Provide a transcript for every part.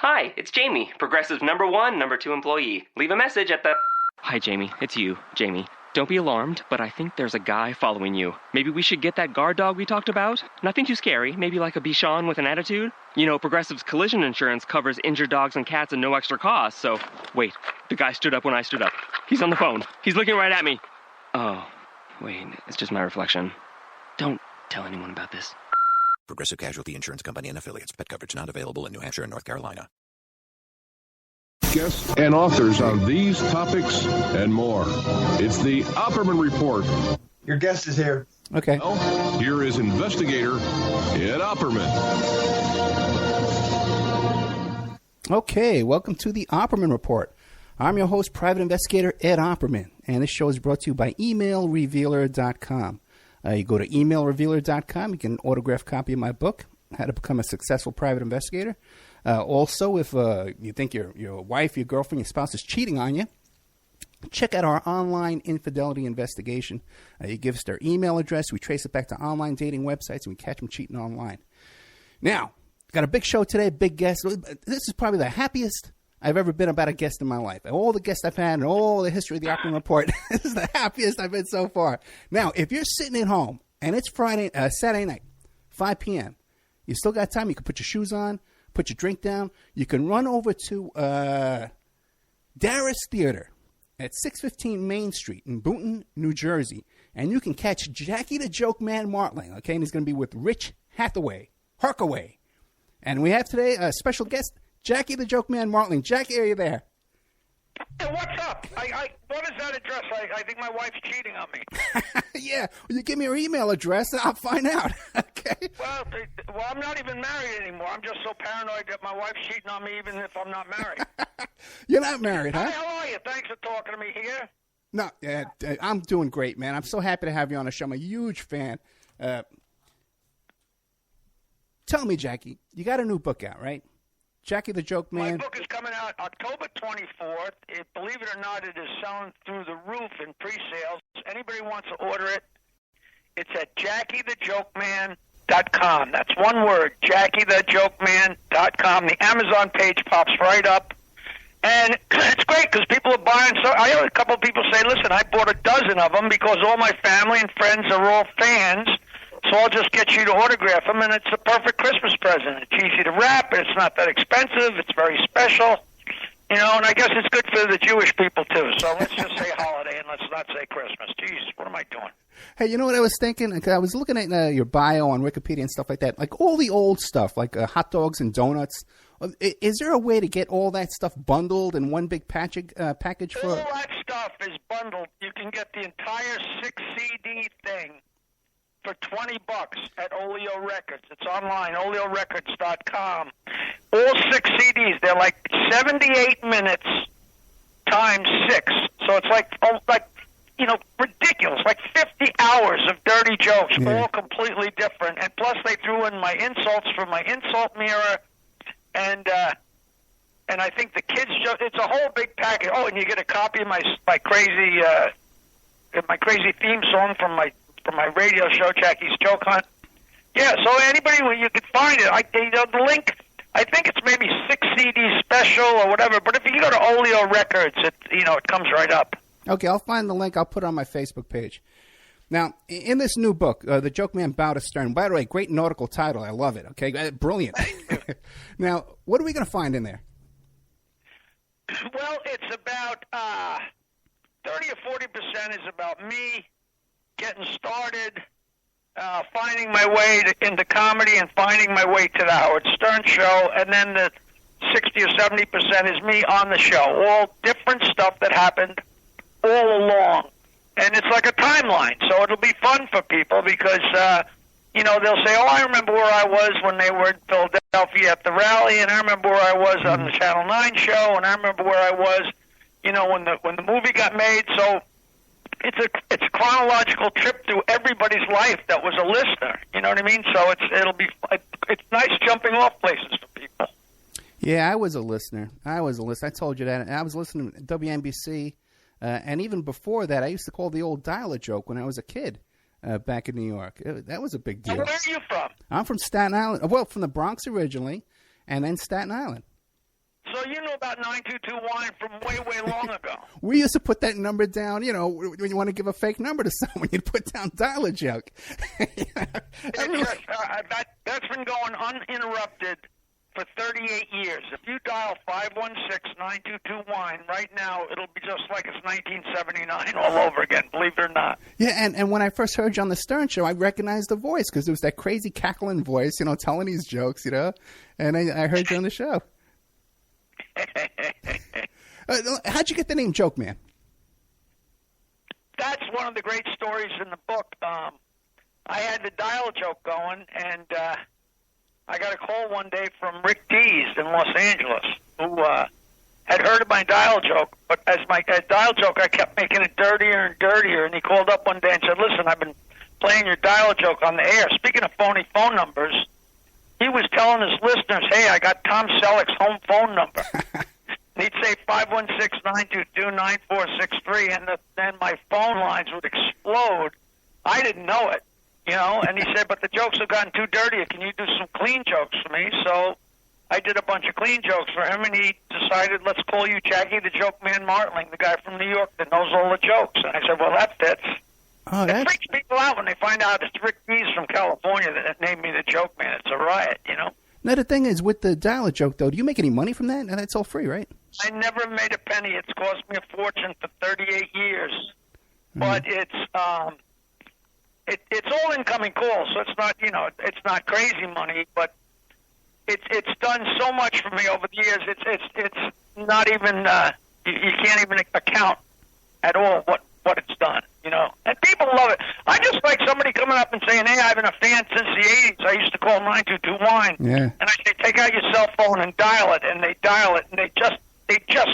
Hi, it's Jamie, Progressive's number 1, number 2 employee. Leave a message at the... Hi, Jamie. It's you, Jamie. Don't be alarmed, but I think there's a guy following you. Maybe we should get that guard dog we talked about? Nothing too scary. Maybe like a Bichon with an attitude? You know, Progressive's collision insurance covers injured dogs and cats at no extra cost, so... Wait, the guy stood up when I stood up. He's on the phone. He's looking right at me. Oh, wait, it's just my reflection. Don't tell anyone about this. Progressive Casualty Insurance Company and Affiliates. Pet coverage not available in New Hampshire and North Carolina. Guests and authors on these topics and more. It's the Opperman Report. Your guest is here. Okay. Now, here is investigator Ed Opperman. Okay, welcome to the Opperman Report. I'm your host, Private Investigator Ed Opperman, and this show is brought to you by emailrevealer.com. You go to emailrevealer.com, you get an autographed copy of my book, How to Become a Successful Private Investigator. Also, if you think your wife, your girlfriend, your spouse is cheating on you, check out our online infidelity investigation. You give us their email address, we trace it back to online dating websites, and we catch them cheating online. Now, got a big show today, big guest. This is probably the happiest I've ever been about a guest in my life. All the guests I've had and all the history of the Opperman Report, this is the happiest I've been so far. Now, if you're sitting at home and it's Saturday night, 5 p.m., you still got time. You can put your shoes on, put your drink down. You can run over to Darris Theater at 615 Main Street in Boonton, New Jersey, and you can catch Jackie the Joke Man Martling, okay? And he's going to be with Rich Hathaway, Harkaway. And we have today a special guest, Jackie the Joke Man Martling. Jackie, are you there? Hey, what's up? What is that address? I think my wife's cheating on me. Yeah, well, you give me your email address and I'll find out. Okay. Well, I'm not even married anymore. I'm just so paranoid that my wife's cheating on me even if I'm not married. You're not married, huh? Hey, how are you? Thanks for talking to me here. No, I'm doing great, man. I'm so happy to have you on the show. I'm a huge fan. Tell me, Jackie, you got a new book out, right? Jackie the Joke Man. My book is coming out October 24th. Believe it or not, it is selling through the roof in pre-sales. Anybody wants to order it, it's at JackieTheJokeman.com. That's one word, JackieTheJokeman.com. The Amazon page pops right up. And it's great because people are buying. So I heard a couple of people say, listen, I bought a dozen of them because all my family and friends are all fans. So I'll just get you to autograph them, and it's a perfect Christmas present. It's easy to wrap, and it's not that expensive. It's very special, you know, and I guess it's good for the Jewish people, too. So let's just say holiday, and let's not say Christmas. Jeez, what am I doing? Hey, you know what I was thinking? I was looking at your bio on Wikipedia and stuff like that, like all the old stuff, like hot dogs and donuts. Is there a way to get all that stuff bundled in one big package? All that stuff is bundled. You can get the entire 6-CD thing for $20 at Oleo Records. It's online, oleorecords.com. All 6 CDs. They're like 78 minutes times 6. So it's like ridiculous. Like 50 hours of dirty jokes, all completely different. And plus they threw in my insults from my insult mirror. And I think the kids joke. It's a whole big package. Oh, and you get a copy of my crazy theme song from my radio show, Jackie's Joke Hunt. Yeah, so anybody, you could find it. The link, I think it's maybe 6 CD special or whatever, but if you go to Oleo Records, it comes right up. Okay, I'll find the link. I'll put it on my Facebook page. Now, in this new book, The Joke Man Bow to Stern, by the way, great nautical title. I love it, okay? Brilliant. Now, what are we going to find in there? Well, it's about 30 or 40% is about me getting started, finding my way into comedy and finding my way to the Howard Stern show, and then the 60 or 70% is me on the show. All different stuff that happened all along. And it's like a timeline, so it'll be fun for people because, they'll say, oh, I remember where I was when they were in Philadelphia at the rally, and I remember where I was on the Channel 9 show, and I remember where I was, when the movie got made. So it's a chronological trip through everybody's life that was a listener. You know what I mean? So it's nice jumping off places for people. Yeah, I was a listener. I told you that. I was listening to WNBC, and even before that, I used to call the old dial-a-joke when I was a kid back in New York. That was a big deal. Where are you from? I'm from Staten Island. Well, from the Bronx originally, and then Staten Island. So you knew about 922 wine from way, way long ago. We used to put that number down, you know, when you want to give a fake number to someone, you'd put down dial a joke. That's been going uninterrupted for 38 years. If you dial 516-922-WINE right now, it'll be just like it's 1979 all over again, believe it or not. Yeah, and when I first heard you on the Stern Show, I recognized the voice because it was that crazy cackling voice, you know, telling these jokes, you know, and I heard you on the show. How'd you get the name Joke Man? That's one of the great stories in the book. I had the dial joke going, and I got a call one day from Rick Dees in Los Angeles, who had heard of my dial joke, but as my dial joke, I kept making it dirtier and dirtier, and he called up one day and said, listen, I've been playing your dial joke on the air. Speaking of phony phone numbers, he was telling his listeners, hey, I got Tom Selleck's home phone number. He'd say 516-922-9463, and then my phone lines would explode. I didn't know it, you know, and he said, but the jokes have gotten too dirty. Can you do some clean jokes for me? So I did a bunch of clean jokes for him, and he decided, let's call you Jackie the Joke Man Martling, the guy from New York that knows all the jokes. And I said, well, that fits. Oh, it freaks people out when they find out it's Rick Dees from California that named me the Joke Man. It's a riot, you know. Now, the thing is, with the dial joke, though, do you make any money from that? And that's all free, right? I never made a penny. It's cost me a fortune for 38 years. But it's all incoming calls, so it's not, you know, it's not crazy money, but it's done so much for me over the years. It's not even you can't even account at all what it's done, you know. And people love it. I just like somebody coming up and saying, hey, I've been a fan since the 80s. I used to call 922-WINE. Yeah. And I say, take out your cell phone and dial it. And they dial it, and they just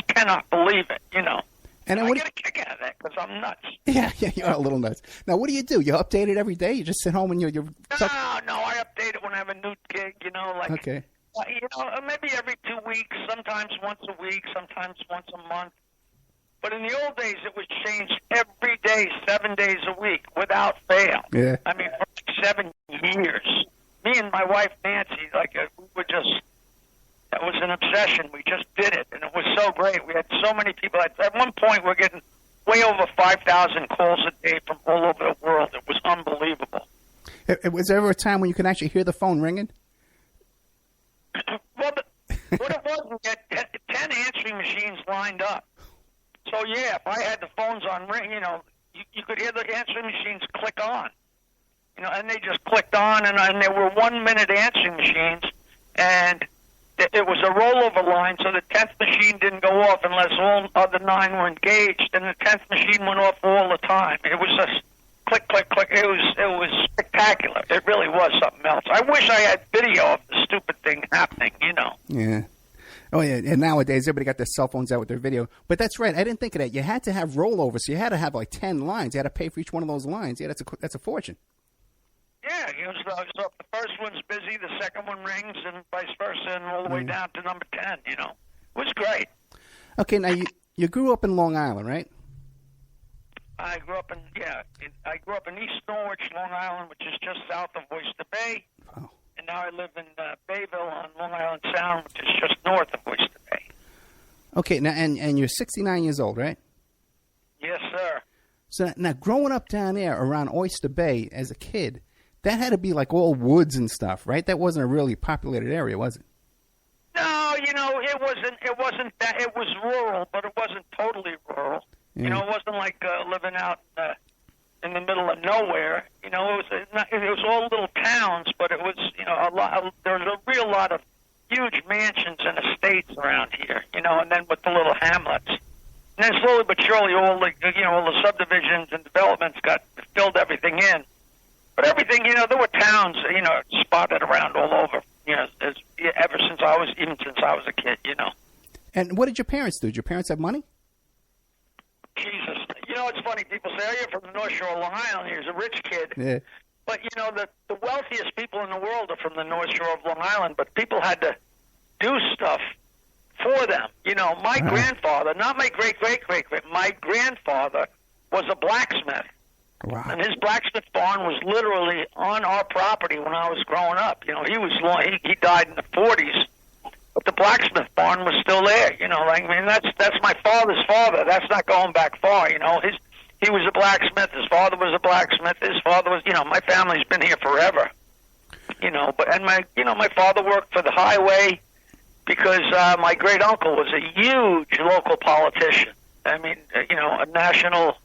cannot believe it, you know. And I get a kick out of that because I'm nuts. Yeah, you're a little nuts. Now, what do? You update it every day? You just sit home and you're No, I update it when I have a new gig, you know, like, okay. You know, maybe every 2 weeks, sometimes once a week, sometimes once a month. But in the old days, it was changed every day, 7 days a week, without fail. Yeah. I mean, for 7 years. Me and my wife, Nancy, we were just, that was an obsession. We just did it, and it was so great. We had so many people. At one point, we're getting way over 5,000 calls a day from all over the world. It was unbelievable. Was there ever a time when you could actually hear the phone ringing? Well, what it was, we had 10 answering machines lined up. So, yeah, if I had the phones on ring, you know, you could hear the answering machines click on. You know, and they just clicked on, and there were 1-minute answering machines, and it was a rollover line, so the 10th machine didn't go off unless all other 9 were engaged, and the 10th machine went off all the time. It was just click, click, click. It was spectacular. It really was something else. I wish I had video of the stupid thing happening, you know. Yeah. Oh, yeah, and nowadays everybody got their cell phones out with their video. But that's right. I didn't think of that. You had to have rollover, so you had to have like 10 lines. You had to pay for each one of those lines. Yeah, that's a fortune. Yeah, you know, so if the first one's busy, the second one rings, and vice versa, and all the way down to number 10, you know. It was great. Okay, now you grew up in Long Island, right? I grew up in East Norwich, Long Island, which is just south of Oyster Bay. Oh. And now I live in Bayville on Long Island Sound, which is just north of Oyster Bay. Okay, now and you're 69 years old, right? Yes, sir. So now growing up down there around Oyster Bay as a kid, that had to be like all woods and stuff, right? That wasn't a really populated area, was it? No, you know, it wasn't that. It was rural, but it wasn't totally rural. Yeah. You know, it wasn't like living out in the middle of nowhere. You know, it was all little towns, but it was, you know, there was a real lot of huge mansions and estates around here. You know, and then with the little hamlets, and then slowly but surely, all the subdivisions and developments filled everything in. But everything, you know, there were towns, you know, spotted around all over. You know, since I was a kid. You know. And what did your parents do? Did your parents have money? Jesus. You know, it's funny. People say, oh, you're from the North Shore of Long Island. You're a rich kid. Yeah. But, you know, the wealthiest people in the world are from the North Shore of Long Island, but people had to do stuff for them. You know, my grandfather, not my great-great-great-great, my grandfather was a blacksmith. Wow. And his blacksmith barn was literally on our property when I was growing up. You know, he died in the 40s. But the blacksmith barn was still there. You know, like, I mean, that's my father's father. That's not going back far. You know, he was a blacksmith. His father was a blacksmith. His father was, you know, my family's been here forever. You know, my father worked for the highway because my great uncle was a huge local politician. I mean, you know, a national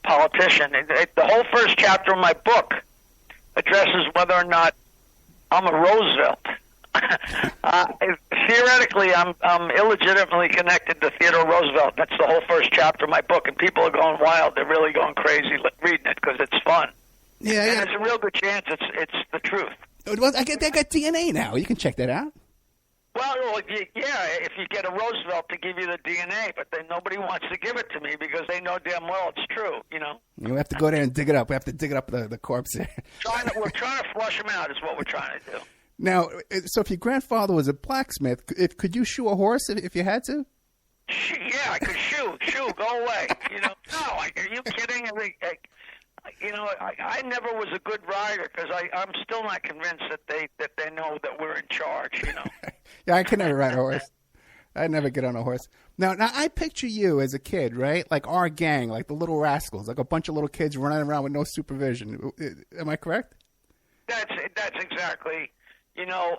politician. The whole first chapter of my book addresses whether or not I'm a Roosevelt. Theoretically, I'm illegitimately connected to Theodore Roosevelt. That's the whole first chapter of my book, and people are going wild. They're really going crazy reading it because it's fun. Yeah, and there's a real good chance it's the truth. Well, they got DNA now. You can check that out. Well, yeah, if you get a Roosevelt to give you the DNA, but then nobody wants to give it to me because they know damn well it's true, you know. We have to go there and dig it up. We have to dig up the corpse there. We're trying to flush them out is what we're trying to do. Now, so if your grandfather was a blacksmith, could you shoe a horse if you had to? Yeah, I could shoe, go away. You know, no, are you kidding? You know, I never was a good rider because I'm still not convinced that they know that we're in charge. You know. Yeah, I could never ride a horse. I'd never get on a horse. Now I picture you as a kid, right? Like our gang, like the Little Rascals, like a bunch of little kids running around with no supervision. Am I correct? That's exactly. You know,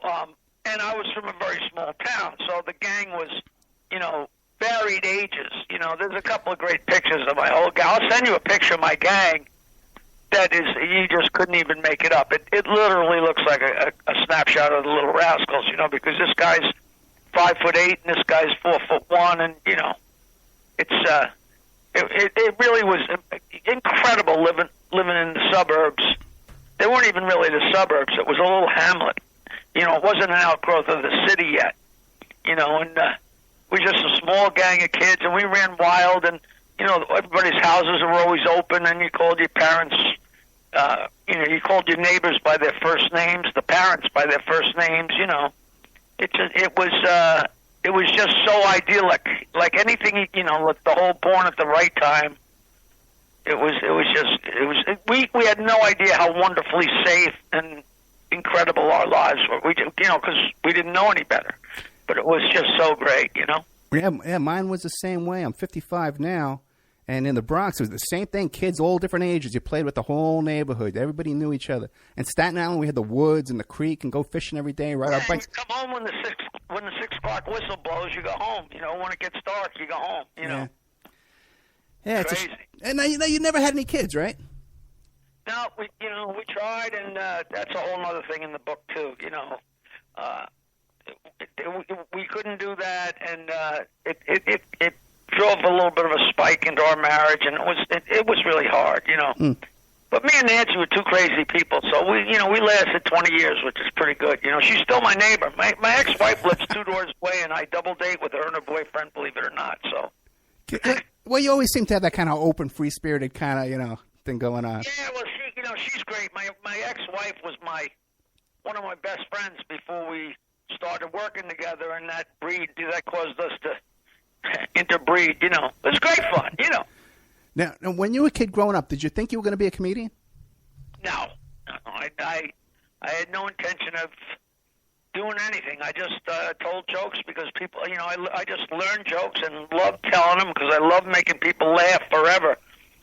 and I was from a very small town, so the gang was, you know, varied ages. You know, there's a couple of great pictures of my whole gang. I'll send you a picture of my gang. That is, you just couldn't even make it up. It literally looks like a snapshot of the Little Rascals, you know, because this guy's 5'8" and this guy's 4'1", and you know, it really was incredible living in the suburbs. They weren't even really the suburbs. It was a little hamlet. You know, it wasn't an outgrowth of the city yet. You know, and we were just a small gang of kids, and we ran wild, and you know, everybody's houses were always open, and you called your parents. You know, you called your neighbors by their first names, the parents by their first names. You know, it was just so idyllic, like anything. You know, like the whole Born at the Right Time. We had no idea how wonderfully safe and incredible our lives were. You know, because we didn't know any better, but it was just so great. You know. Yeah, mine was the same way. I'm 55 now. And in the Bronx, it was the same thing. Kids, all different ages. You played with the whole neighborhood. Everybody knew each other. And Staten Island, we had the woods and the creek and go fishing every day. Ride our bikes. You come home when the 6 o'clock whistle blows. You go home. You know, when it gets dark, you go home. You know. Yeah, it's crazy. And now you never had any kids, right? No, we tried, and that's a whole other thing in the book too. You know, we couldn't do that, and it drove a little bit of a spike into our marriage, and it was really hard, you know. But me and Nancy were two crazy people, so we lasted 20 years, which is pretty good. You know, she's still my neighbor. My ex-wife lives 2 doors away, and I double date with her and her boyfriend, believe it or not. So. Well, you always seem to have that kind of open, free-spirited kind of, you know, thing going on. Yeah, well, she's great. My ex-wife was one of my best friends before we started working together, and that caused us to interbreed, you know. It was great fun, you know. Now, when you were a kid growing up, did you think you were going to be a comedian? No. I had no intention of doing anything. I just told jokes because people, you know, I just learned jokes and loved telling them because I love making people laugh forever.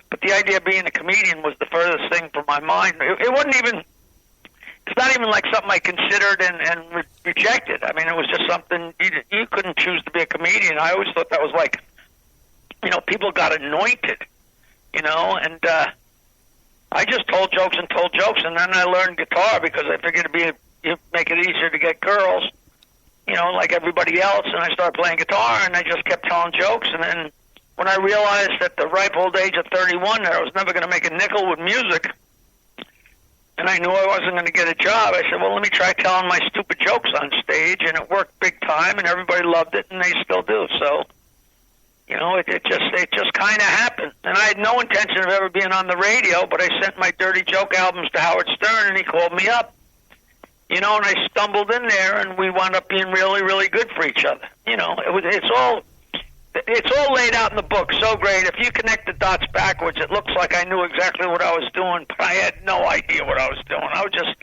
But the idea of being a comedian was the furthest thing from my mind. It wasn't even, it's not even like something I considered and rejected. I mean, it was just something, you couldn't choose to be a comedian. I always thought that was like, you know, people got anointed, you know, and I just told jokes, and then I learned guitar because I figured it'd make it easier to get girls, you know, like everybody else, and I started playing guitar, and I just kept telling jokes, and then when I realized at the ripe old age of 31 that I was never going to make a nickel with music, and I knew I wasn't going to get a job, I said, well, let me try telling my stupid jokes on stage, and it worked big time, and everybody loved it, and they still do. So, you know, it just kind of happened. And I had no intention of ever being on the radio, but I sent my dirty joke albums to Howard Stern, and he called me up. You know, and I stumbled in there, and we wound up being really, really good for each other. You know, it's all laid out in the book. So great. If you connect the dots backwards, it looks like I knew exactly what I was doing, but I had no idea what I was doing. I was just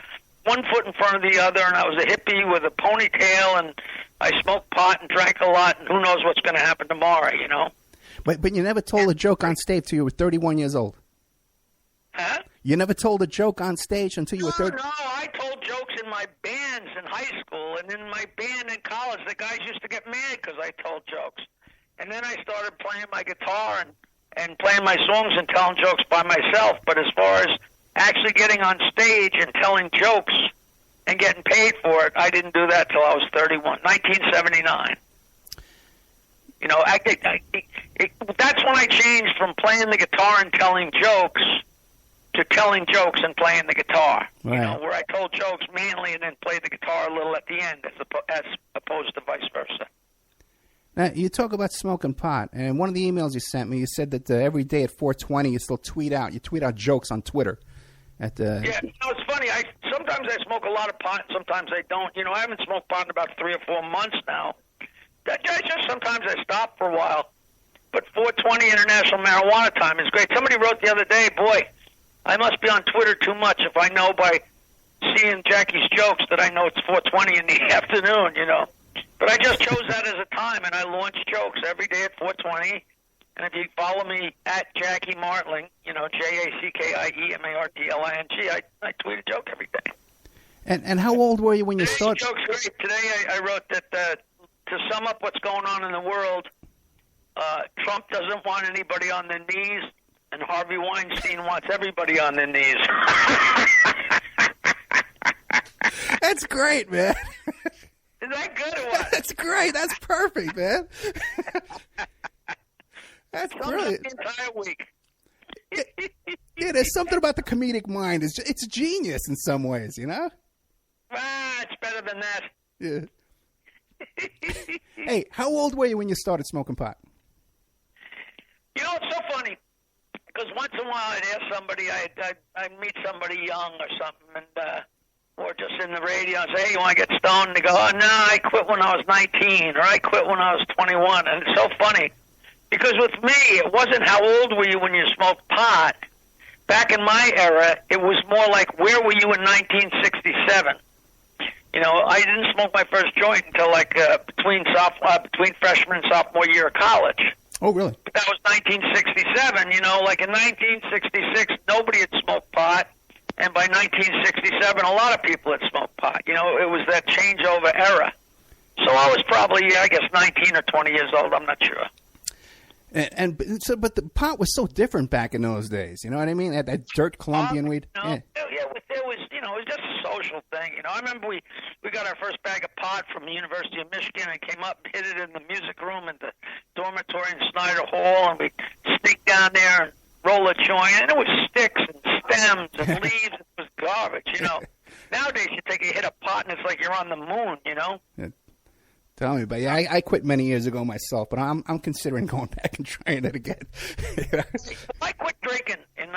one foot in front of the other, and I was a hippie with a ponytail and I smoked pot and drank a lot, and who knows what's going to happen tomorrow, you know? But you never told a joke on stage till you were 31 years old. Huh? You never told a joke on stage until you were 30. No, I told jokes in my bands in high school, and in my band in college, the guys used to get mad because I told jokes. And then I started playing my guitar and playing my songs and telling jokes by myself. But as far as actually getting on stage and telling jokes and getting paid for it, I didn't do that till I was 31, 1979. You know, that's when I changed from playing the guitar and telling jokes to telling jokes and playing the guitar. Right. You know, where I told jokes mainly and then played the guitar a little at the end, as opposed to vice versa. Now, you talk about smoking pot, and one of the emails you sent me, you said that every day at 4:20 you still tweet out. You tweet out jokes on Twitter. Yeah, you know, it's funny. Sometimes I smoke a lot of pot, and sometimes I don't. You know, I haven't smoked pot in about 3 or 4 months now. Sometimes I stop for a while. But 420 International Marijuana Time is great. Somebody wrote the other day, boy, I must be on Twitter too much if I know by seeing Jackie's jokes that I know it's 420 in the afternoon, you know. But I just chose that as a time, and I launch jokes every day at 420. And if you follow me at Jackie Martling, you know, JackieMartling, I tweet a joke every day. And how old were you when you started? Today's joke's great. Today I wrote that to sum up what's going on in the world, Trump doesn't want anybody on their knees, and Harvey Weinstein wants everybody on their knees. That's great, man. Is that good or what? That's great. That's perfect, man. That's brilliant. The entire week. Yeah, there's something about the comedic mind. It's genius in some ways, you know? It's better than that. Yeah. Hey, how old were you when you started smoking pot? You know, it's so funny, because once in a while I'd ask somebody, I'd meet somebody young or something, and or just in the radio and say, hey, you want to get stoned? And they go, oh, no, I quit when I was 19, or I quit when I was 21. And it's so funny, because with me, it wasn't how old were you when you smoked pot. Back in my era, it was more like, where were you in 1967? You know, I didn't smoke my first joint until between freshman and sophomore year of college. Oh, really? But that was 1967. You know, like in 1966, nobody had smoked pot. And by 1967, a lot of people had smoked pot. You know, it was that changeover era. So I was probably, I guess, 19 or 20 years old. I'm not sure. But the pot was so different back in those days. You know what I mean? That dirt Colombian weed. No, yeah, it was, you know, it was just a social thing. You know, I remember we got our first bag of pot from the University of Michigan and came up and hid it in the music room in the dormitory in Snyder Hall, and we sneaked down there and roll a joint, and it was sticks and stems and leaves. It was garbage, you know. Nowadays, you take a hit of pot, and it's like you're on the moon, you know. Yeah. Tell me, but yeah, I quit many years ago myself, but I'm considering going back and trying it again. I quit drinking in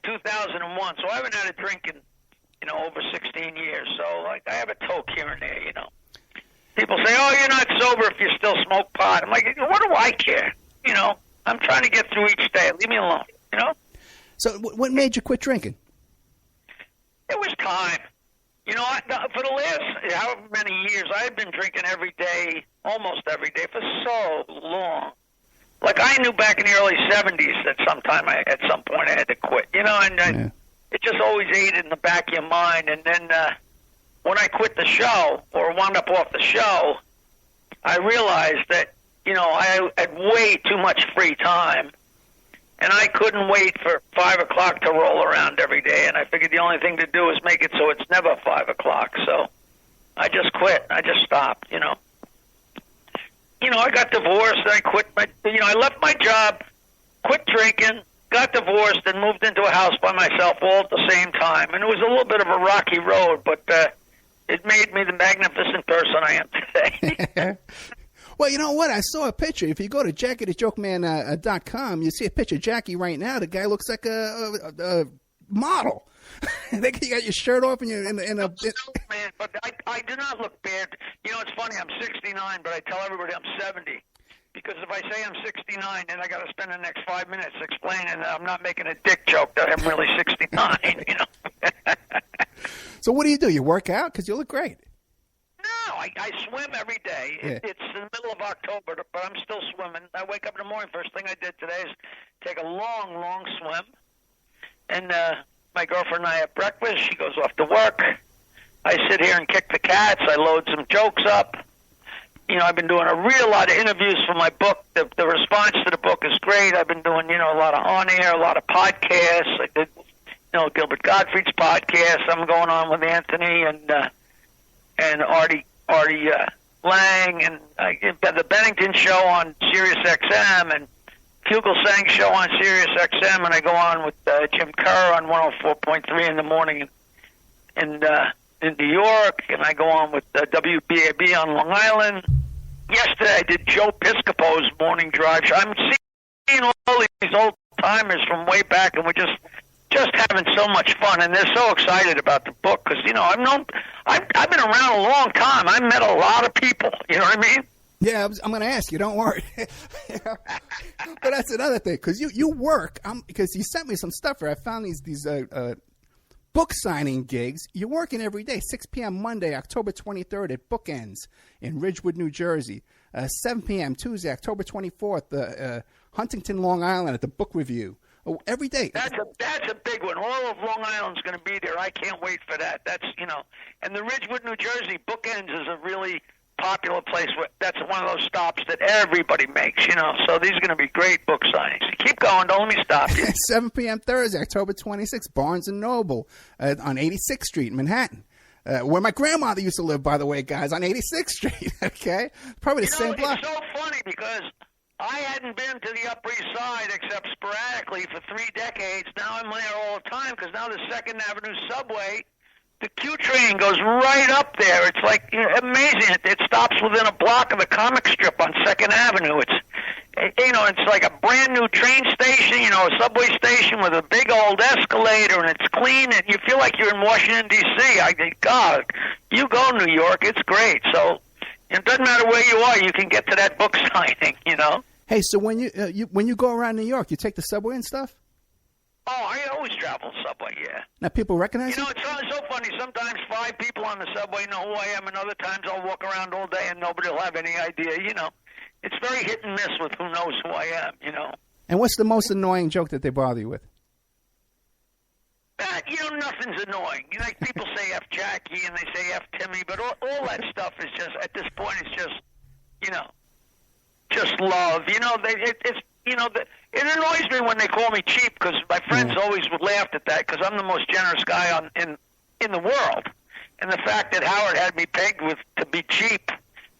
2001, so I haven't had a drink in, you know, over 16 years. So like I have a toke here and there, you know. People say, "Oh, you're not sober if you still smoke pot." I'm like, what do I care? You know, I'm trying to get through each day. Leave me alone, you know. So what made you quit drinking? It was time. You know, for the last however many years, I've been drinking every day, almost every day, for so long. Like, I knew back in the early 70s that at some point I had to quit, you know, and it just always ate in the back of your mind. And then when I quit the show, or wound up off the show, I realized that, you know, I had way too much free time. And I couldn't wait for 5 o'clock to roll around every day, and I figured the only thing to do is make it so it's never 5 o'clock. So I just quit. I just stopped, you know. You know, I got divorced. I quit I left my job, quit drinking, got divorced, and moved into a house by myself all at the same time. And it was a little bit of a rocky road, but it made me the magnificent person I am today. Well, you know what? I saw a picture. If you go to JackieTheJokeMan.com, you see a picture of Jackie right now. The guy looks like a model. You got your shirt off and you're in a... Man, but I do not look bad. You know, it's funny. I'm 69, but I tell everybody I'm 70. Because if I say I'm 69, then I got to spend the next 5 minutes explaining that I'm not making a dick joke that I'm really 69, you know. So what do? You work out? Because you look great. No, I swim every day. Yeah. It's in the middle of October, but I'm still swimming. I wake up in the morning. First thing I did today is take a long, long swim. And my girlfriend and I have breakfast. She goes off to work. I sit here and kick the cats. I load some jokes up. You know, I've been doing a real lot of interviews for my book. The response to the book is great. I've been doing, you know, a lot of on-air, a lot of podcasts. I did, you know, Gilbert Gottfried's podcast. I'm going on with Anthony and Artie Lang, and the Bennington show on Sirius XM, and Fugelsang show on Sirius XM, and I go on with Jim Kerr on 104.3 in the morning in New York, and I go on with WBAB on Long Island. Yesterday I did Joe Piscopo's morning drive show. I'm seeing all these old timers from way back, and we're just having so much fun, and they're so excited about the book because, you know, I've been around a long time. I met a lot of people. You know what I mean? Yeah, I'm going to ask you. Don't worry. But that's another thing, because you work. Because you sent me some stuff where I found these book signing gigs. You're working every day. 6 p.m. Monday, October 23rd at Bookends in Ridgewood, New Jersey. 7 p.m. Tuesday, October 24th, Huntington, Long Island at the Book Review. Oh, every day. That's a big one. All of Long Island's going to be there. I can't wait for that. That's, you know, and the Ridgewood, New Jersey Bookends is a really popular place. That's one of those stops that everybody makes, you know. So these are going to be great book signings. Keep going. Don't let me stop you. 7 p.m. Thursday, October 26th, Barnes & Noble on 86th Street in Manhattan. Where my grandmother used to live, by the way, guys, on 86th Street, okay? Probably the same block. It's so funny because I hadn't been to the Upper East Side except sporadically for 3 decades. Now I'm there all the time because now the 2nd Avenue subway, the Q train goes right up there. It's like, you know, amazing. It stops within a block of the comic strip on 2nd Avenue. It's like a brand new train station, you know, a subway station with a big old escalator, and it's clean, and you feel like you're in Washington, D.C. I think, God, you go New York, it's great. So it doesn't matter where you are, you can get to that book signing, you know. Hey, so when you go around New York, you take the subway and stuff? Oh, I always travel subway, yeah. Now people recognize you? You know, it's so funny. Sometimes 5 people on the subway know who I am, and other times I'll walk around all day and nobody will have any idea, you know. It's very hit and miss with who knows who I am, you know. And what's the most annoying joke that they bother you with? You know, nothing's annoying. You know, like people say F Jackie and they say F Timmy, but all that stuff is just, at this point, it's just, you know, just love. You know, it annoys me when they call me cheap because my friends always would laugh at that because I'm the most generous guy in the world. And the fact that Howard had me pegged to be cheap,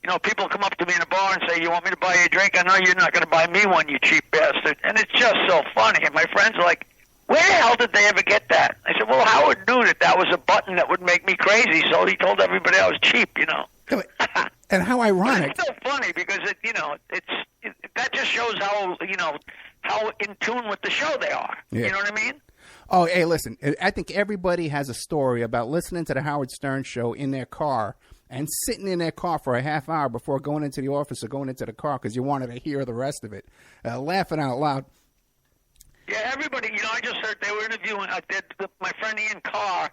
you know, people come up to me in a bar and say, "You want me to buy you a drink?" I know you're not going to buy me one, you cheap bastard. And it's just so funny. And my friends are like, "Where the hell did they ever get that?" I said, "Well, Howard knew that was a button that would make me crazy, so he told everybody I was cheap, you know." And how ironic. It's so funny because that just shows how in tune with the show they are. Yeah. You know what I mean? Oh, hey, listen, I think everybody has a story about listening to the Howard Stern show in their car and sitting in their car for a half hour before going into the office or going into the car because you wanted to hear the rest of it, laughing out loud. Yeah, everybody, you know, I just heard they were interviewing, my friend Ian Carr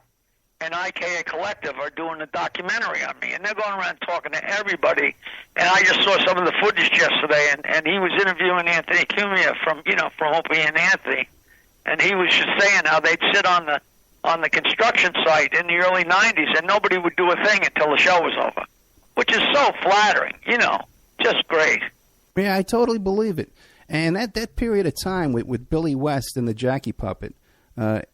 and IKA Collective are doing a documentary on me, and they're going around talking to everybody, and I just saw some of the footage yesterday, and he was interviewing Anthony Cumia from Opie and Anthony, and he was just saying how they'd sit on the construction site in the early 90s, and nobody would do a thing until the show was over, which is so flattering, you know, just great. Yeah, I totally believe it. And that period of time with Billy West and the Jackie Puppet,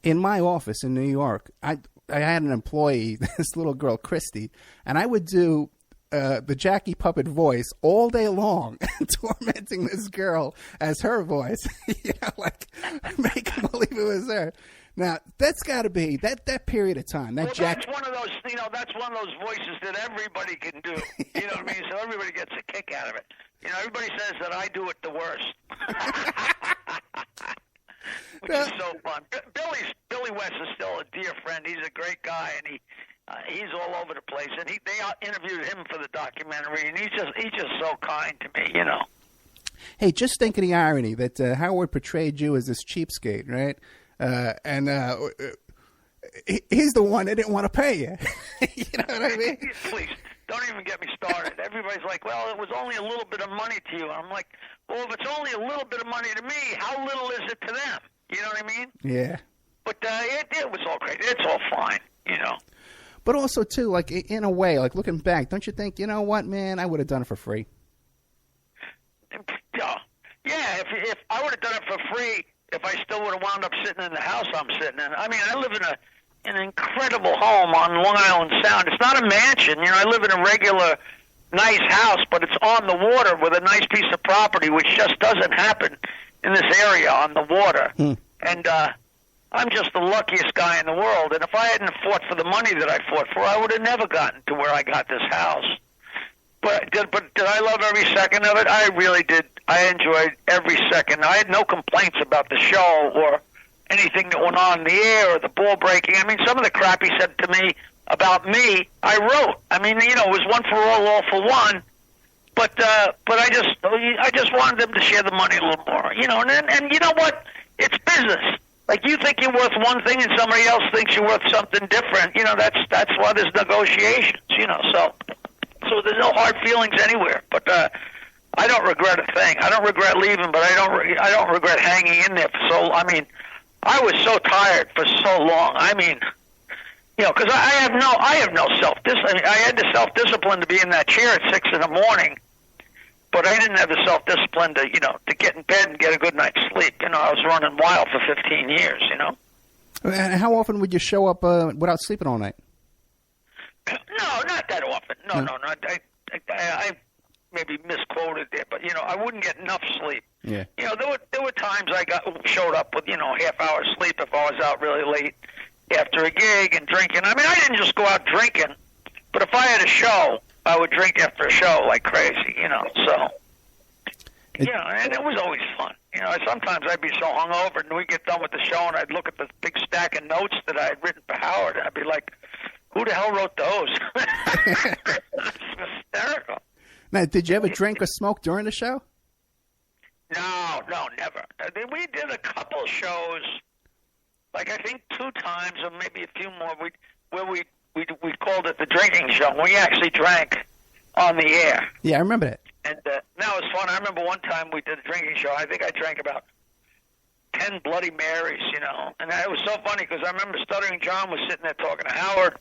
in my office in New York, I had an employee, this little girl, Christy, and I would do the Jackie Puppet voice all day long, tormenting this girl as her voice, you know, like making believe it was her. Now that's got to be that period of time. That's one of those, you know, that's one of those voices that everybody can do. You know what I mean? So everybody gets a kick out of it. You know, everybody says that I do it the worst, which is so fun. Billy West is still a dear friend. He's a great guy, and he's all over the place. And they interviewed him for the documentary, and he's just so kind to me, you know. Hey, just think of the irony that Howard portrayed you as this cheapskate, right? he's the one that didn't want to pay you. You know what I mean? Please, don't even get me started. Everybody's like, well, it was only a little bit of money to you. And I'm like, well, if it's only a little bit of money to me, how little is it to them? You know what I mean? Yeah. But it was all great. It's all fine, you know. But also, too, like, in a way, like, looking back, don't you think, you know what, man, I would have done it for free? Yeah, if I would have done it for free, if I still would have wound up sitting in the house I'm sitting in. I mean, I live in an incredible home on Long Island Sound. It's not a mansion. You know, I live in a regular, nice house, but it's on the water with a nice piece of property, which just doesn't happen in this area on the water. And I'm just the luckiest guy in the world. And if I hadn't fought for the money that I fought for, I would have never gotten to where I got this house. But did I love every second of it? I really did. I enjoyed every second. I had no complaints about the show or anything that went on in the air or the ball breaking. I mean, some of the crap he said to me about me, I wrote. I mean, you know, it was one for all for one. But I just wanted them to share the money a little more, you know. And you know what? It's business. Like, you think you're worth one thing and somebody else thinks you're worth something different. You know, that's why there's negotiations, you know. So there's no hard feelings anywhere. But I don't regret a thing. I don't regret leaving, but I don't regret hanging in there for so. I mean, I was so tired for so long. I mean, you know, because I have no self-discipline. I had the self-discipline to be in that chair at 6 a.m, but I didn't have the self-discipline to, you know, to get in bed and get a good night's sleep. You know, I was running wild for 15 years. You know. And how often would you show up without sleeping all night? No, not that often. No. I maybe misquoted there, but you know, I wouldn't get enough sleep. Yeah. You know, there were times I showed up with, you know, half-hour sleep if I was out really late after a gig and drinking. I mean, I didn't just go out drinking, but if I had a show, I would drink after a show like crazy. You know, so yeah, and it was always fun. You know, sometimes I'd be so hungover, and we'd get done with the show, and I'd look at the big stack of notes that I had written for Howard, and I'd be like, who the hell wrote those? It's hysterical. Now, did you ever drink or smoke during the show? No, never. We did a couple shows, like I think 2 times or maybe a few more, where we called it the drinking show. We actually drank on the air. Yeah, I remember that. And that was fun. I remember one time we did a drinking show. I think I drank about 10 Bloody Marys, you know. And it was so funny because I remember Stuttering John was sitting there talking to Howard,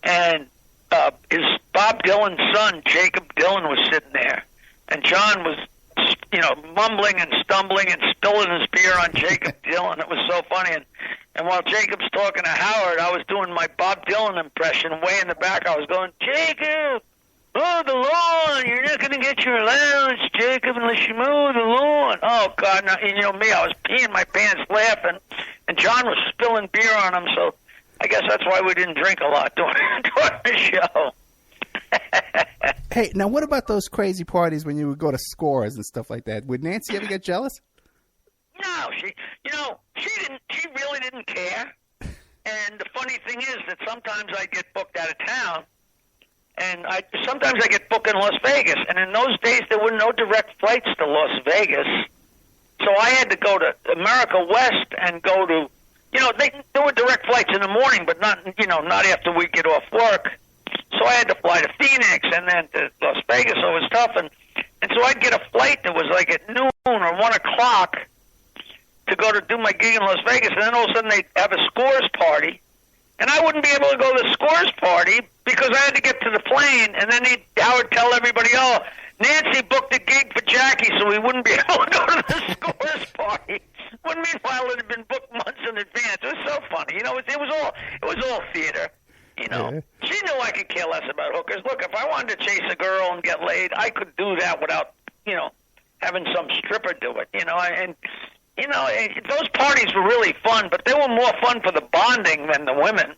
and his Bob Dylan's son, Jacob Dylan, was sitting there. And John was, you know, mumbling and stumbling and spilling his beer on Jacob Dylan. It was so funny. And while Jacob's talking to Howard, I was doing my Bob Dylan impression. Way in the back, I was going, Jacob, mow the lawn. You're not going to get your allowance, Jacob, unless you mow the lawn. Oh, God. Now, you know me, I was peeing my pants laughing. And John was spilling beer on him, so I guess that's why we didn't drink a lot during the show. Hey, now what about those crazy parties when you would go to scores and stuff like that? Would Nancy ever get jealous? No, she didn't. She really didn't care. And the funny thing is that sometimes I get booked out of town, and sometimes I get booked in Las Vegas. And in those days, there were no direct flights to Las Vegas, so I had to go to America West and go to. You know, there were direct flights in the morning, but not after we get off work. So I had to fly to Phoenix and then to Las Vegas, so it was tough. And so I'd get a flight that was like at noon or 1 o'clock to go to do my gig in Las Vegas, and then all of a sudden they'd have a scores party, and I wouldn't be able to go to the scores party because I had to get to the plane, and then Howard tell everybody, oh, Nancy booked a gig for Jackie, so we wouldn't be able to go to the scores party. When meanwhile it had been booked months in advance. It was so funny. You know, it was all theater. You know, yeah. She knew I could care less about hookers. Look, if I wanted to chase a girl and get laid, I could do that without, you know, having some stripper do it. You know, and you know, those parties were really fun, but they were more fun for the bonding than the women.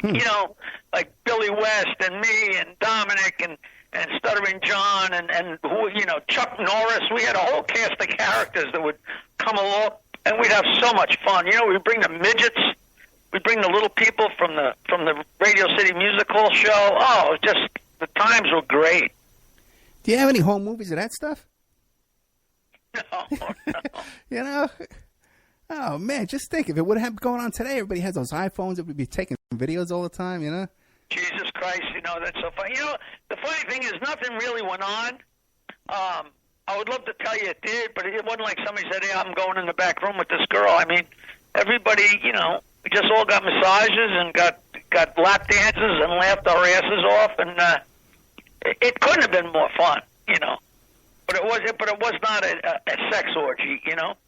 You know, like Billy West and me and Dominic and Stuttering John and who, you know, Chuck Norris. We had a whole cast of characters that would come along, and we'd have so much fun. You know, we'd bring the midgets, we'd bring the little people from the Radio City Music Hall show. Oh, just the times were great. Do you have any home movies of that stuff? No. You know, Oh, man, just think. If it would have going on today, everybody has those iPhones. It would be taking videos all the time, you know? Jesus Christ, that's so funny. The funny thing is nothing really went on. I would love to tell you it did, but it wasn't like somebody said, hey, I'm going in the back room with this girl. I mean, everybody, we just all got massages and got lap dances and laughed our asses off, and it couldn't have been more fun, But it was not a sex orgy,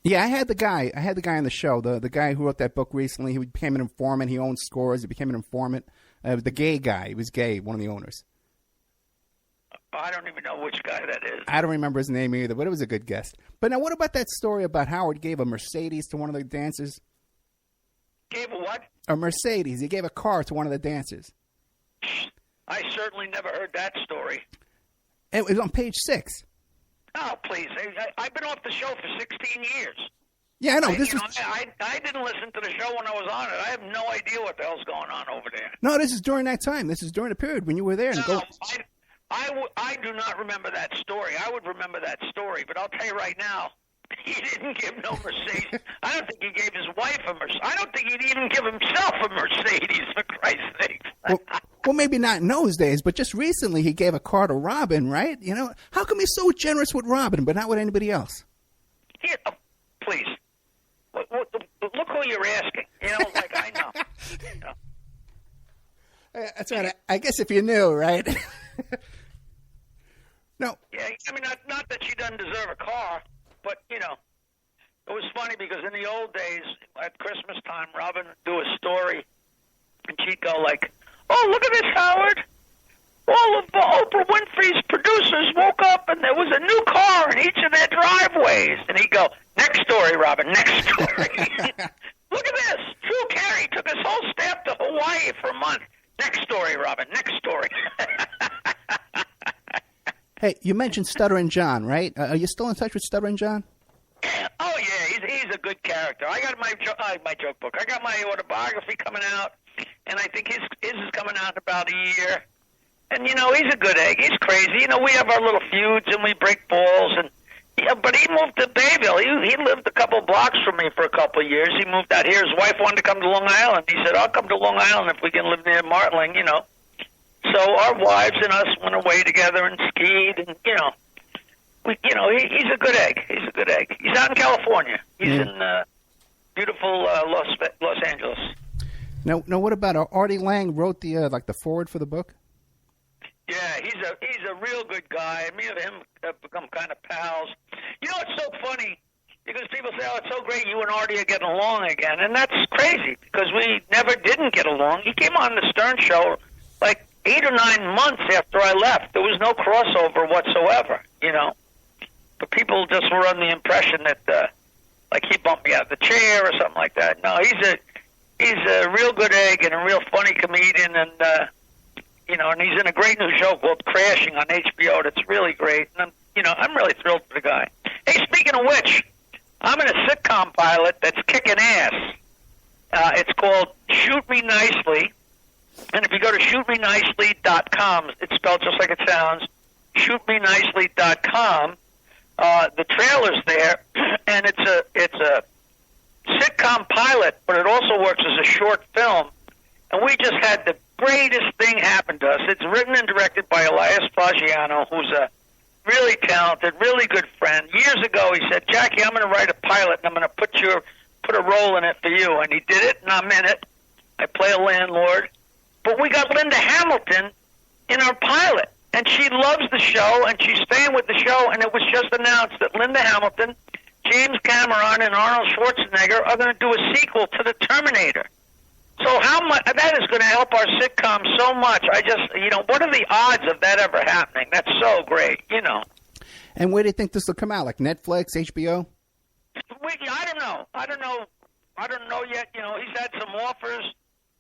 Yeah, I had the guy on the show, the guy who wrote that book recently. He became an informant. He owned stores. He became an informant. The gay guy. He was gay, one of the owners. I don't even know which guy that is. I don't remember his name either, but it was a good guess. But now, what about that story about Howard gave a Mercedes to one of the dancers? Gave a what? A Mercedes. He gave a car to one of the dancers. I certainly never heard that story. It was on page 6. Oh, please. I've been off the show for 16 years. Yeah, I know. I didn't listen to the show when I was on it. I have no idea what the hell's going on over there. No, this is during that time. This is during the period when you were there. I do not remember that story. I would remember that story, but I'll tell you right now, he didn't give no Mercedes. I don't think he gave his wife a Mercedes. I don't think he'd even give himself a Mercedes, for Christ's sake. Well, maybe not in those days, but just recently he gave a car to Robin, right? How come he's so generous with Robin, but not with anybody else? Here, please. Look who you're asking. I know. That's right. I guess if you knew, right? No. Yeah, I mean, not that she doesn't deserve a car, but, it was funny because in the old days, at Christmas time, Robin would do a story, and she'd go like, oh, look at this, Howard. All of Oprah Winfrey's producers woke up, and there was a new car in each of their driveways. And he'd go, next story, Robin, next story. Look at this. Drew Carey took his whole staff to Hawaii for a month. Next story, Robin, next story. Hey, you mentioned Stutterin' John, right? Are you still in touch with Stutterin' John? Oh, yeah, he's a good character. I got my joke book. I got my autobiography coming out, and I think his is coming out in about a year. And, he's a good egg. He's crazy. We have our little feuds, and we break balls. But he moved to Bayville. He lived a couple blocks from me for a couple of years. He moved out here. His wife wanted to come to Long Island. He said, I'll come to Long Island if we can live near Martling, So our wives and us went away together and skied, and he's a good egg. He's a good egg. He's out in California. He's in beautiful Los Angeles. Now, what about Artie Lang? Wrote the foreword for the book. Yeah, he's a real good guy. Me and him have become kind of pals. It's so funny because people say, "Oh, it's so great you and Artie are getting along again," and that's crazy because we never didn't get along. He came on the Stern Show like 8 or 9 months after I left. There was no crossover whatsoever, But people just were under the impression that, like, he bumped me out of the chair or something like that. No, he's a real good egg and a real funny comedian, and and he's in a great new show called Crashing on HBO. That's really great, and I'm really thrilled for the guy. Hey, speaking of which, I'm in a sitcom pilot that's kicking ass. It's called Shoot Me Nicely. And if you go to shootmenicely.com, it's spelled just like it sounds, shootmenicely.com, the trailer's there, and it's a sitcom pilot, but it also works as a short film. And we just had the greatest thing happen to us. It's written and directed by Elias Fagiano, who's a really talented, really good friend. Years ago, he said, Jackie, I'm going to write a pilot, and I'm going to put a role in it for you. And he did it, and I'm in it. I play a landlord. But we got Linda Hamilton in our pilot, and she loves the show, and she's staying with the show, and it was just announced that Linda Hamilton, James Cameron, and Arnold Schwarzenegger are going to do a sequel to The Terminator. So how much that is going to help our sitcom so much. I just, what are the odds of that ever happening? That's so great, And where do you think this will come out? Like Netflix, HBO? I don't know yet. He's had some offers,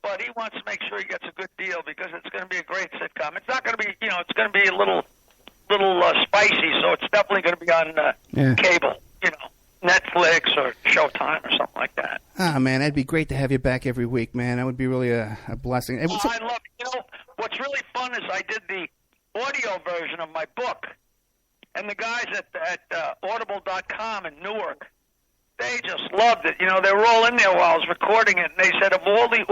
but he wants to make sure he gets a good deal because it's going to be a great sitcom. It's not going to be, it's going to be a little spicy, so it's definitely going to be on cable, Netflix or Showtime or something like that. Ah, man, that'd be great to have you back every week, man. That would be really a blessing. I love it. What's really fun is I did the audio version of my book, and the guys at Audible.com in Newark, they just loved it. You know, they were all in there while I was recording it, and they said of all the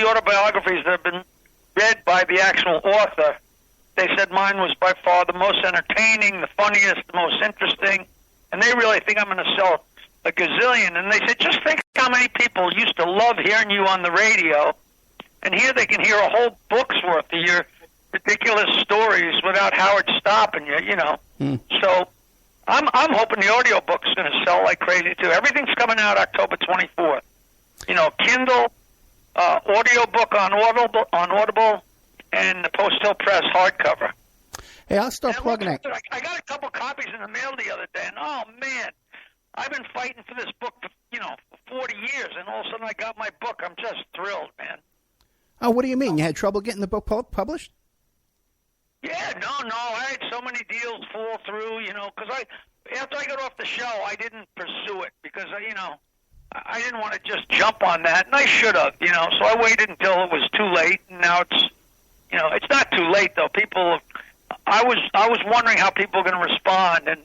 autobiographies that have been read by the actual author, they said mine was by far the most entertaining, the funniest, the most interesting, and they really think I'm going to sell a gazillion. And they said, just think how many people used to love hearing you on the radio, and here they can hear a whole book's worth of your ridiculous stories without Howard stopping you, you know. So I'm hoping the audio book's going to sell like crazy, too. Everything's coming out October 24th. You know, Kindle, audio book on Audible, and the Post Hill Press hardcover. Hey, I'll start plugging it. I got a couple copies in the mail the other day, and oh, man, I've been fighting for this book for, for 40 years, and all of a sudden I got my book. I'm just thrilled, man. Oh, what do you mean? You had trouble getting the book published? Yeah, no. I had so many deals fall through, because after I got off the show, I didn't pursue it because, I didn't want to just jump on that, and I should have, so I waited until it was too late, and now it's, it's not too late, though. I was wondering how people are going to respond, and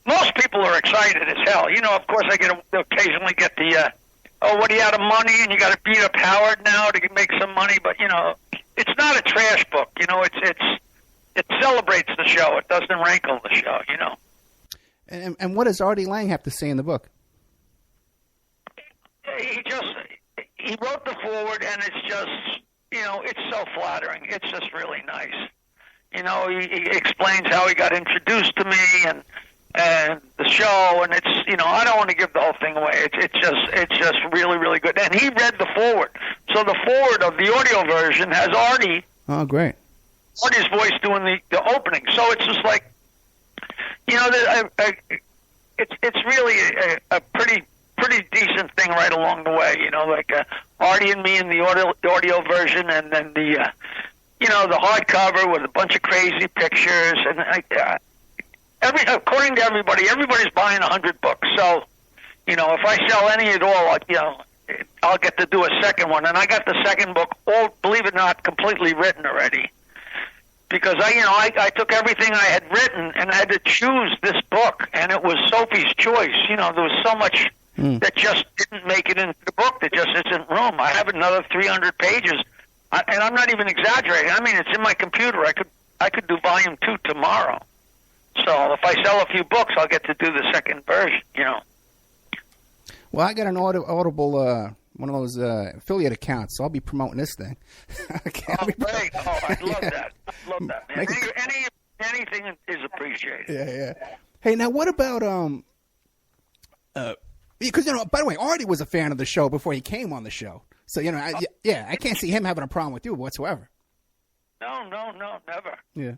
most people are excited as hell. Of course, I occasionally get the, what are you out of money, and you got to beat up Howard now to make some money, but, it's not a trash book, it celebrates the show, it doesn't rankle the show, And what does Artie Lang have to say in the book? He wrote the foreword, and it's just, it's so flattering. It's just really nice. He explains how he got introduced to me and the show, and it's, I don't want to give the whole thing away. It's just really, really good. And he read the foreword. So the foreword of the audio version has Artie. Oh, great. Artie's voice doing the opening. So it's just like, it's really a pretty decent thing right along the way, like Artie and me in the audio version, and then the the hardcover with a bunch of crazy pictures, and according to everybody's buying 100 books. So, if I sell any at all, I'll get to do a second one, and I got the second book, all, believe it or not, completely written already. Because I took everything I had written and I had to choose this book, and it was Sophie's choice. There was so much that just didn't make it into the book. There just isn't room. I have another 300 pages, and I'm not even exaggerating. I mean, it's in my computer. I could do volume 2 tomorrow. So if I sell a few books, I'll get to do the second version. Well, I got an Audible, one of those affiliate accounts, so I'll be promoting this thing. Great! Oh, I'd love that. I'd love that, man. Anything is appreciated. Yeah. Hey, now what about because by the way, Artie was a fan of the show before he came on the show, so I can't see him having a problem with you whatsoever. No, never. Yeah.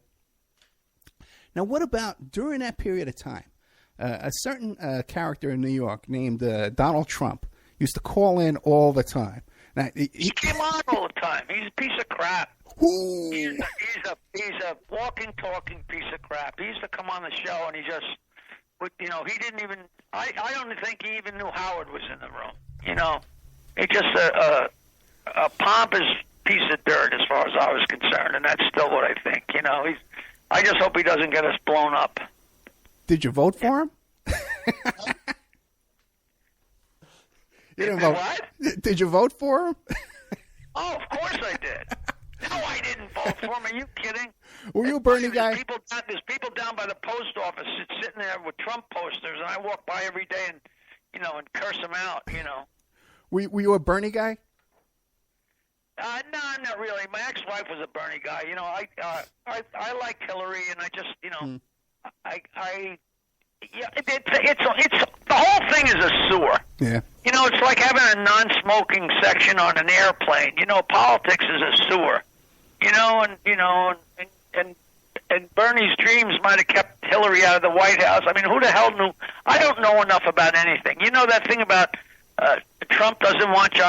Now, what about during that period of time? A certain character in New York named Donald Trump used to call in all the time. Now, he came on all the time. He's a piece of crap. He's a walking, talking piece of crap. He used to come on the show, and he just, he didn't even. I don't think he even knew Howard was in the room. It's just a pompous piece of dirt as far as I was concerned, and that's still what I think. I just hope he doesn't get us blown up. Did you vote for him? You didn't vote. What? Did you vote for him? Oh, of course I did. No, I didn't vote for him. Are you kidding? Were you a Bernie guy? There's people down by the post office sitting there with Trump posters, and I walk by every day and, and curse them out, Were you a Bernie guy? No, not really. My ex-wife was a Bernie guy. I liked Hillary, and I just, it's the whole thing is a sewer. Yeah. It's like having a non-smoking section on an airplane. Politics is a sewer. And Bernie's dreams might have kept Hillary out of the White House. I mean, who the hell knew? I don't know enough about anything. That thing about Trump doesn't want you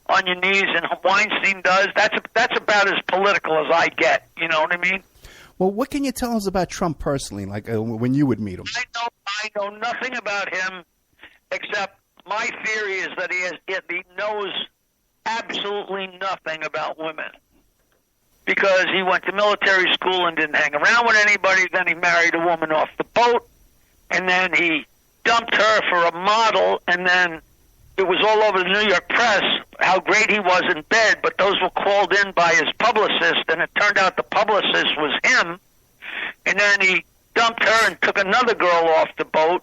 on your knees, and Weinstein does. That's about as political as I get. You know what I mean? Well, what can you tell us about Trump personally, like when you would meet him? I know nothing about him except my theory is that he knows absolutely nothing about women. Because he went to military school and didn't hang around with anybody. Then he married a woman off the boat. And then he dumped her for a model, and then it was all over the New York press how great he was in bed, but those were called in by his publicist, and it turned out the publicist was him. And then he dumped her and took another girl off the boat.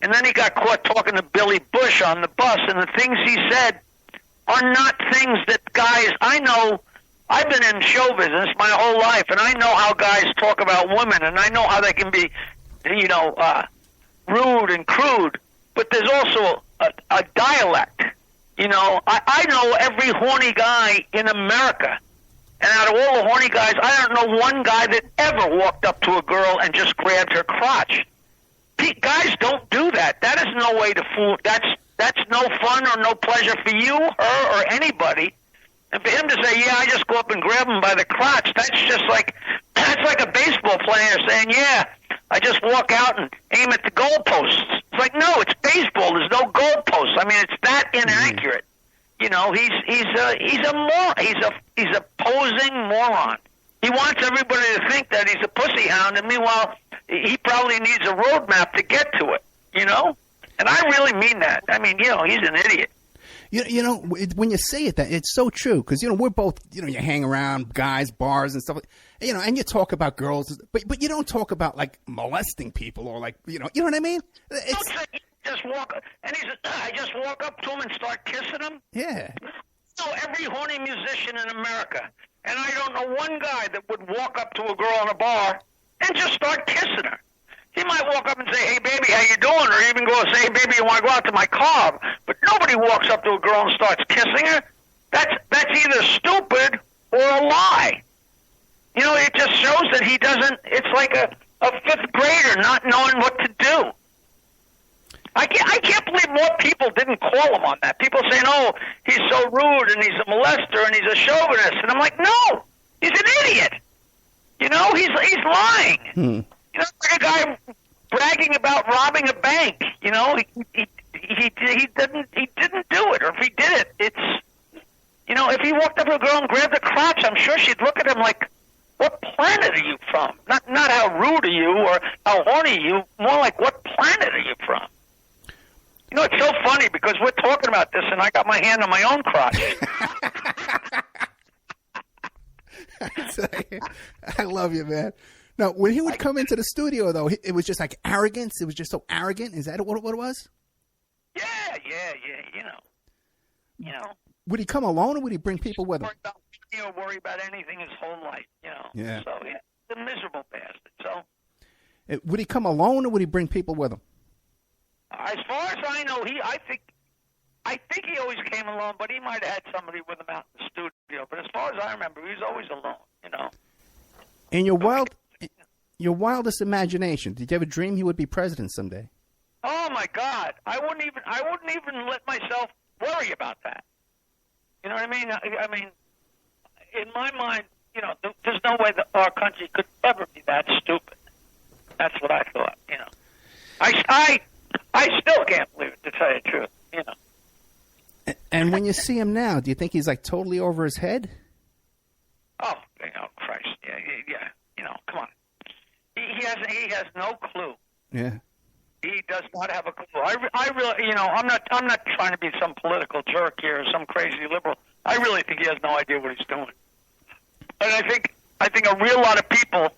And then he got caught talking to Billy Bush on the bus, and the things he said are not things that guys, I know, I've been in show business my whole life, and I know how guys talk about women, and I know how they can be, rude and crude, but there's also a dialect. I know every horny guy in America, and out of all the horny guys, I don't know one guy that ever walked up to a girl and just grabbed her crotch. Guys don't do that. That is no way to fool. That's no fun or no pleasure for you, her, or anybody. And for him to say, yeah, I just go up and grab him by the crotch, that's like a baseball player saying, yeah, I just walk out and aim at the goalposts. It's like, no, it's baseball. There's no goalposts. I mean, it's that inaccurate. He's a moron. He's a posing moron. He wants everybody to think that he's a pussy hound, and meanwhile, he probably needs a roadmap to get to it. And I really mean that. I mean, he's an idiot. When you say it, that it's so true, because we're both, you hang around guys, bars, and stuff, and you talk about girls, but you don't talk about like molesting people or like, you know what I mean? It's, just walk, and I just walk up to him and start kissing him. Yeah. Every horny musician in America, and I don't know one guy that would walk up to a girl in a bar and just start kissing her. He might walk up and say, hey, baby, how you doing? Or even go and say, hey, baby, you want to go out to my car? But nobody walks up to a girl and starts kissing her. That's either stupid or a lie. It just shows that he doesn't, it's like a fifth grader not knowing what to do. I can't believe more people didn't call him on that. People saying, oh, he's so rude and he's a molester and he's a chauvinist. And I'm like, no, he's an idiot. He's lying. Like a guy bragging about robbing a bank. He didn't do it, or if he did it, it's if he walked up to a girl and grabbed her crotch, I'm sure she'd look at him like, what planet are you from? Not how rude are you or how horny are you, more like what planet are you from? It's so funny because we're talking about this and I got my hand on my own crotch. I love you, man. Now, when he would come into the studio, though, it was just like arrogance. It was just so arrogant. Is that what it was? Yeah. Would he come alone, or would he bring people with him? He don't worry about anything his whole life, Yeah. So he's a miserable bastard. So. Would he come alone, or would he bring people with him? As far as I know, I think he always came alone, but he might have had somebody with him out in the studio. But as far as I remember, he was always alone. In your wildest imagination, did you ever dream he would be president someday? Oh my God! I wouldn't even let myself worry about that. You know what I mean? I mean, in my mind, there's no way that our country could ever be that stupid. That's what I thought. I still can't believe it, to tell you the truth. And when you see him now, do you think he's like totally over his head? Oh, Christ! Yeah. Come on. He has no clue. Yeah. He does not have a clue. I really, I'm not trying to be some political jerk here or some crazy liberal. I really think he has no idea what he's doing. And I think a real lot of people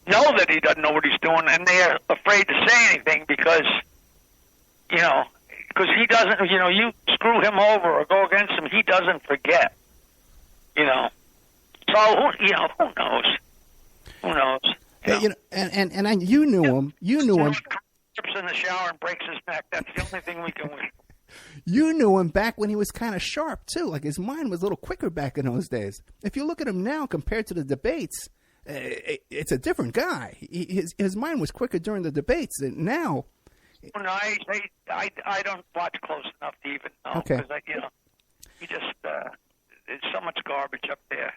know that he doesn't know what he's doing, and they're afraid to say anything because he doesn't. You screw him over or go against him, he doesn't forget. So who knows? Who knows? Yeah. And you knew him. You knew him. Trips in the shower and breaks his neck. That's the only thing we can win. You knew him back when he was kind of sharp too. Like his mind was a little quicker back in those days. If you look at him now compared to the debates, it's a different guy. His mind was quicker during the debates than now. No, I don't watch close enough to even know. Okay. Because he just there's so much garbage up there.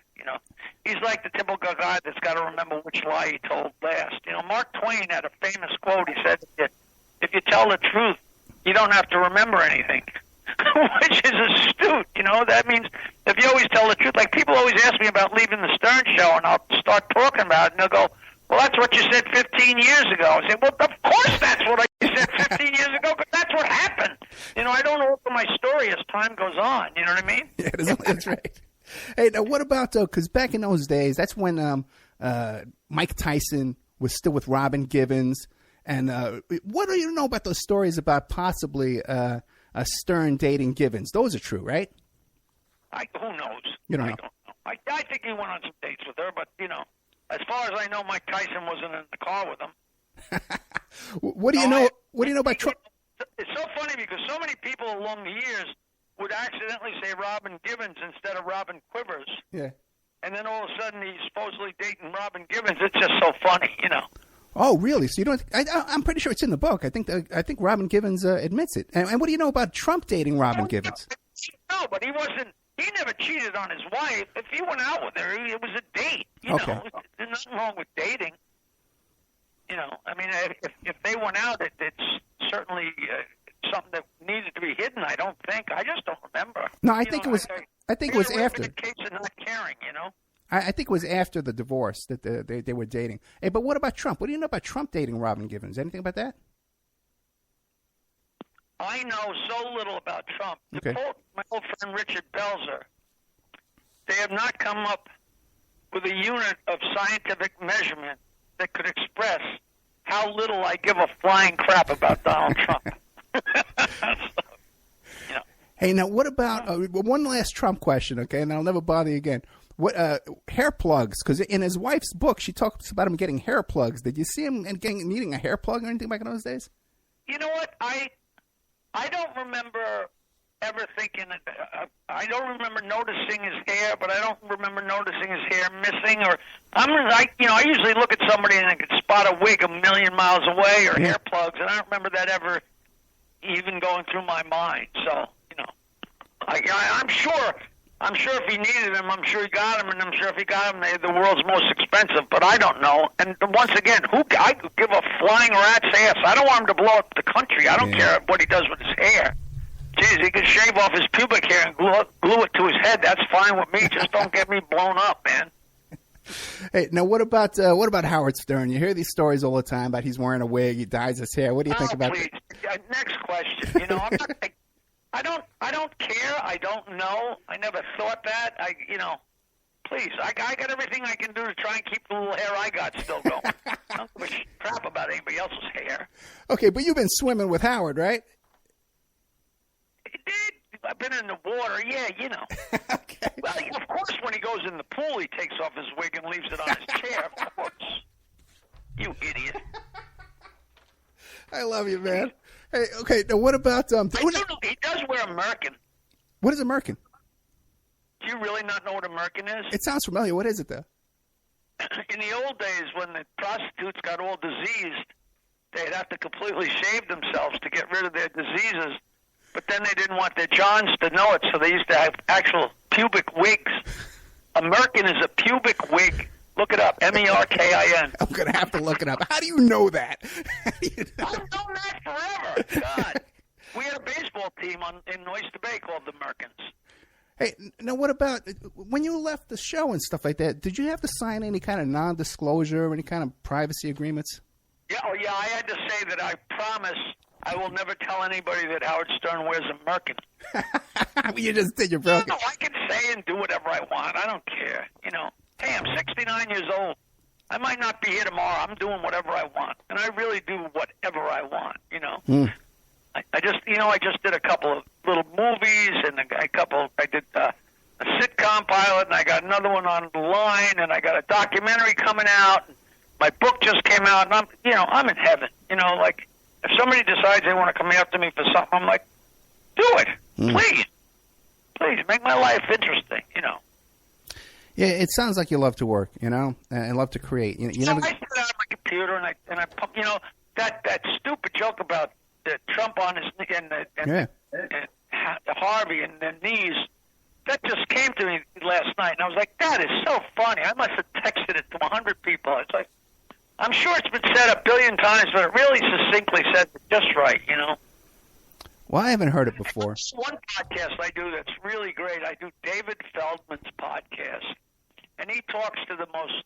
He's like the typical guy that's got to remember which lie he told last. Mark Twain had a famous quote. He said, "If you tell the truth, you don't have to remember anything," which is astute. That means if you always tell the truth. Like people always ask me about leaving the Stern Show, and I'll start talking about it, and they'll go, well, that's what you said 15 years ago. I said, well, of course that's what I said 15 years ago, because that's what happened. I don't alter my story as time goes on. You know what I mean? Yeah, that's right. Hey, now what about, because back in those days, that's when Mike Tyson was still with Robin Givens. And what do you know about those stories about possibly Stern dating Givens? Those are true, right? Who knows? You don't know. I don't know. I think he went on some dates with her, but, as far as I know, Mike Tyson wasn't in the car with him. What do you know? What do you know about Trump? It's so funny because so many people along the years would accidentally say Robin Givens instead of Robin Quivers. Yeah. And then all of a sudden he's supposedly dating Robin Givens. It's just so funny, Oh, really? So you don't? I'm pretty sure it's in the book. I think Robin Givens admits it. And what do you know about Trump dating Robin Givens? No, but he wasn't. He never cheated on his wife. If he went out with her, it was a date. Okay. There's nothing wrong with dating. I mean, if they went out, it's certainly something that needed to be hidden. I don't think. I just don't remember. No, I think it was. I think it was after. The case of not caring, I think it was after the divorce that they were dating. Hey, but what about Trump? What do you know about Trump dating Robin Givens? Anything about that? I know so little about Trump. Okay. To quote my old friend Richard Belzer, they have not come up with a unit of scientific measurement that could express how little I give a flying crap about Donald Trump. Hey, now what about one last Trump question, okay? And I'll never bother you again. What hair plugs? Because in his wife's book, she talks about him getting hair plugs. Did you see him needing a hair plug or anything back in those days? You know what? I don't remember ever thinking. I don't remember noticing his hair, but I don't remember noticing his hair missing. Or I usually look at somebody and I can spot a wig a million miles away or hair plugs, and I don't remember that ever even going through my mind. So I'm sure if he needed them, I'm sure he got them, and I'm sure if he got them, they're the world's most expensive. But I don't know. And once again, I could give a flying rat's ass. I don't want him to blow up the country. I don't care what he does with his hair. Jeez, he can shave off his pubic hair and glue it to his head. That's fine with me. Just don't get me blown up, man. Hey, now what about Howard Stern? You hear these stories all the time about he's wearing a wig, he dyes his hair. What do you think about that? Next question. I'm not. I don't care. I don't know. I never thought that. Please, I got everything I can do to try and keep the little hair I got still going. I don't give a crap about anybody else's hair. Okay, but you've been swimming with Howard, right? I've been in the water, yeah, Okay. Well, of course, when he goes in the pool, he takes off his wig and leaves it on his chair, of course. You idiot. I love you, man. Hey, okay, now what about... I do know, he does wear a merkin. What is a merkin? Do you really not know what a merkin is? It sounds familiar. What is it, though? In the old days, when the prostitutes got all diseased, they'd have to completely shave themselves to get rid of their diseases. But then they didn't want their Johns to know it, so they used to have actual pubic wigs. A merkin is a pubic wig. Look it up, Merkin. I'm going to have to look it up. How do you know that? I've known that forever. God. We had a baseball team in Oyster Bay called the Merkins. Hey, now what about when you left the show and stuff like that? Did you have to sign any kind of non-disclosure or any kind of privacy agreements? Yeah, I had to say that I promise I will never tell anybody that Howard Stern wears a merkin. You just did your broken. No, I can say and do whatever I want. I don't care. Hey, I'm 69 years old. I might not be here tomorrow. I'm doing whatever I want, and I really do whatever I want. I just did a couple of little movies and I did a sitcom pilot, and I got another one on the line, and I got a documentary coming out. My book just came out, and I'm in heaven. Like if somebody decides they want to come after me for something, I'm like, do it, please make my life interesting. Yeah, it sounds like you love to work, and love to create. You never... I sit down on my computer and I pump. That stupid joke about Trump on his and Harvey and the knees. That just came to me last night, and I was like, that is so funny. I must have texted it to 100 people. It's like, I'm sure it's been said a billion times, but it really succinctly said it just right, Well, I haven't heard it before. There's one podcast I do that's really great. I do David Feldman's podcast, and he talks to the most,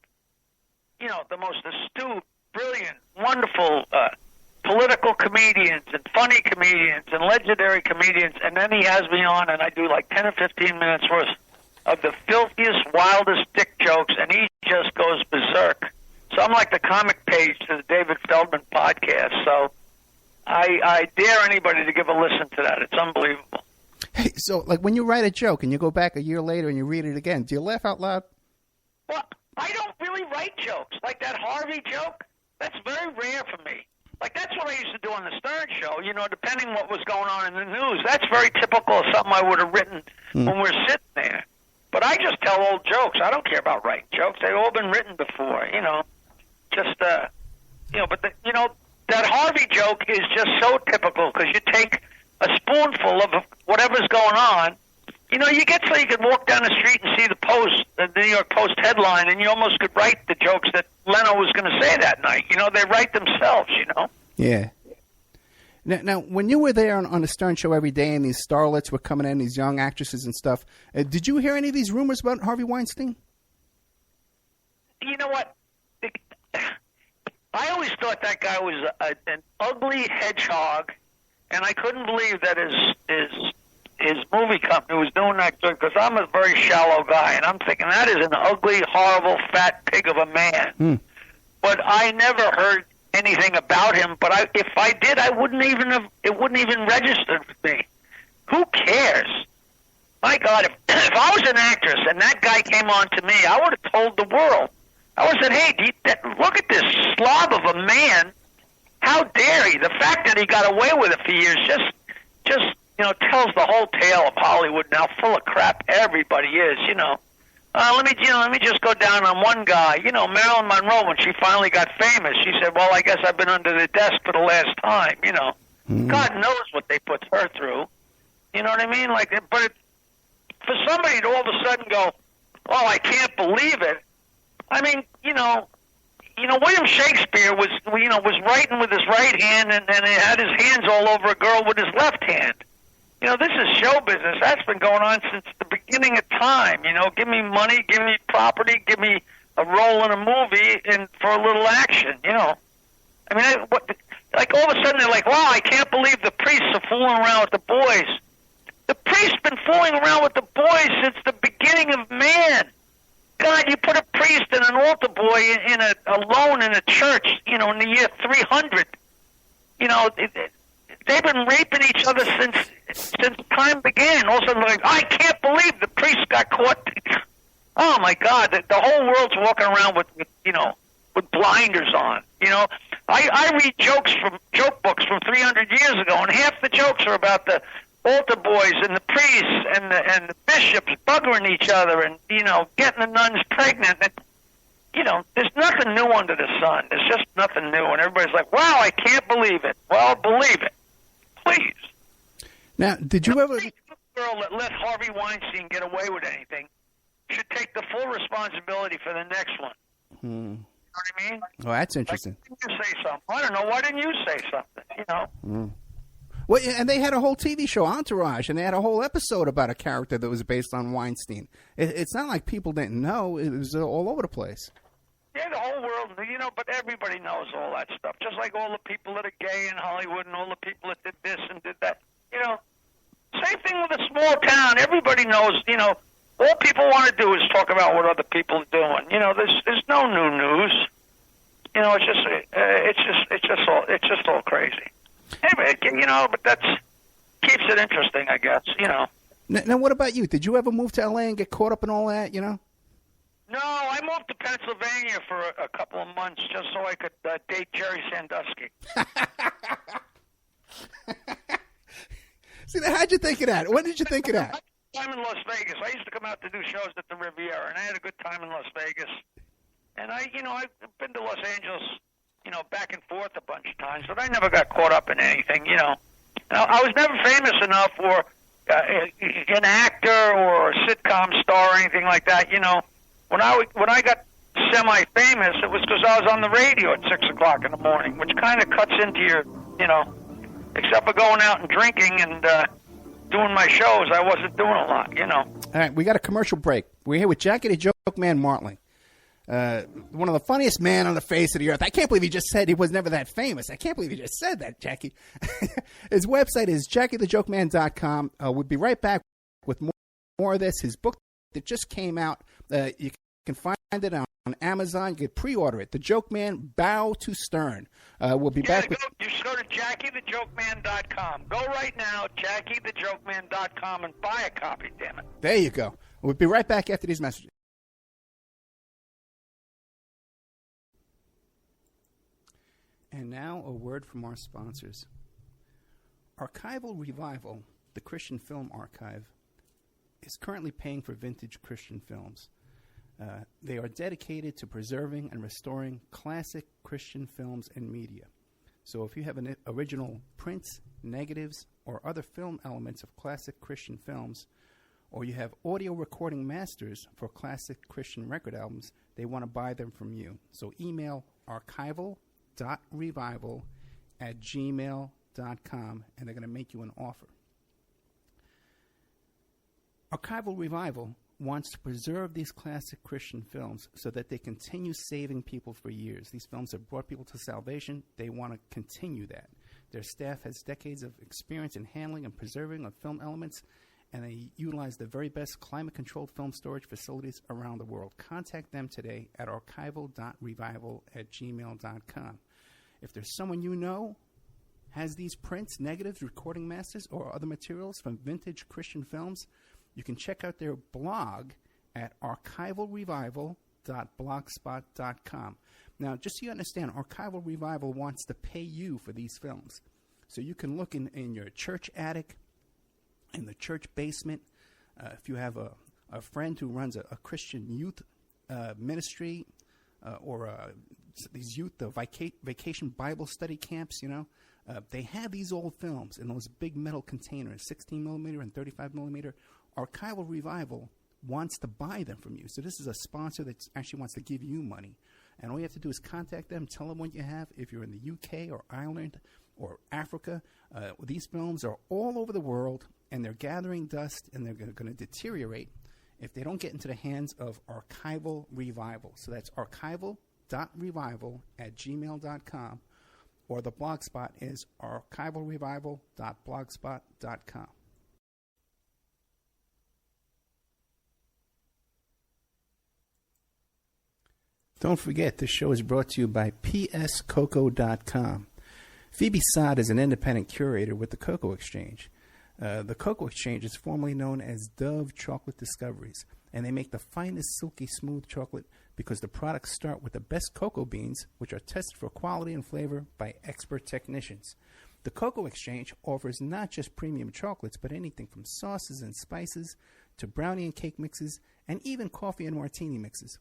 the most astute, brilliant, wonderful political comedians and funny comedians and legendary comedians, and then he has me on, and I do like 10 or 15 minutes worth of the filthiest, wildest dick jokes, and he just goes berserk. So I'm like the comic page to the David Feldman podcast. So I dare anybody to give a listen to that. It's unbelievable. Hey, so like when you write a joke and you go back a year later and you read it again, do you laugh out loud? Well, I don't really write jokes. Like that Harvey joke, that's very rare for me. Like that's what I used to do on the Stern Show, depending what was going on in the news. That's very typical of something I would have written when we're sitting there. But I just tell old jokes. I don't care about writing jokes. They've all been written before, that Harvey joke is just so typical because you take a spoonful of whatever's going on. You get so you can walk down the street and see the New York Post headline, and you almost could write the jokes that Leno was going to say that night. They write themselves, Yeah. Now, when you were there on the Stern Show every day and these starlets were coming in, these young actresses and stuff, did you hear any of these rumors about Harvey Weinstein? You know what? I always thought that guy was an ugly hedgehog, and I couldn't believe that his movie company was doing that because I'm a very shallow guy, and I'm thinking that is an ugly, horrible, fat pig of a man. But I never heard anything about him. But if I did, it wouldn't even registered with me. Who cares? My God, if I was an actress and that guy came on to me, I would have told the world. I would have said, hey, look at this slob of a man. How dare he? The fact that he got away with it for years just tells the whole tale of Hollywood now, full of crap everybody is, Let me just go down on one guy. Marilyn Monroe, when she finally got famous, she said, well, I guess I've been under the desk for the last time, God knows what they put her through. You know what I mean? For somebody to all of a sudden go, oh, I can't believe it. I mean, William Shakespeare was writing with his right hand and he had his hands all over a girl with his left hand. This is show business. That's been going on since the beginning of time. Give me money, give me property, give me a role in a movie, and for a little action. I mean, all of a sudden they're like, wow, I can't believe the priests are fooling around with the boys. The priest's been fooling around with the boys since the beginning of man. God, you put a priest and an altar boy alone in a church, in the year 300. They've been raping each other since time began. All of a sudden, like, I can't believe the priest got caught. Oh my God, the whole world's walking around with blinders on. I read joke books from 300 years ago, and half the jokes are about the altar boys and the priests and the bishops buggering each other and getting the nuns pregnant. And, there's nothing new under the sun. There's just nothing new, and everybody's like, wow, I can't believe it. Well, believe it. Please. Now, did you ever... Any girl that let Harvey Weinstein get away with anything should take the full responsibility for the next one. You know what I mean? Oh, that's interesting. Why didn't you say something? I don't know. Why didn't you say something? Well, and they had a whole TV show, Entourage, and they had a whole episode about a character that was based on Weinstein. It's not like people didn't know. It was all over the place. Yeah, the whole world, but everybody knows all that stuff. Just like all the people that are gay in Hollywood and all the people that did this and did that. Same thing with a small town. Everybody knows, all people want to do is talk about what other people are doing. There's no new news. It's just all crazy. Anyway, but that's keeps it interesting, I guess. Now, what about you? Did you ever move to L.A. and get caught up in all that? No, I moved to Pennsylvania for a couple of months just so I could date Jerry Sandusky. See, how'd you think of that? When did you think of that? I had a good time in Las Vegas. I used to come out to do shows at the Riviera, and I had a good time in Las Vegas. And I've been to Los Angeles, back and forth a bunch of times, but I never got caught up in anything, I was never famous enough or an actor or a sitcom star or anything like that, When I got semi-famous, it was because I was on the radio at 6 o'clock in the morning, which kind of cuts into your, except for going out and drinking and doing my shows, I wasn't doing a lot, All right, we got a commercial break. We're here with Jackety Joke Man Martling. one of the funniest men on the face of the earth. I can't believe he just said he was never that famous. I can't believe he just said that, Jackie. His website is JackieTheJokeMan.com. We'll be right back with more of this. His book that just came out, you can find it on Amazon. You can pre-order it. The Joke Man, Bow to Stern. We'll be back with... You should go to JackieTheJokeMan.com. Go right now, JackieTheJokeMan.com, and buy a copy, damn it. There you go. We'll be right back after these messages. And now a word from our sponsors. Archival Revival, the Christian Film Archive, is currently paying for vintage Christian films. They are dedicated to preserving and restoring classic Christian films and media. So if you have an original prints, negatives, or other film elements of classic Christian films, or you have audio recording masters for classic Christian record albums, they want to buy them from you. So email archival.revival@gmail.com, and they're going to make you an offer. Archival Revival wants to preserve these classic Christian films so that they continue saving people for years. These films have brought people to salvation. They want to continue that. Their staff has decades of experience in handling and preserving of film elements, and they utilize the very best climate-controlled film storage facilities around the world. Contact them today at archival.revival@gmail.com. If there's someone you know has these prints, negatives, recording masters, or other materials from vintage Christian films, you can check out their blog at archivalrevival.blogspot.com. Now, just so you understand, Archival Revival wants to pay you for these films. So you can look in your church attic, in the church basement. If you have a friend who runs a Christian youth ministry or these youth vacation Bible study camps, they have these old films in those big metal containers, 16 millimeter and 35 millimeter. Archival Revival wants to buy them from you. So this is a sponsor that actually wants to give you money. And all you have to do is contact them, tell them what you have. If you're in the UK or Ireland or Africa, these films are all over the world, and they're gathering dust, and they're going to deteriorate if they don't get into the hands of Archival Revival. So that's archival.revival@gmail.com, or the blog spot is archivalrevival.blogspot.com. Don't forget, this show is brought to you by pscoco.com. Phoebe Sod is an independent curator with the Cocoa Exchange. The Cocoa Exchange is formerly known as Dove Chocolate Discoveries, and they make the finest silky smooth chocolate because the products start with the best cocoa beans, which are tested for quality and flavor by expert technicians. The Cocoa Exchange offers not just premium chocolates, but anything from sauces and spices to brownie and cake mixes, and even coffee and martini mixes.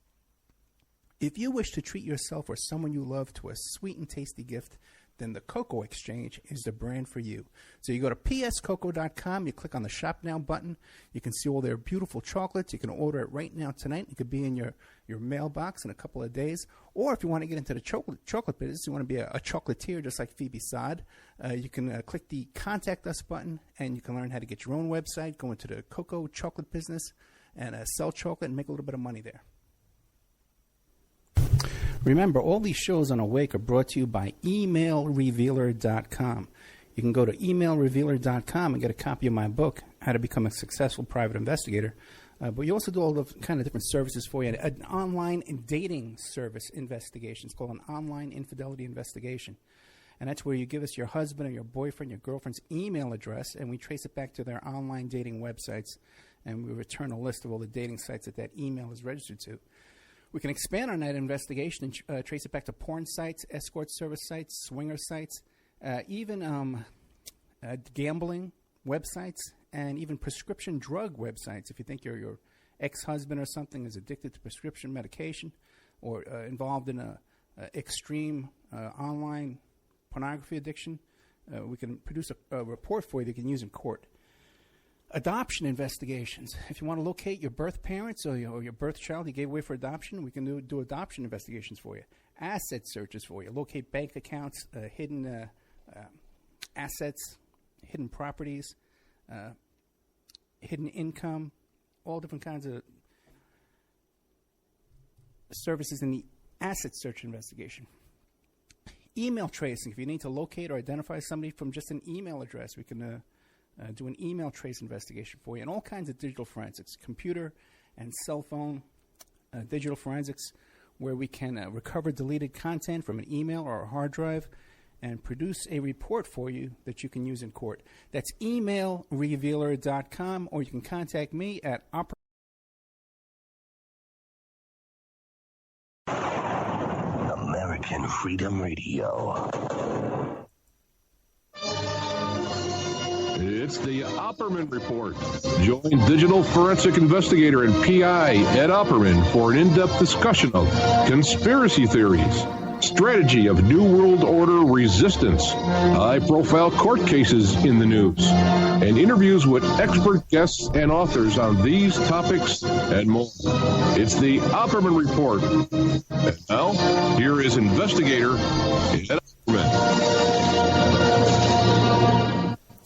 If you wish to treat yourself or someone you love to a sweet and tasty gift, then the Cocoa Exchange is the brand for you. So you go to pscoco.com, you click on the Shop Now button. You can see all their beautiful chocolates. You can order it right now tonight. It could be in your mailbox in a couple of days. Or if you want to get into the chocolate business, you want to be a chocolatier just like Phoebe Sod, you can click the Contact Us button, and you can learn how to get your own website, go into the cocoa chocolate business, and sell chocolate and make a little bit of money there. Remember, all these shows on Awake are brought to you by emailrevealer.com. You can go to emailrevealer.com and get a copy of my book, How to Become a Successful Private Investigator. But you also do all the kind of different services for you. An online dating service investigation. It's called an online infidelity investigation. And that's where you give us your husband or your boyfriend, your girlfriend's email address, and we trace it back to their online dating websites. And we return a list of all the dating sites that email is registered to. We can expand on that investigation and trace it back to porn sites, escort service sites, swinger sites, even gambling websites, and even prescription drug websites. If you think your ex-husband or something is addicted to prescription medication or involved in a extreme online pornography addiction, we can produce a report for you that you can use in court. Adoption investigations. If you want to locate your birth parents or your birth child you gave away for adoption, we can do adoption investigations for you. Asset searches for you. Locate bank accounts, hidden assets, hidden properties, hidden income, all different kinds of services in the asset search investigation. Email tracing. If you need to locate or identify somebody from just an email address, we can do an email trace investigation for you. And all kinds of digital forensics, computer and cell phone digital forensics, where we can recover deleted content from an email or a hard drive and produce a report for you that you can use in court. That's emailrevealer.com, or you can contact me at American Freedom Radio. It's the Opperman Report. Join digital forensic investigator and PI Ed Opperman for an in-depth discussion of conspiracy theories, strategy of New World Order resistance, high-profile court cases in the news, and interviews with expert guests and authors on these topics and more. It's the Opperman Report. And now, here is investigator Ed Opperman.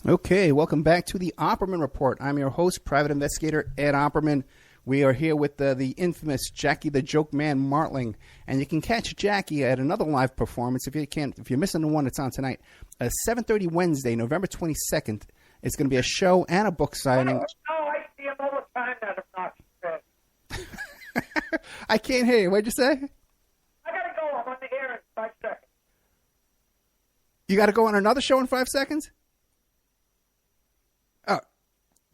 Okay, welcome back to the Opperman Report. I'm your host, Private Investigator Ed Opperman. We are here with the infamous Jackie the Joke Man Martling, and you can catch Jackie at another live performance if you're missing the one that's on tonight. 7:30 Wednesday, November 22nd. It's going to be a show and a book signing. Oh, I see him all the time. That obnoxious thing. I can't hear you. What'd you say? I gotta go. I'm on the air in 5 seconds. You got to go on another show in 5 seconds? Oh,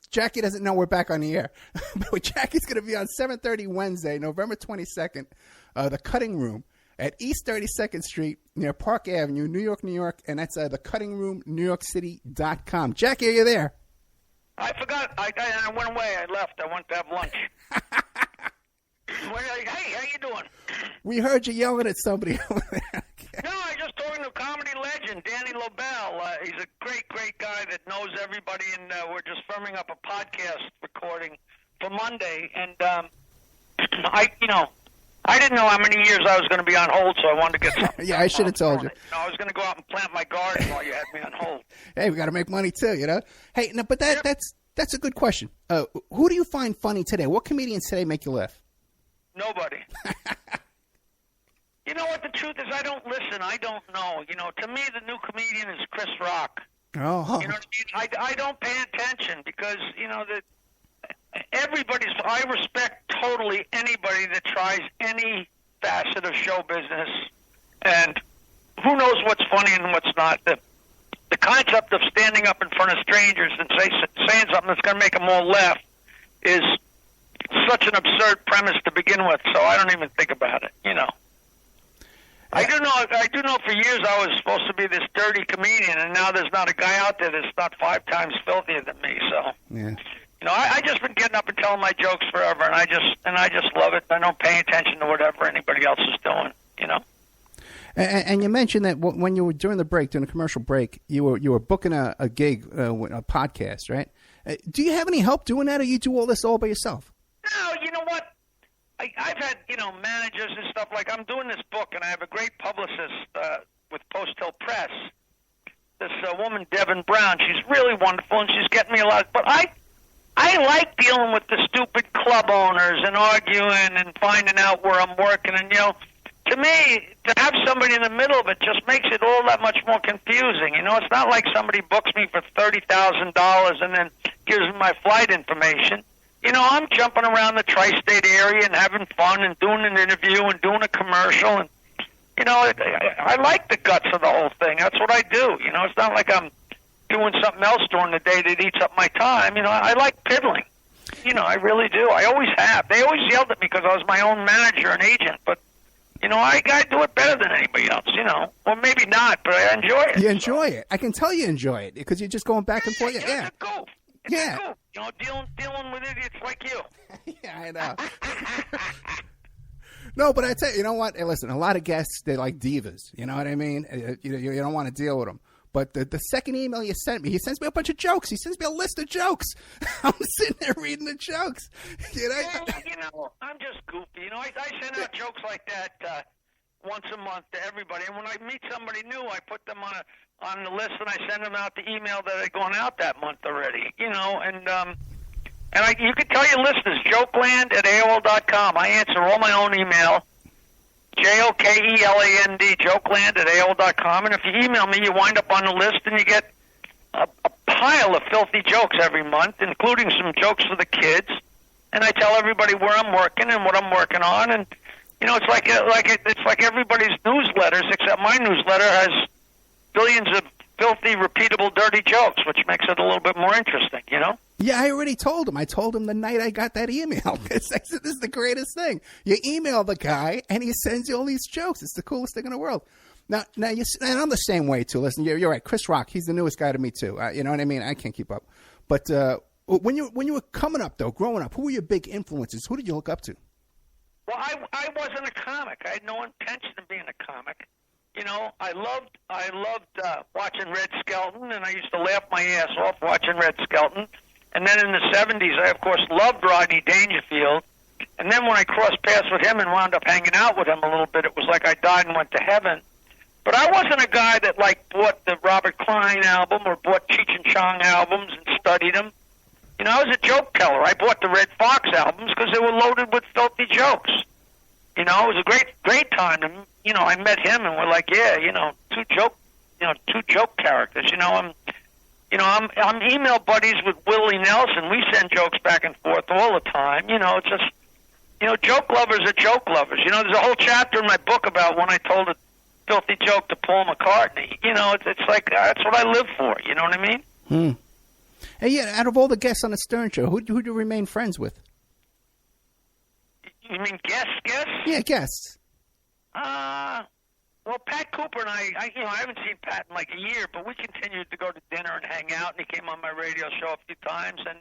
Jackie doesn't know we're back on the air. But Jackie's going to be on 7:30 Wednesday, November 22nd, The Cutting Room at East 32nd Street near Park Avenue, New York, New York. And that's The Cutting Room, NewYorkCity.com. Jackie, are you there? I forgot. I went away. I left. I went to have lunch. Hey, how you doing? We heard you yelling at somebody over there. No, I just talking to a comedy legend, Danny Lobel. He's a great, great guy that knows everybody, and we're just firming up a podcast recording for Monday. And I didn't know how many years I was going to be on hold, so I wanted to get something. Yeah, I should have told you. I was going to go out and plant my garden while you had me on hold. Hey, we got to make money too, you know. Hey, no, but that's a good question. Who do you find funny today? What comedians today make you laugh? Nobody. You know what the truth is? I don't listen. I don't know. You know, to me, the new comedian is Chris Rock. Oh. You know what I mean? I don't pay attention because, you know, I respect totally anybody that tries any facet of show business, and who knows what's funny and what's not. The concept of standing up in front of strangers and saying something that's going to make them all laugh is such an absurd premise to begin with, so I don't even think about it, you know. I do know for years I was supposed to be this dirty comedian, and now there's not a guy out there that's not 5 times filthier than me, so. Yeah. You know, I just been getting up and telling my jokes forever, and I just love it. I don't pay attention to whatever anybody else is doing, you know. And you mentioned that when you were during the commercial break, you were booking a gig, a podcast, right? Do you have any help doing that, or you do all this all by yourself? No, you know what? I've had, you know, managers and stuff. Like, I'm doing this book, and I have a great publicist with Post Hill Press. This woman, Devin Brown, she's really wonderful, and she's getting me a lot. But I like dealing with the stupid club owners and arguing and finding out where I'm working. And, you know, to me, to have somebody in the middle of it just makes it all that much more confusing. You know, it's not like somebody books me for $30,000 and then gives me my flight information. You know, I'm jumping around the tri-state area and having fun and doing an interview and doing a commercial. And, you know, I like the guts of the whole thing. That's what I do. You know, it's not like I'm doing something else during the day that eats up my time. You know, I like piddling. You know, I really do. I always have. They always yelled at me because I was my own manager and agent. But, you know, I do it better than anybody else, you know. Well, maybe not, but I enjoy it. You enjoy it. I can tell you enjoy it because you're just going back and forth. Yeah. It's a goof. Yeah. It's a goof. You know, dealing with idiots like you. Yeah, I know. No, but I tell you, you know what? Hey, listen, a lot of guests, they're like divas. You know what I mean? You don't want to deal with them. But the second email you sent me, he sends me a bunch of jokes. He sends me a list of jokes. I'm sitting there reading the jokes. You know? Well, you know, I'm just goofy. You know, I send out jokes like that once a month to everybody. And when I meet somebody new, I put them on the list and I send them out the email that had gone out that month already. You know, and you can tell your listeners, jokeland@AOL.com. I answer all my own email. JOKELAND, jokeland@AOL.com. And if you email me, you wind up on the list, and you get a pile of filthy jokes every month, including some jokes for the kids. And I tell everybody where I'm working and what I'm working on. And it's like everybody's newsletters, except my newsletter has billions of filthy, repeatable, dirty jokes, which makes it a little bit more interesting, Yeah, I already told him. I told him the night I got that email. I said, this is the greatest thing. You email the guy, and he sends you all these jokes. It's the coolest thing in the world. Now, and I'm the same way, too. Listen, you're right. Chris Rock, he's the newest guy to me, too. You know what I mean? I can't keep up. But when you were coming up, though, growing up, who were your big influences? Who did you look up to? Well, I wasn't a comic. I had no intention of being a comic. I loved watching Red Skelton, and I used to laugh my ass off watching Red Skelton. And then in the 70s, I, of course, loved Rodney Dangerfield. And then when I crossed paths with him and wound up hanging out with him a little bit, it was like I died and went to heaven. But I wasn't a guy that, bought the Robert Klein album or bought Cheech and Chong albums and studied them. I was a joke teller. I bought the Red Fox albums because they were loaded with filthy jokes. It was a great time. And, I met him and we're like, two joke characters. I'm email buddies with Willie Nelson. We send jokes back and forth all the time. It's just, joke lovers are joke lovers. There's a whole chapter in my book about when I told a filthy joke to Paul McCartney. It's like, that's what I live for. You know what I mean? Hey, yeah, out of all the guests on the Stern Show, who do you remain friends with? You mean guests? Yeah, guests. Well, Pat Cooper and I haven't seen Pat in like a year, but we continued to go to dinner and hang out, and he came on my radio show a few times. And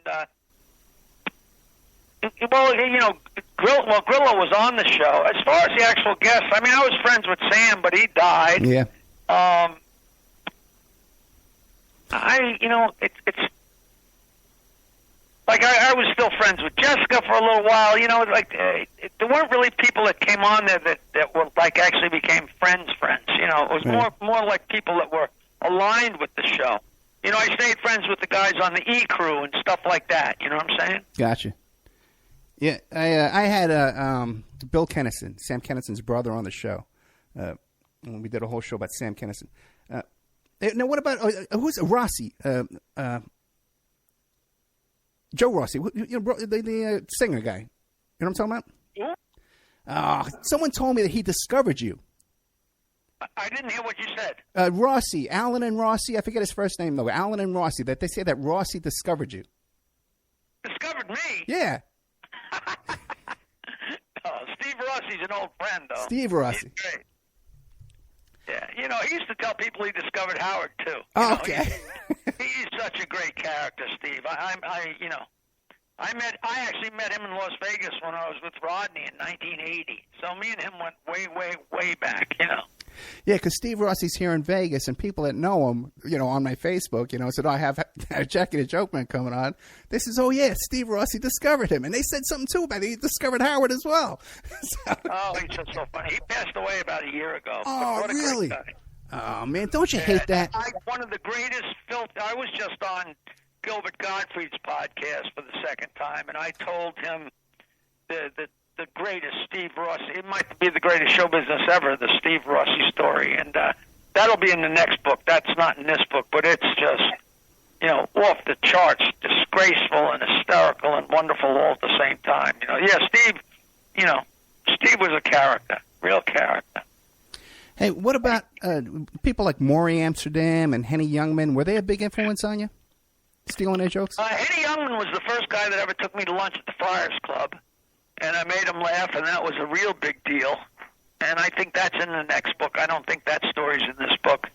Grillo was on the show. As far as the actual guests, I was friends with Sam, but he died. Yeah. It's like I was still friends with Jessica for a little while. There weren't really people that came on there that were actually became friends. It was more like people that were aligned with the show. I stayed friends with the guys on the E Crew and stuff like that. You know what I'm saying? Gotcha. Yeah, I had Bill Kennison, Sam Kennison's brother, on the show. We did a whole show about Sam Kennison. Now, what about who's Rossi? Joe Rossi, the singer guy. You know what I'm talking about? Yeah. Someone told me that he discovered you. I didn't hear what you said. Rossi, Alan and Rossi. I forget his first name, though. Alan and Rossi. That they say that Rossi discovered you. Discovered me? Yeah. Steve Rossi's an old friend, though. Steve Rossi. He's great. Yeah, he used to tell people he discovered Howard, too. Okay. He's such a great character, Steve. I actually met him in Las Vegas when I was with Rodney in 1980. So me and him went way, way, way back, Yeah, because Steve Rossi's here in Vegas, and people that know him, on my Facebook, said, I have Jackie the Joke Man coming on. They says, oh, yeah, Steve Rossi discovered him. And they said something, too, about it. He discovered Howard as well. Oh, he's just so funny. He passed away about a year ago. Oh, what a really? Great guy. Oh, man, don't you hate that? One of the greatest I was just on Gilbert Gottfried's podcast for the second time, and I told him the greatest Steve Rossi. It might be the greatest show business ever, the Steve Rossi story, and that'll be in the next book. That's not in this book, but it's just, off the charts, disgraceful and hysterical and wonderful all at the same time. Steve was a character, real character. Hey, what about people like Maury Amsterdam and Henny Youngman? Were they a big influence on you? Stealing their jokes? Henny Youngman was the first guy that ever took me to lunch at the Friars Club, and I made him laugh, and that was a real big deal. And I think that's in the next book. I don't think that story's in this book.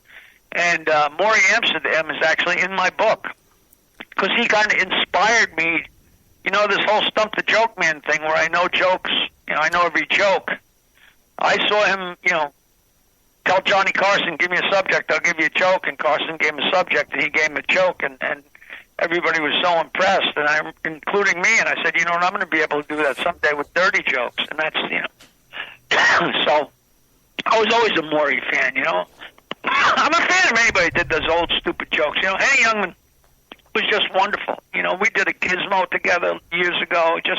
And Maury Amsterdam is actually in my book because he kind of inspired me. This whole Stump the Joke Man thing where I know jokes, I know every joke. I saw him, tell Johnny Carson, give me a subject, I'll give you a joke. And Carson gave him a subject, and he gave him a joke, and everybody was so impressed, and including me. And I said, I'm going to be able to do that someday with dirty jokes. And that's, so I was always a Maury fan, I'm a fan of anybody that did those old stupid jokes. Henny Youngman was just wonderful. We did a Gizmo together years ago. He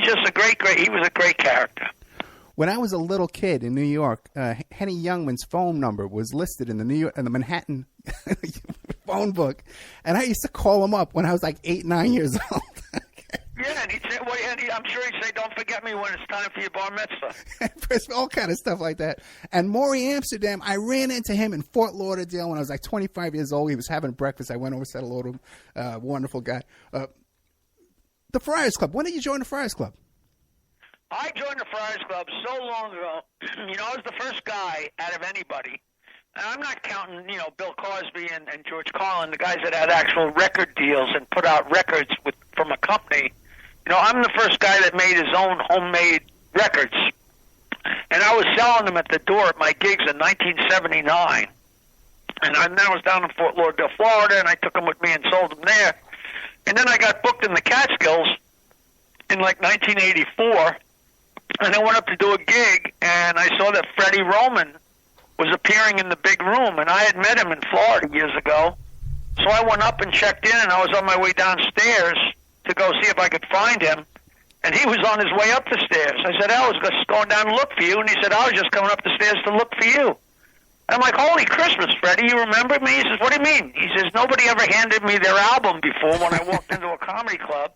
was a great, he was a great character. When I was a little kid in New York, Henny Youngman's phone number was listed in the Manhattan phone book, and I used to call him up when I was like 8, 9 years old. Yeah, and he'd say, well, I'm sure he'd say, don't forget me when it's time for your bar mitzvah. All kind of stuff like that. And Maury Amsterdam, I ran into him in Fort Lauderdale when I was like 25 years old. He was having breakfast. I went over, said hello to him. Wonderful guy. The Friars Club. When did you join the Friars Club? I joined the Friars Club so long ago. I was the first guy out of anybody. And I'm not counting, Bill Cosby and George Carlin, the guys that had actual record deals and put out records from a company. I'm the first guy that made his own homemade records. And I was selling them at the door at my gigs in 1979. And I was down in Fort Lauderdale, Florida, and I took them with me and sold them there. And then I got booked in the Catskills in like 1984. And I went up to do a gig, and I saw that Freddie Roman was appearing in the big room. And I had met him in Florida years ago. So I went up and checked in, and I was on my way downstairs to go see if I could find him, and he was on his way up the stairs. I said, I was just going down to look for you, and he said, I was just coming up the stairs to look for you. I'm like, holy Christmas, Freddie, you remember me? He says, what do you mean? He says, nobody ever handed me their album before when I walked into a comedy club,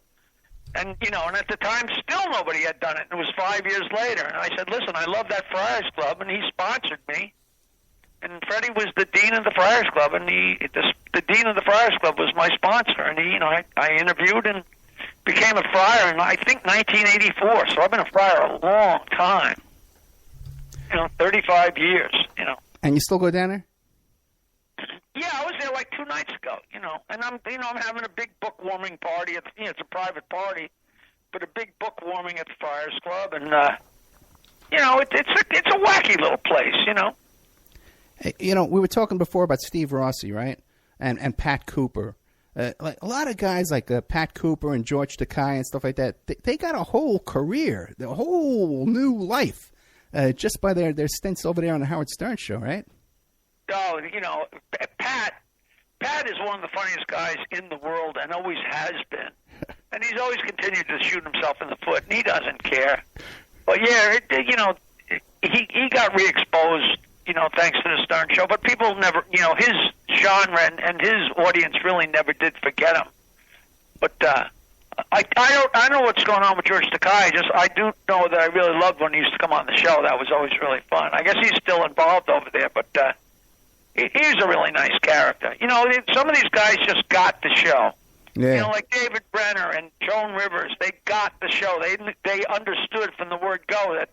and and at the time, still nobody had done it. It was 5 years later, and I said, listen, I love that Friars Club, and he sponsored me, and Freddie was the dean of the Friars Club, and the dean of the Friars Club was my sponsor, and I interviewed and became a friar in, I think, 1984. So I've been a friar a long time. 35 years, And you still go down there? Yeah, I was there like 2 nights ago, And I'm having a big book warming party. It's a private party, but a big book warming at the Friars Club. And, it's a wacky little place, Hey, we were talking before about Steve Rossi, right? And Pat Cooper. Like a lot of guys like Pat Cooper and George Takei and stuff like that, they got a whole career, a whole new life, just by their stints over there on the Howard Stern show, right? Oh, Pat is one of the funniest guys in the world and always has been. And he's always continued to shoot himself in the foot, and he doesn't care. But, yeah, he got re-exposed, thanks to the Stern Show. But people never, his genre and his audience really never did forget him. But I know what's going on with George Takei. I do know that I really loved when he used to come on the show. That was always really fun. I guess he's still involved over there, but he's a really nice character. Some of these guys just got the show. Yeah. Like David Brenner and Joan Rivers, they got the show. They understood from the word go that,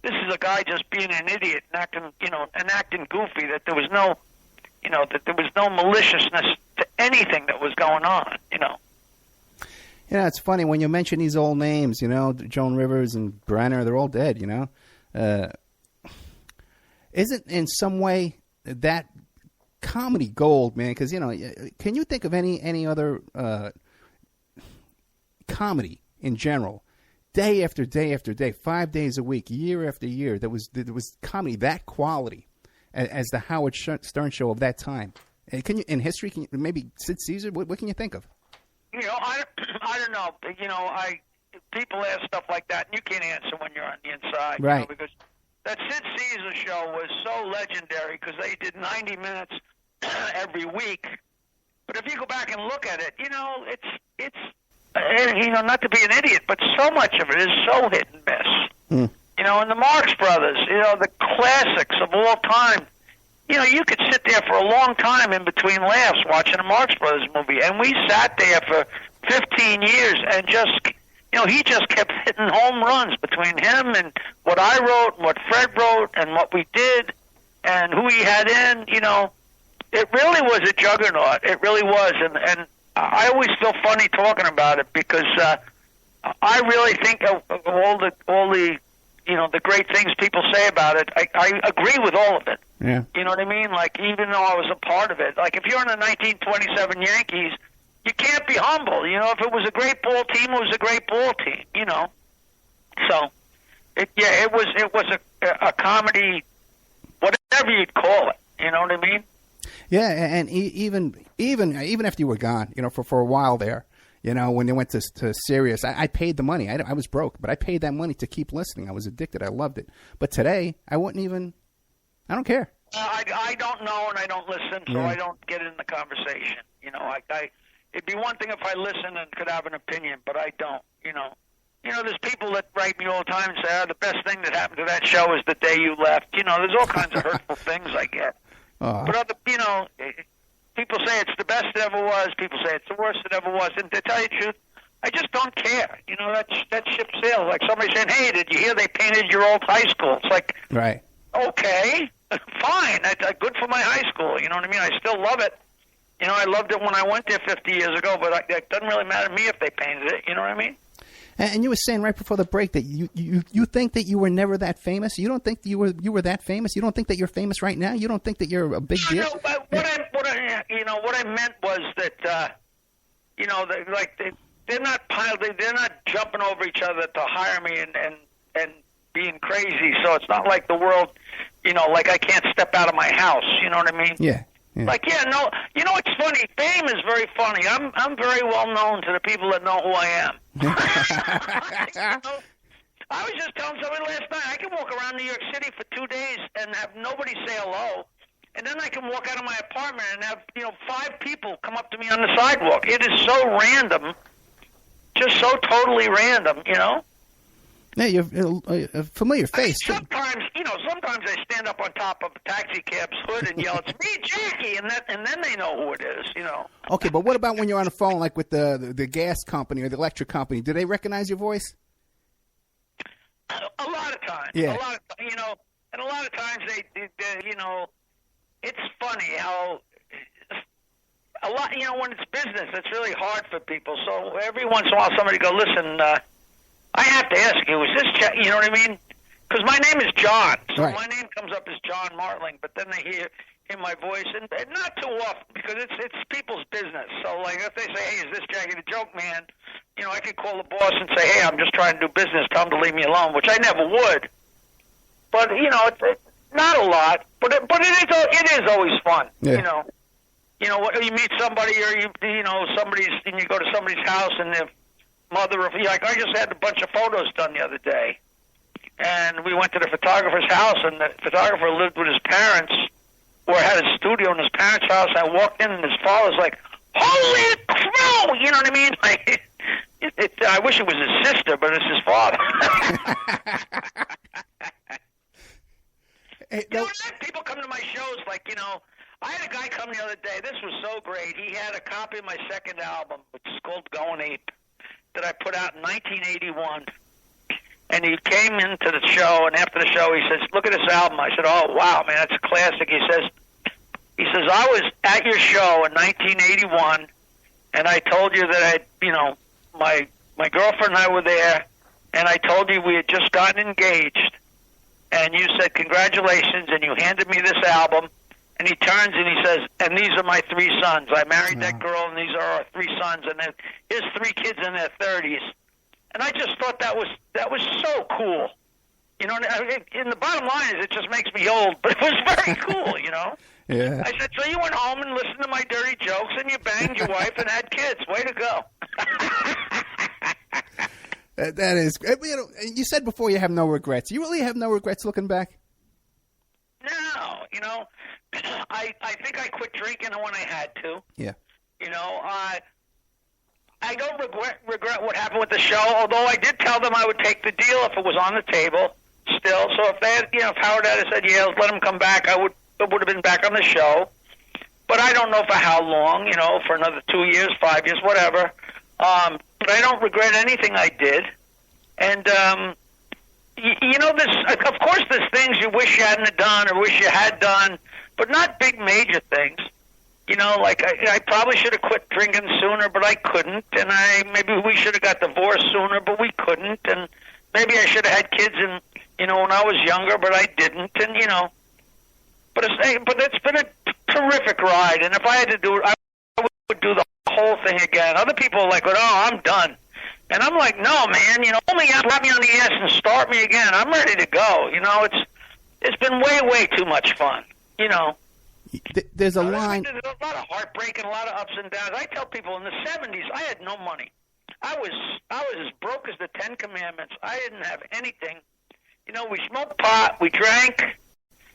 this is a guy just being an idiot and acting goofy, that there was no, that there was no maliciousness to anything that was going on, Yeah, it's funny when you mention these old names, Joan Rivers and Brenner, they're all dead, Isn't in some way that comedy gold, man? Because, can you think of any other comedy in general, day after day after day, 5 days a week, year after year, there was comedy that quality as the Howard Stern show of that time? Can you, in history, maybe Sid Caesar? What can you think of? I don't know. People ask stuff like that, and you can't answer when you're on the inside, right? Because that Sid Caesar show was so legendary because they did 90 minutes every week. But if you go back and look at it, it's not to be an idiot, but so much of it is so hit and miss. And the Marx Brothers, the classics of all time. You could sit there for a long time in between laughs watching a Marx Brothers movie, and we sat there for 15 years and just, he just kept hitting home runs between him and what I wrote and what Fred wrote and what we did and who he had in, It really was a juggernaut. It really was, and I always feel funny talking about it because I really think of all the the great things people say about it. I agree with all of it. Yeah. You know what I mean? Like, even though I was a part of it. Like, if you're in the 1927 Yankees, you can't be humble. If it was a great ball team, it was a great ball team, So, it was a comedy, whatever you'd call it. You know what I mean? Yeah, and even after you were gone, for a while there, You know, when they went to Sirius, I paid the money. I was broke, but I paid that money to keep listening. I was addicted. I loved it. But today, I don't care. I don't know and I don't listen, so I don't get in the conversation. You know, it'd be one thing if I listened and could have an opinion, but I don't, you know. You know, there's people that write me all the time and say, the best thing that happened to that show is the day you left. You know, there's all kinds of hurtful things I get. But other, you know, people say it's the best it ever was. People say it's the worst it ever was. And to tell you the truth, I just don't care. You know, that ship sails. Like somebody saying, hey, did you hear they painted your old high school? It's like, right. Okay, fine. That's good for my high school. You know what I mean? I still love it. You know, I loved it when I went there 50 years ago, but it doesn't really matter to me if they painted it. You know what I mean? And you were saying right before the break that you think that you were never that famous. You don't think that you were that famous. You don't think that you're famous right now. You don't think that you're a big deal. No, but what I meant was that you know, they're not they're not jumping over each other to hire me and being crazy. So it's not like the world, you know, like I can't step out of my house. You know what I mean? Yeah. Like, no, you know, it's funny. Fame is very funny. I'm very well known to the people that know who I am. You know? I was just telling somebody last night, I can walk around New York City for 2 days and have nobody say hello. And then I can walk out of my apartment and have, you know, 5 people come up to me on the sidewalk. It is so random, just so totally random, you know? Yeah, you're a familiar face. I mean, sometimes I stand up on top of a taxi cab's hood and yell, "It's me, Jackie," and then they know who it is, you know. Okay, but what about when you're on the phone, like with the gas company or the electric company? Do they recognize your voice? A lot of times, yeah. You know, and a lot of times they you know, it's funny how a lot, you know, when it's business, it's really hard for people. So every once in a while, somebody go, "Listen, I have to ask you, is this?" You know what I mean? Because my name is John, so right. My name comes up as John Martling, but then they hear in my voice, and not too often because it's people's business. So like if they say, "Hey, is this Jackie the Joke Man?" You know, I could call the boss and say, "Hey, I'm just trying to do business. Tell him to leave me alone," which I never would. But you know, it's not a lot, but it is always fun. Yeah. You know, you meet somebody or you know and you go to somebody's house and their mother, like I just had a bunch of photos done the other day. And we went to the photographer's house, and the photographer lived with his parents, or had a studio in his parents' house. I walked in, and his father's like, "Holy crow!" You know what I mean? Like, I wish it was his sister, but it's his father. Hey, you know, people come to my shows, like, you know, I had a guy come the other day. This was so great. He had a copy of my second album, which is called Going Ape, that I put out in 1981. And he came into the show, and after the show, he says, "Look at this album." I said, "Oh, wow, man, that's a classic." He says, "I was at your show in 1981, and I told you that my girlfriend and I were there, and I told you we had just gotten engaged, and you said, 'Congratulations,' and you handed me this album." And he turns and he says, "And these are my 3 sons. I married that girl, and these are our 3 sons, and then here's 3 kids in their 30s. And I just thought that was so cool. You know, and the bottom line is it just makes me old, but it was very cool, you know. Yeah. I said, "So you went home and listened to my dirty jokes, and you banged your wife and had kids. Way to go." That is, you know, you said before you have no regrets. You really have no regrets looking back? No, you know, I think I quit drinking when I had to. Yeah. You know, I don't regret what happened with the show, although I did tell them I would take the deal if it was on the table still. So if they had, you know, if Howard had said, "Yeah, let him come back," I would have been back on the show. But I don't know for how long, you know, for another 2 years, 5 years, whatever. But I don't regret anything I did. And, you know, of course there's things you wish you hadn't have done or wish you had done, but not big major things. You know, like I probably should have quit drinking sooner, but I couldn't. And maybe we should have got divorced sooner, but we couldn't. And maybe I should have had kids, you know, when I was younger, but I didn't. And you know, but it's been a terrific ride. And if I had to do it, I would do the whole thing again. Other people are like, "Oh, I'm done," and I'm like, "No, man. You know, only slap me on the ass and start me again. I'm ready to go." You know, it's been way too much fun. You know. There's a line. There's a lot of heartbreak and a lot of ups and downs. I tell people in the 70s, I had no money. I was as broke as the Ten Commandments. I didn't have anything. You know, we smoked pot, we drank,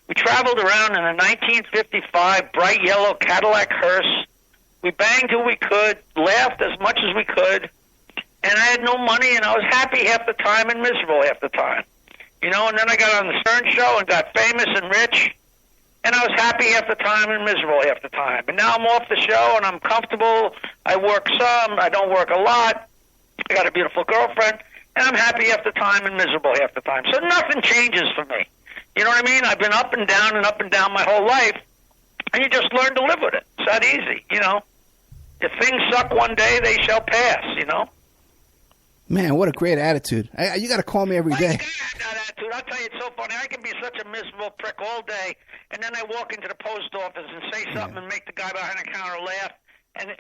we traveled around in a 1955 bright yellow Cadillac hearse. We banged who we could, laughed as much as we could, and I had no money, and I was happy half the time and miserable half the time. You know, and then I got on the Stern Show and got famous and rich, and I was happy half the time and miserable half the time. And now I'm off the show, and I'm comfortable. I work some. I don't work a lot. I got a beautiful girlfriend, and I'm happy half the time and miserable half the time. So nothing changes for me. You know what I mean? I've been up and down my whole life, and you just learn to live with it. It's that easy, you know? If things suck one day, they shall pass, you know? Man, what a great attitude. You got to call me every day. That attitude. I'll tell you, it's so funny. I can be such a miserable prick all day, and then I walk into the post office and say something and make the guy behind the counter laugh, and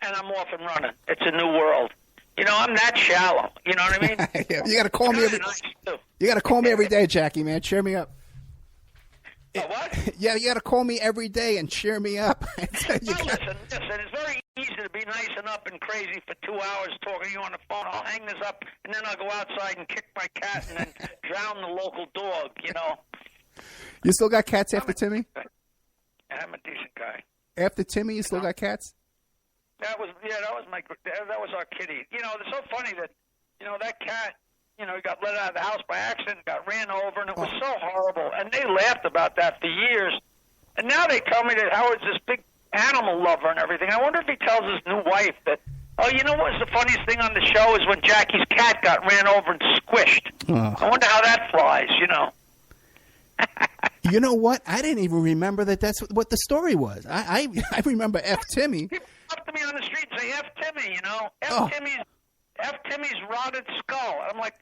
I'm off and running. It's a new world. You know, I'm that shallow. You know what I mean? Yeah, you got to call me every. You got to call me every day, Jackie. Man, cheer me up. What? Yeah, you got to call me every day and cheer me up. Listen. It's very easy to be nice and up and crazy for 2 hours talking to you on the phone. I'll hang this up, and then I'll go outside and kick my cat and then drown the local dog. You know. You still got cats after Timmy? I'm a decent guy. After Timmy, you still got cats? That was our kitty. You know, it's so funny that, you know, that cat, you know, he got let out of the house by accident, got ran over, and it was so horrible. And they laughed about that for years. And now they tell me that Howard's this big animal lover and everything. I wonder if he tells his new wife that, oh, you know what's the funniest thing on the show is when Jackie's cat got ran over and squished. I wonder how that flies, you know. You know what? I didn't even remember that's what the story was. I remember F. Timmy. People come up to me on the street and say, F. Timmy, you know. F. Timmy's rotted skull. I'm like,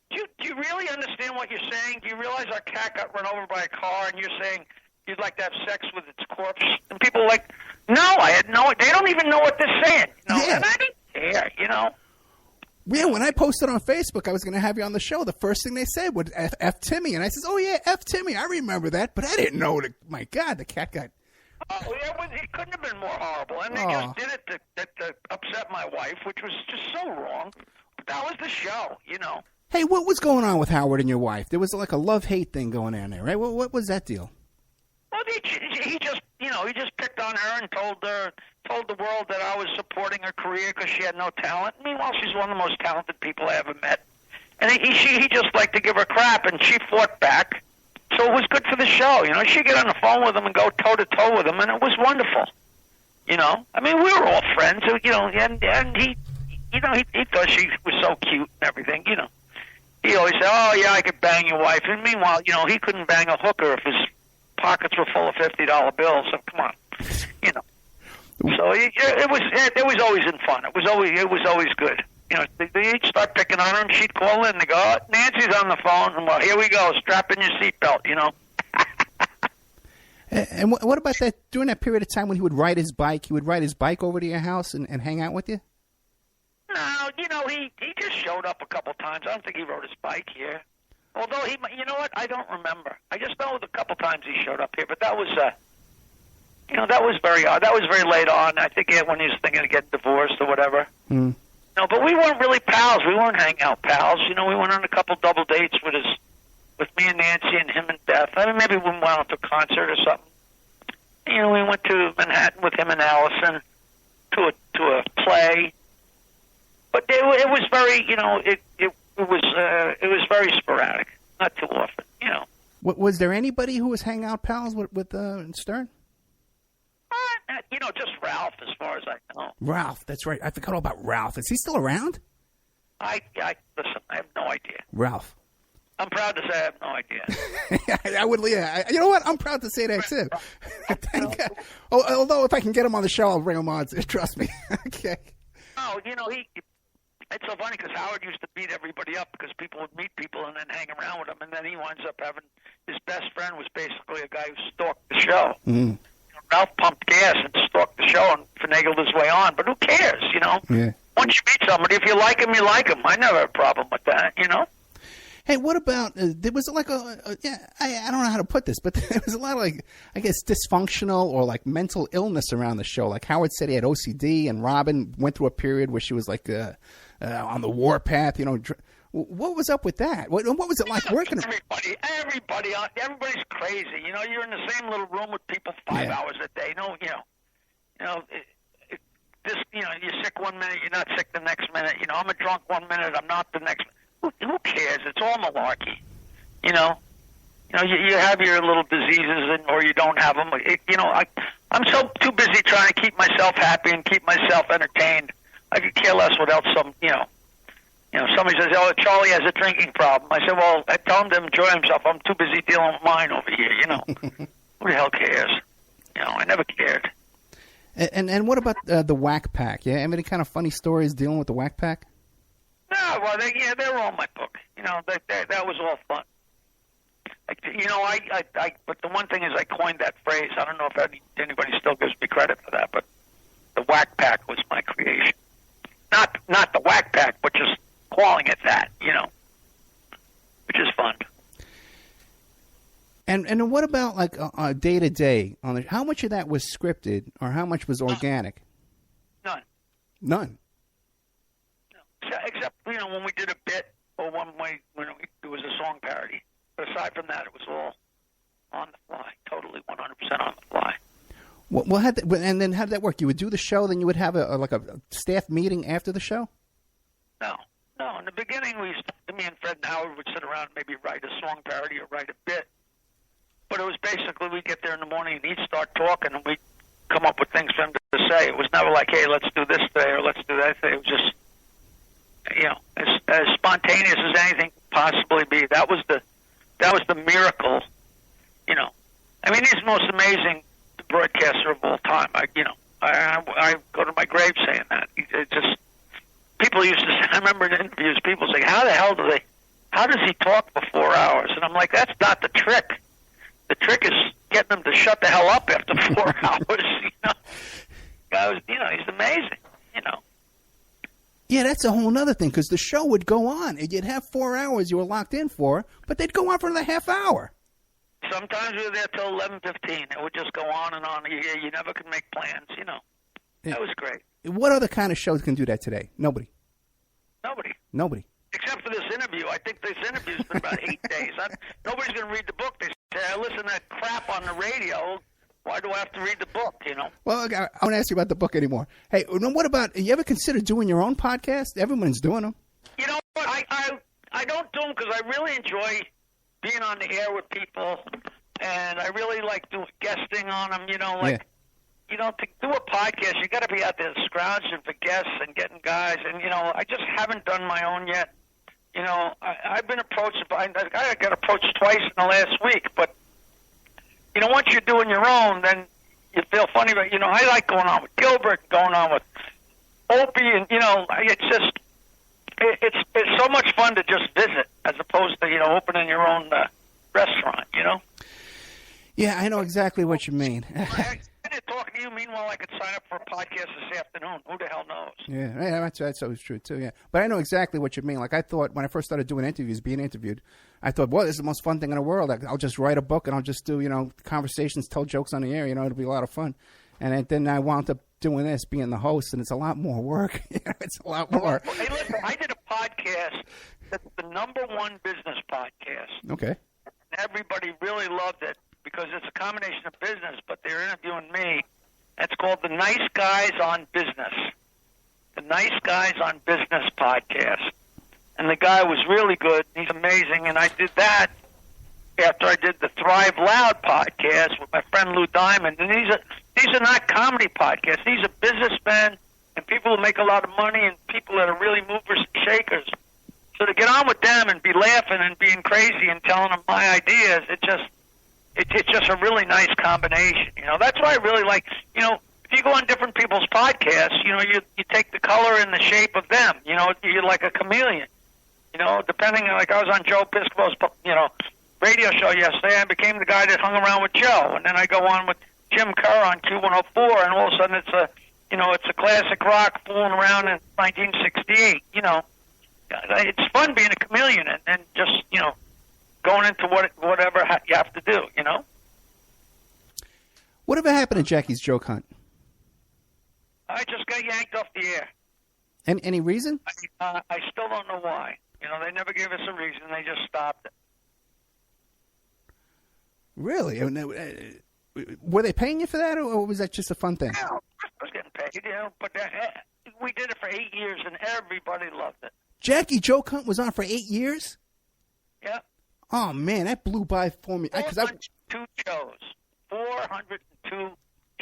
do you really understand what you're saying? Do you realize our cat got run over by a car and you're saying you'd like to have sex with its corpse? And people are like, no, I had no. They don't even know what they're saying. You know? Yeah. And I didn't care, you know. Yeah, when I posted on Facebook, I was going to have you on the show. The first thing they said was F. Timmy. And I says, oh, yeah, F. Timmy. I remember that. But I didn't know that, my God, the cat got... Oh, it couldn't have been more horrible. And they just did it to upset my wife, which was just so wrong. But that was the show, you know. Hey, what was going on with Howard and your wife? There was like a love-hate thing going on there, right? What was that deal? Well, he just, you know, he just picked on her and told the world that I was supporting her career because she had no talent. Meanwhile, she's one of the most talented people I ever met. And he just liked to give her crap, and she fought back. So it was good for the show, you know. She'd get on the phone with him and go toe-to-toe with him, and it was wonderful. You know? I mean, we were all friends, you know, and he, you know, he thought she was so cute and everything, you know. He always said, oh, yeah, I could bang your wife. And meanwhile, you know, he couldn't bang a hooker if his pockets were full of $50 bills. So come on, you know. So it was always in fun. It was always good. You know, they'd start picking on her, and she'd call in. They go, oh, Nancy's on the phone, and well, here we go. Strap in your seatbelt, you know. And what about that? During that period of time when he would ride his bike, over to your house and hang out with you? No, you know, he just showed up a couple times. I don't think he rode his bike here. Although you know what? I don't remember. I just know the couple times he showed up here, but that was, you know, that was very odd. That was very late on. I think when he was thinking of getting divorced or whatever. Mm. No, but we weren't really pals. We weren't hangout pals. You know, we went on a couple double dates with me and Nancy and him and Beth. I mean, maybe we went out to a concert or something. You know, we went to Manhattan with him and Allison to a play. But it was very, you know, it was very sporadic, not too often, you know. Was there anybody who was hangout pals with Stern? You know, just Ralph, as far as I know. Ralph, that's right. I forgot all about Ralph. Is he still around? Listen, I have no idea. Ralph. I'm proud to say I have no idea. I would, yeah. You know what? I'm proud to say that too. Thank God. Although if I can get him on the show, I'll bring him on. Trust me. Okay. Oh, you know, it's so funny because Howard used to beat everybody up because people would meet people and then hang around with them, and then he winds up having his best friend was basically a guy who stalked the show. Mm. Ralph pumped gas and stalked the show and finagled his way on, but who cares, you know? Yeah. Once you meet somebody, if you like him, you like him. I never have a problem with that, you know? Hey, what about, there was like I don't know how to put this, but there was a lot of like, I guess, dysfunctional or like mental illness around the show. Like Howard said he had OCD, and Robin went through a period where she was like on the warpath, you know. What was up with that? What was it like working? Everybody's crazy. You know, you're in the same little room with people 5 hours a day. You're sick one minute, you're not sick the next minute. You know, I'm a drunk one minute, I'm not the next. Who cares? It's all malarkey. You have your little diseases, or you don't have them. I'm so too busy trying to keep myself happy and keep myself entertained. I could care less what else somebody says, "Oh, Charlie has a drinking problem." I said, "Well, I tell him to enjoy himself. I'm too busy dealing with mine over here." Who the hell cares? I never cared. And what about the Whack Pack? Yeah, any kind of funny stories dealing with the Whack Pack? No, well, they're all my book. That was all fun. But the one thing is, I coined that phrase. I don't know if anybody still gives me credit for that, but the Whack Pack was my creation. Not the Whack Pack, but just calling it that, which is fun. And what about like day to day? How much of that was scripted, or how much was organic? None. None. No. Except when we did a bit, or when it was a song parody. But aside from that, it was all on the fly, totally 100% on the fly. Well, and then how did that work? You would do the show, then you would have a staff meeting after the show? No. In the beginning, me and Fred and Howard would sit around and maybe write a song parody or write a bit. But it was basically, we'd get there in the morning and he'd start talking, and we'd come up with things for him to say. It was never like, "Hey, let's do this today," or "let's do that today." It was just, as spontaneous as anything could possibly be. That was the miracle. He's the most amazing broadcaster of all time. I go to my grave saying that. People used to say, I remember in interviews, people saying, how does he talk for 4 hours? And I'm like, that's not the trick. The trick is getting them to shut the hell up after 4 hours. He's amazing. Yeah, that's a whole other thing, because the show would go on. You'd have 4 hours you were locked in for, but they'd go on for another half hour. Sometimes we were there till 11:15. It would just go on and on. You never could make plans. That was great. What other kind of shows can do that today? Nobody. Except for this interview. I think this interview's been about 8 days. Nobody's going to read the book. They say, I listen to that crap on the radio. Why do I have to read the book, Well, I want to ask you about the book anymore. Hey, what about, you ever consider doing your own podcast? Everyone's doing them. You know what? I don't do them because I really enjoy being on the air with people, and I really like doing guesting on them, to do a podcast, you got to be out there scrounging for guests and getting guys, and, I just haven't done my own yet. I've been approached I got approached twice in the last week, but, once you're doing your own, then you feel funny, but, I like going on with Gilbert, going on with Opie, and, it's just, it's so much fun to just visit as opposed to, opening your own restaurant, Yeah, I know exactly what you mean. Talking to you, meanwhile, I could sign up for a podcast this afternoon. Who the hell knows? Yeah, that's always true, too, yeah. But I know exactly what you mean. Like, I thought when I first started doing interviews, being interviewed, I thought, well, this is the most fun thing in the world. I'll just write a book and I'll just do, conversations, tell jokes on the air. It'll be a lot of fun. And then I wound up doing this, being the host, and it's a lot more work. It's a lot more. Hey, listen, I did a podcast that's the #1 business podcast. Okay. And everybody really loved it because it's a combination of business, but they're interviewing me. It's called The Nice Guys on Business. The Nice Guys on Business podcast. And the guy was really good. He's amazing. And I did that after I did the Thrive Loud podcast with my friend Lou Diamond. And these are not comedy podcasts. These are businessmen and people who make a lot of money and people that are really movers and shakers. So to get on with them and be laughing and being crazy and telling them my ideas, it's just a really nice combination. That's why I really like, if you go on different people's podcasts, you take the color and the shape of them. You're like a chameleon. Depending on, like I was on Joe Piscopo's, radio show yesterday, I became the guy that hung around with Joe. And then I go on with Jim Kerr on Q104, and all of a sudden it's a classic rock fooling around in 1968, it's fun being a chameleon and just, going into whatever you have to do, Whatever happened to Jackie's joke hunt? I just got yanked off the air. Any reason? I still don't know why. They never gave us a reason. They just stopped it. Really? Were they paying you for that, or was that just a fun thing? No, I was getting paid, but we did it for 8 years, and everybody loved it. Jackie Joke Hunt was on for 8 years? Yeah. Oh, man, that blew by for me. 402 shows. 402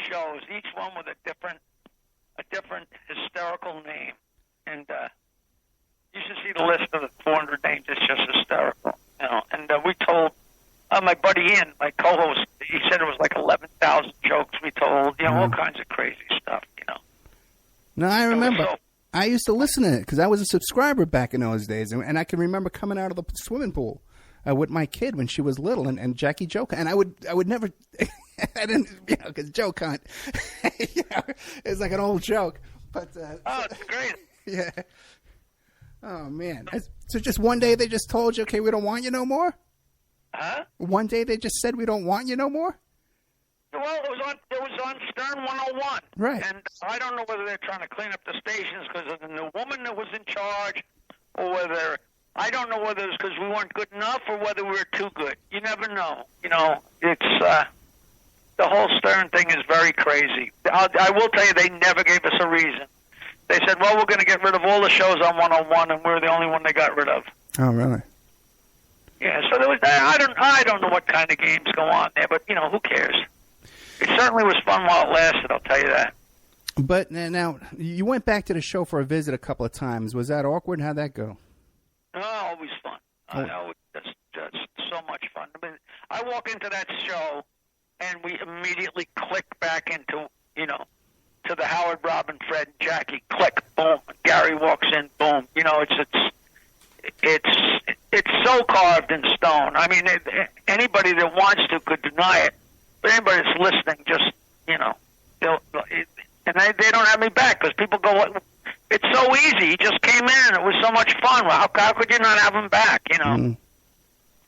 shows, each one with a different hysterical name. And you should see the list of the 400 names. It's just hysterical. And we told my buddy Ian, my co-host, he said it was like 11,000 jokes we told, all kinds of crazy stuff, No, I remember. I used to listen to it because I was a subscriber back in those days. And I can remember coming out of the swimming pool with my kid when she was little and Jackie Joke. And I would never, I didn't, because Joke Hunt, it's like an old joke. But it's great. Yeah. Oh, man. So just one day they just told you, okay, we don't want you no more? Huh? One day they just said we don't want you no more? Well, it was on Stern 101. Right. And I don't know whether they're trying to clean up the stations because of the new woman that was in charge, or I don't know whether it's because we weren't good enough or whether we were too good. You never know. It's the whole Stern thing is very crazy. I will tell you, they never gave us a reason. They said, well, we're going to get rid of all the shows on 101, and we're the only one they got rid of. Oh, really? Yeah, so there was. I don't know what kind of games go on there, but who cares? It certainly was fun while it lasted. I'll tell you that. But now you went back to the show for a visit a couple of times. Was that awkward? How'd that go? Oh, always fun. Just so much fun. I mean, I walk into that show, and we immediately click back into to the Howard, Robin, Fred, and Jackie. Click, boom. Gary walks in, boom. It's so carved in stone. I mean, anybody that wants to could deny it, but anybody that's listening, just and they don't have me back because people go, it's so easy. He just came in and it was so much fun. Well, how could you not have him back?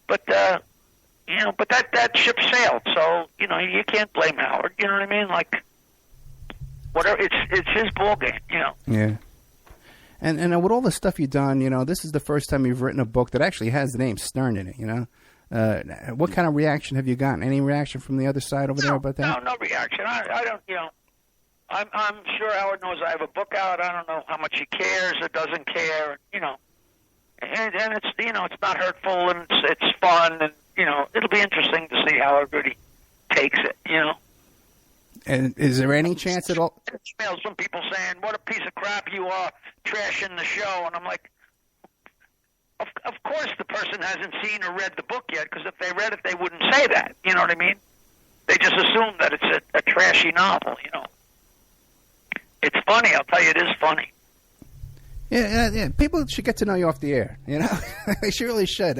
But but that ship sailed, so you can't blame Howard. You know what I mean? Like, whatever, it's his ball game. Yeah. And with all the stuff you've done, this is the first time you've written a book that actually has the name Stern in it, what kind of reaction have you gotten? Any reaction from the other side over there about that? No reaction. I don't, I'm sure Howard knows I have a book out. I don't know how much he cares or doesn't care, and it's, it's not hurtful and it's fun and, it'll be interesting to see how everybody takes it, And is there any chance at all? Emails from people saying, what a piece of crap you are, trashing the show. And I'm like, of course the person hasn't seen or read the book yet, because if they read it, they wouldn't say that. You know what I mean? They just assume that it's a trashy novel, It's funny. I'll tell you, it is funny. Yeah. People should get to know you off the air, They really should.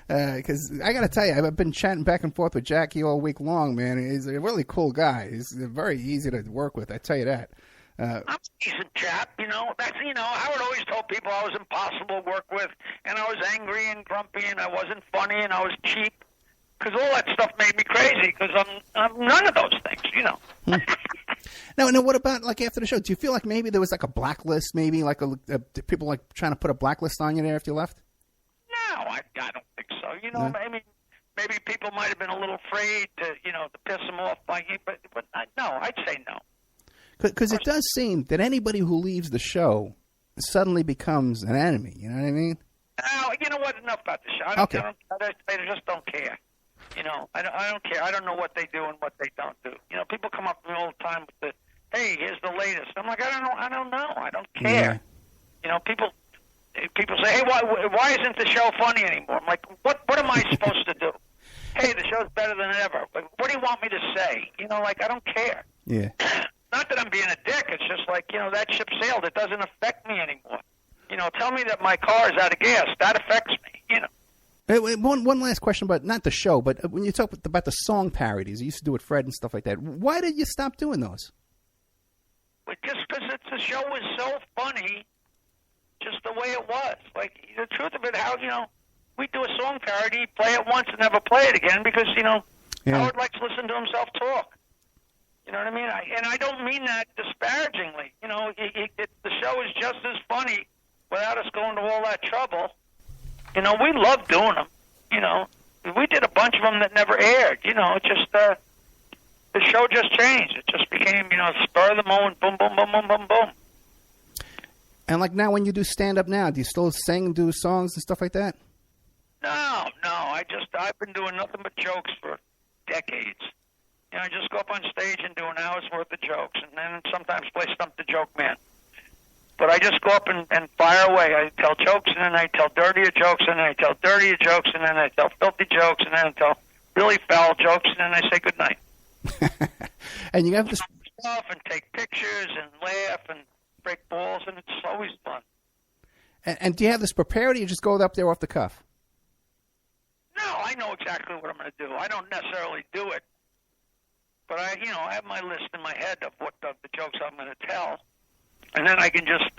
Because I got to tell you, I've been chatting back and forth with Jackie all week long, man. He's a really cool guy. He's very easy to work with, I tell you that. I'm a decent chap, That's, Howard always told people I was impossible to work with, and I was angry and grumpy, and I wasn't funny, and I was cheap. Because all that stuff made me crazy, because I'm none of those things, Now, what about, like, after the show? Do you feel like maybe there was, like, a blacklist, maybe, like, people, like, trying to put a blacklist on you there after you left? No, I don't think so. No? Maybe people might have been a little afraid to, to piss them off by you, but no, I'd say no. Because it does seem that anybody who leaves the show suddenly becomes an enemy, you know what I mean? No, you know what? Enough about the show. I just don't care. I don't care. I don't know what they do and what they don't do. People come up to me all the time with the, hey, here's the latest. I'm like, I don't know. I don't care. Yeah. People say, hey, why isn't the show funny anymore? I'm like, what am I supposed to do? Hey, the show's better than ever. What do you want me to say? I don't care. Yeah. Not that I'm being a dick. It's just like, that ship sailed. It doesn't affect me anymore. Tell me that my car is out of gas. That affects me, One last question about not the show, but when you talk about the song parodies, you used to do with Fred and stuff like that. Why did you stop doing those? Just because the show was so funny just the way it was. Like, the truth of it, how, we do a song parody, play it once and never play it again because, Howard likes to listen to himself talk. You know what I mean? And I don't mean that disparagingly. The show is just as funny without us going to all that trouble. We love doing them. We did a bunch of them that never aired. Just the show just changed. It just became, spur of the moment, boom, boom, boom, boom, boom, boom. And like now, when you do stand-up now, do you still sing and do songs and stuff like that? No. I've been doing nothing but jokes for decades. I just go up on stage and do an hour's worth of jokes, and then sometimes play Stump the Joke Man. But I just go up and fire away. I tell jokes, and then I tell dirtier jokes, and then I tell dirtier jokes, and then I tell filthy jokes, and then I tell really foul jokes, and then I say goodnight. And you have this stuff and take pictures and laugh and break balls, and it's always fun. And do you have this prepared, or you just go up there off the cuff? No, I know exactly what I'm going to do. I don't necessarily do it, but I have my list in my head of what the jokes I'm going to tell, and then I can just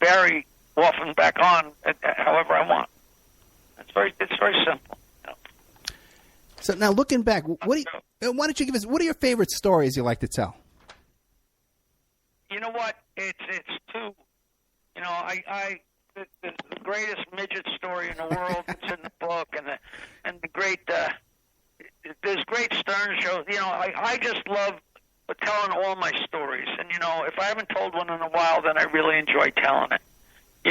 vary off and back on however I want. It's very simple. So now, looking back, why don't you give us, what are your favorite stories you like to tell? You know what? It's two. The greatest midget story in the world. It's in the book, and the great. There's great Stern shows. I just love telling all my stories, and if I haven't told one in a while, then I really enjoy telling it.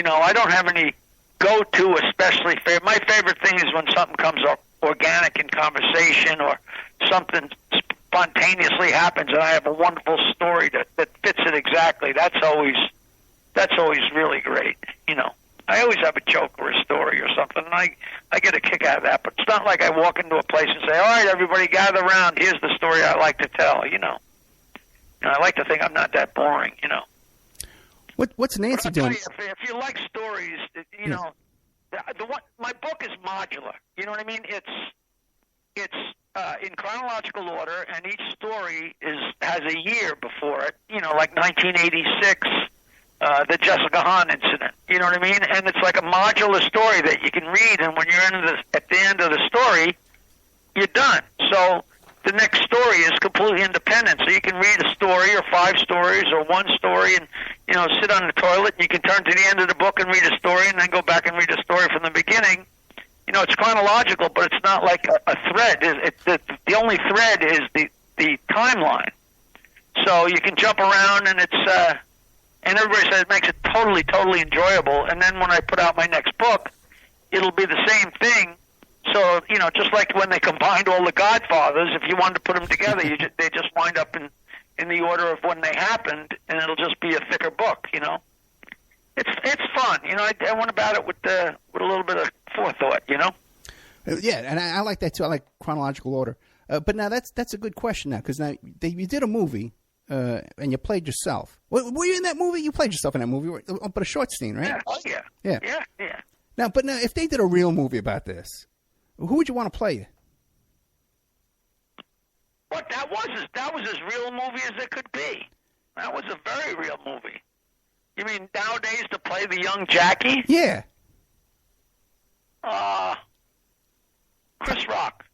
I don't have any go-to especially favorite. My favorite thing is when something comes up organic in conversation or something spontaneously happens, and I have a wonderful story that fits it exactly. That's always really great. I always have a joke or a story or something, and I get a kick out of that. But it's not like I walk into a place and say, all right, everybody gather around, here's the story I like to tell, I like to think I'm not that boring, What's Nancy doing? If you like stories, my book is modular. You know what I mean? It's in chronological order, and each story has a year before it. Like 1986, the Jessica Hahn incident. You know what I mean? And it's like a modular story that you can read, and when you're at the end of the story, you're done. So the next story is completely independent. So you can read a story or 5 stories or one story and, sit on the toilet, and you can turn to the end of the book and read a story and then go back and read a story from the beginning. It's chronological, but it's not like a thread. The only thread is the timeline. So you can jump around, and it's and everybody says it makes it totally, totally enjoyable. And then when I put out my next book, it'll be the same thing. So, just like when they combined all the Godfathers, if you wanted to put them together, they just wind up in the order of when they happened, and it'll just be a thicker book, It's fun, I went about it with a little bit of forethought, Yeah, and I like that too. I like chronological order. But now that's a good question now, because now you did a movie, and you played yourself. Were you in that movie? You played yourself in that movie, but a short scene, right? Yeah. Oh, yeah. Yeah. Now, if they did a real movie about this, who would you want to play you? What, that was as real a movie as it could be. That was a very real movie. You mean nowadays to play the young Jackie? Yeah. Chris Rock.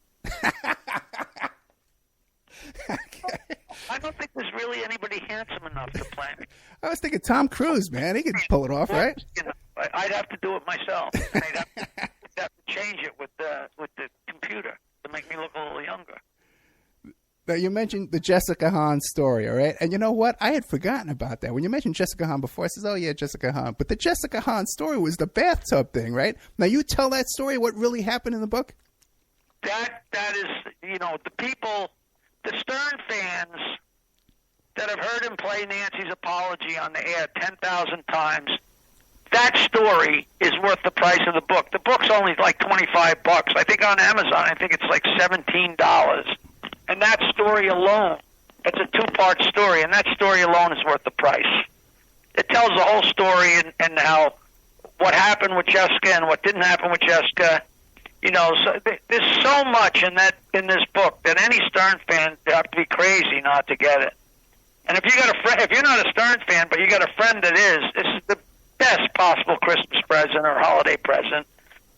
I don't think there's really anybody handsome enough to play me. I was thinking Tom Cruise, man. He could pull it off, right? I'd have to do it myself. And I'd have to change it with the computer to make me look a little younger. Now, you mentioned the Jessica Hahn story, all right? And you know what? I had forgotten about that. When you mentioned Jessica Hahn before, I said, oh, yeah, Jessica Hahn. But the Jessica Hahn story was the bathtub thing, right? Now, you tell that story, what really happened in the book? That is, the people, the Stern fans that have heard him play Nancy's Apology on the air 10,000 times, that story is worth the price of the book. The book's only like $25. I think on Amazon, I think it's like $17. And that story alone, it's a 2-part story, and that story alone is worth the price. It tells the whole story and how what happened with Jessica and what didn't happen with Jessica. So there's so much in this book that any Stern fan would have to be crazy not to get it. And if you got a friend, if you're not a Stern fan, but you got a friend that is, best possible Christmas present or holiday present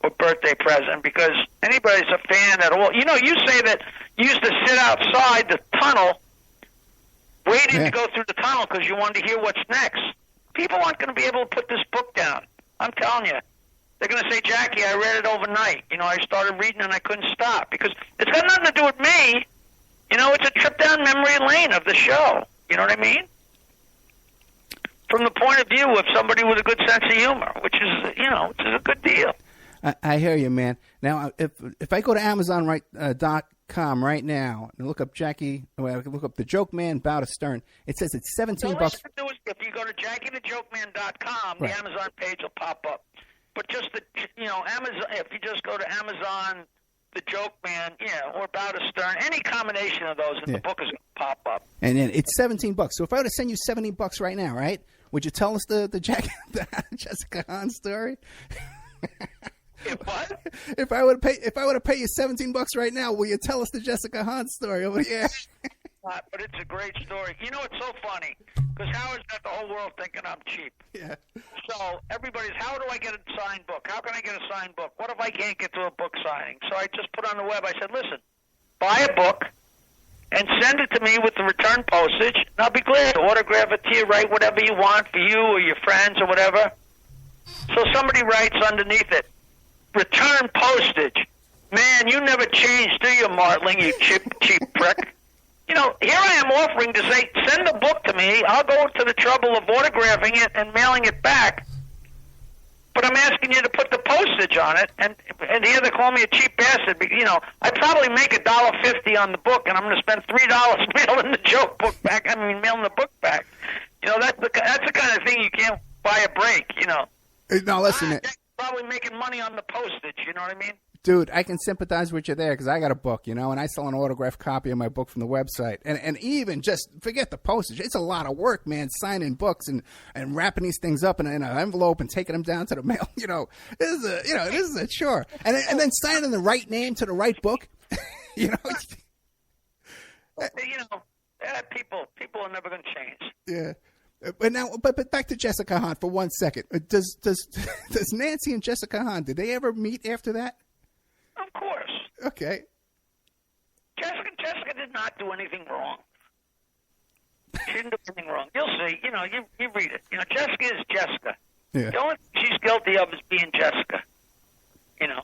or birthday present, because anybody's a fan at all. You know, you say that you used to sit outside the tunnel waiting to go through the tunnel because you wanted to hear what's next. People aren't going to be able to put this book down. I'm telling you. They're going to say, Jackie, I read it overnight. You know, I started reading and I couldn't stop, because it's got nothing to do with me. You know, it's a trip down memory lane of the show. You know what I mean? From the point of view of somebody with a good sense of humor, which is, you know, which is a good deal. I hear you, man. Now, if I go to Amazon.com right now and look up Jackie, well, I can look up The Joke Man, Bow to Stern. It says it's $17. All you have to do is, if you go to JackieTheJokeman.com, the Amazon page will pop up. But just Amazon. If you just go to Amazon, The Joke Man, or Bow to Stern, any combination of those, and the book is going to pop up. And then it's $17. So if I were to send you $70 right now, right? Would you tell us the Jessica Hahn story? What? If I would pay you $17 right now, will you tell us the Jessica Hahn story over here? But it's a great story. You know, it's so funny because Howard's got the whole world thinking I'm cheap. Yeah. So everybody's, how do I get a signed book? How can I get a signed book? What if I can't get to a book signing? So I just put on the web. I said, listen, buy a book and send it to me with the return postage, and I'll be glad to autograph it to you, write whatever you want for you or your friends or whatever. So somebody writes underneath it, return postage. Man, you never change, do you, Martling, you cheap prick? You know, here I am offering to say, send the book to me. I'll go to the trouble of autographing it and mailing it back. But I'm asking you to put the postage on it, and here they call me a cheap bastard. You know, I probably make $1.50 on the book, and I'm going to spend $3 mailing the joke book back. I mean, mailing the book back. You know, that's the kind of thing you can't buy a break. You know. Now listen, probably making money on the postage. You know what I mean? Dude, I can sympathize with you there because I got a book, you know, and I sell an autographed copy of my book from the website. And even just forget the postage. It's a lot of work, man, signing books and wrapping these things up in an envelope and taking them down to the mail. You know, this is a chore. And then signing the right name to the right book. You know. People are never going to change. Yeah. But back to Jessica Hahn for 1 second. Does Nancy and Jessica Hahn, did they ever meet after that? Of course. Okay. Jessica did not do anything wrong. She didn't do anything wrong. You'll see. You know, you read it. You know, Jessica is Jessica. Yeah. The only thing she's guilty of is being Jessica. You know.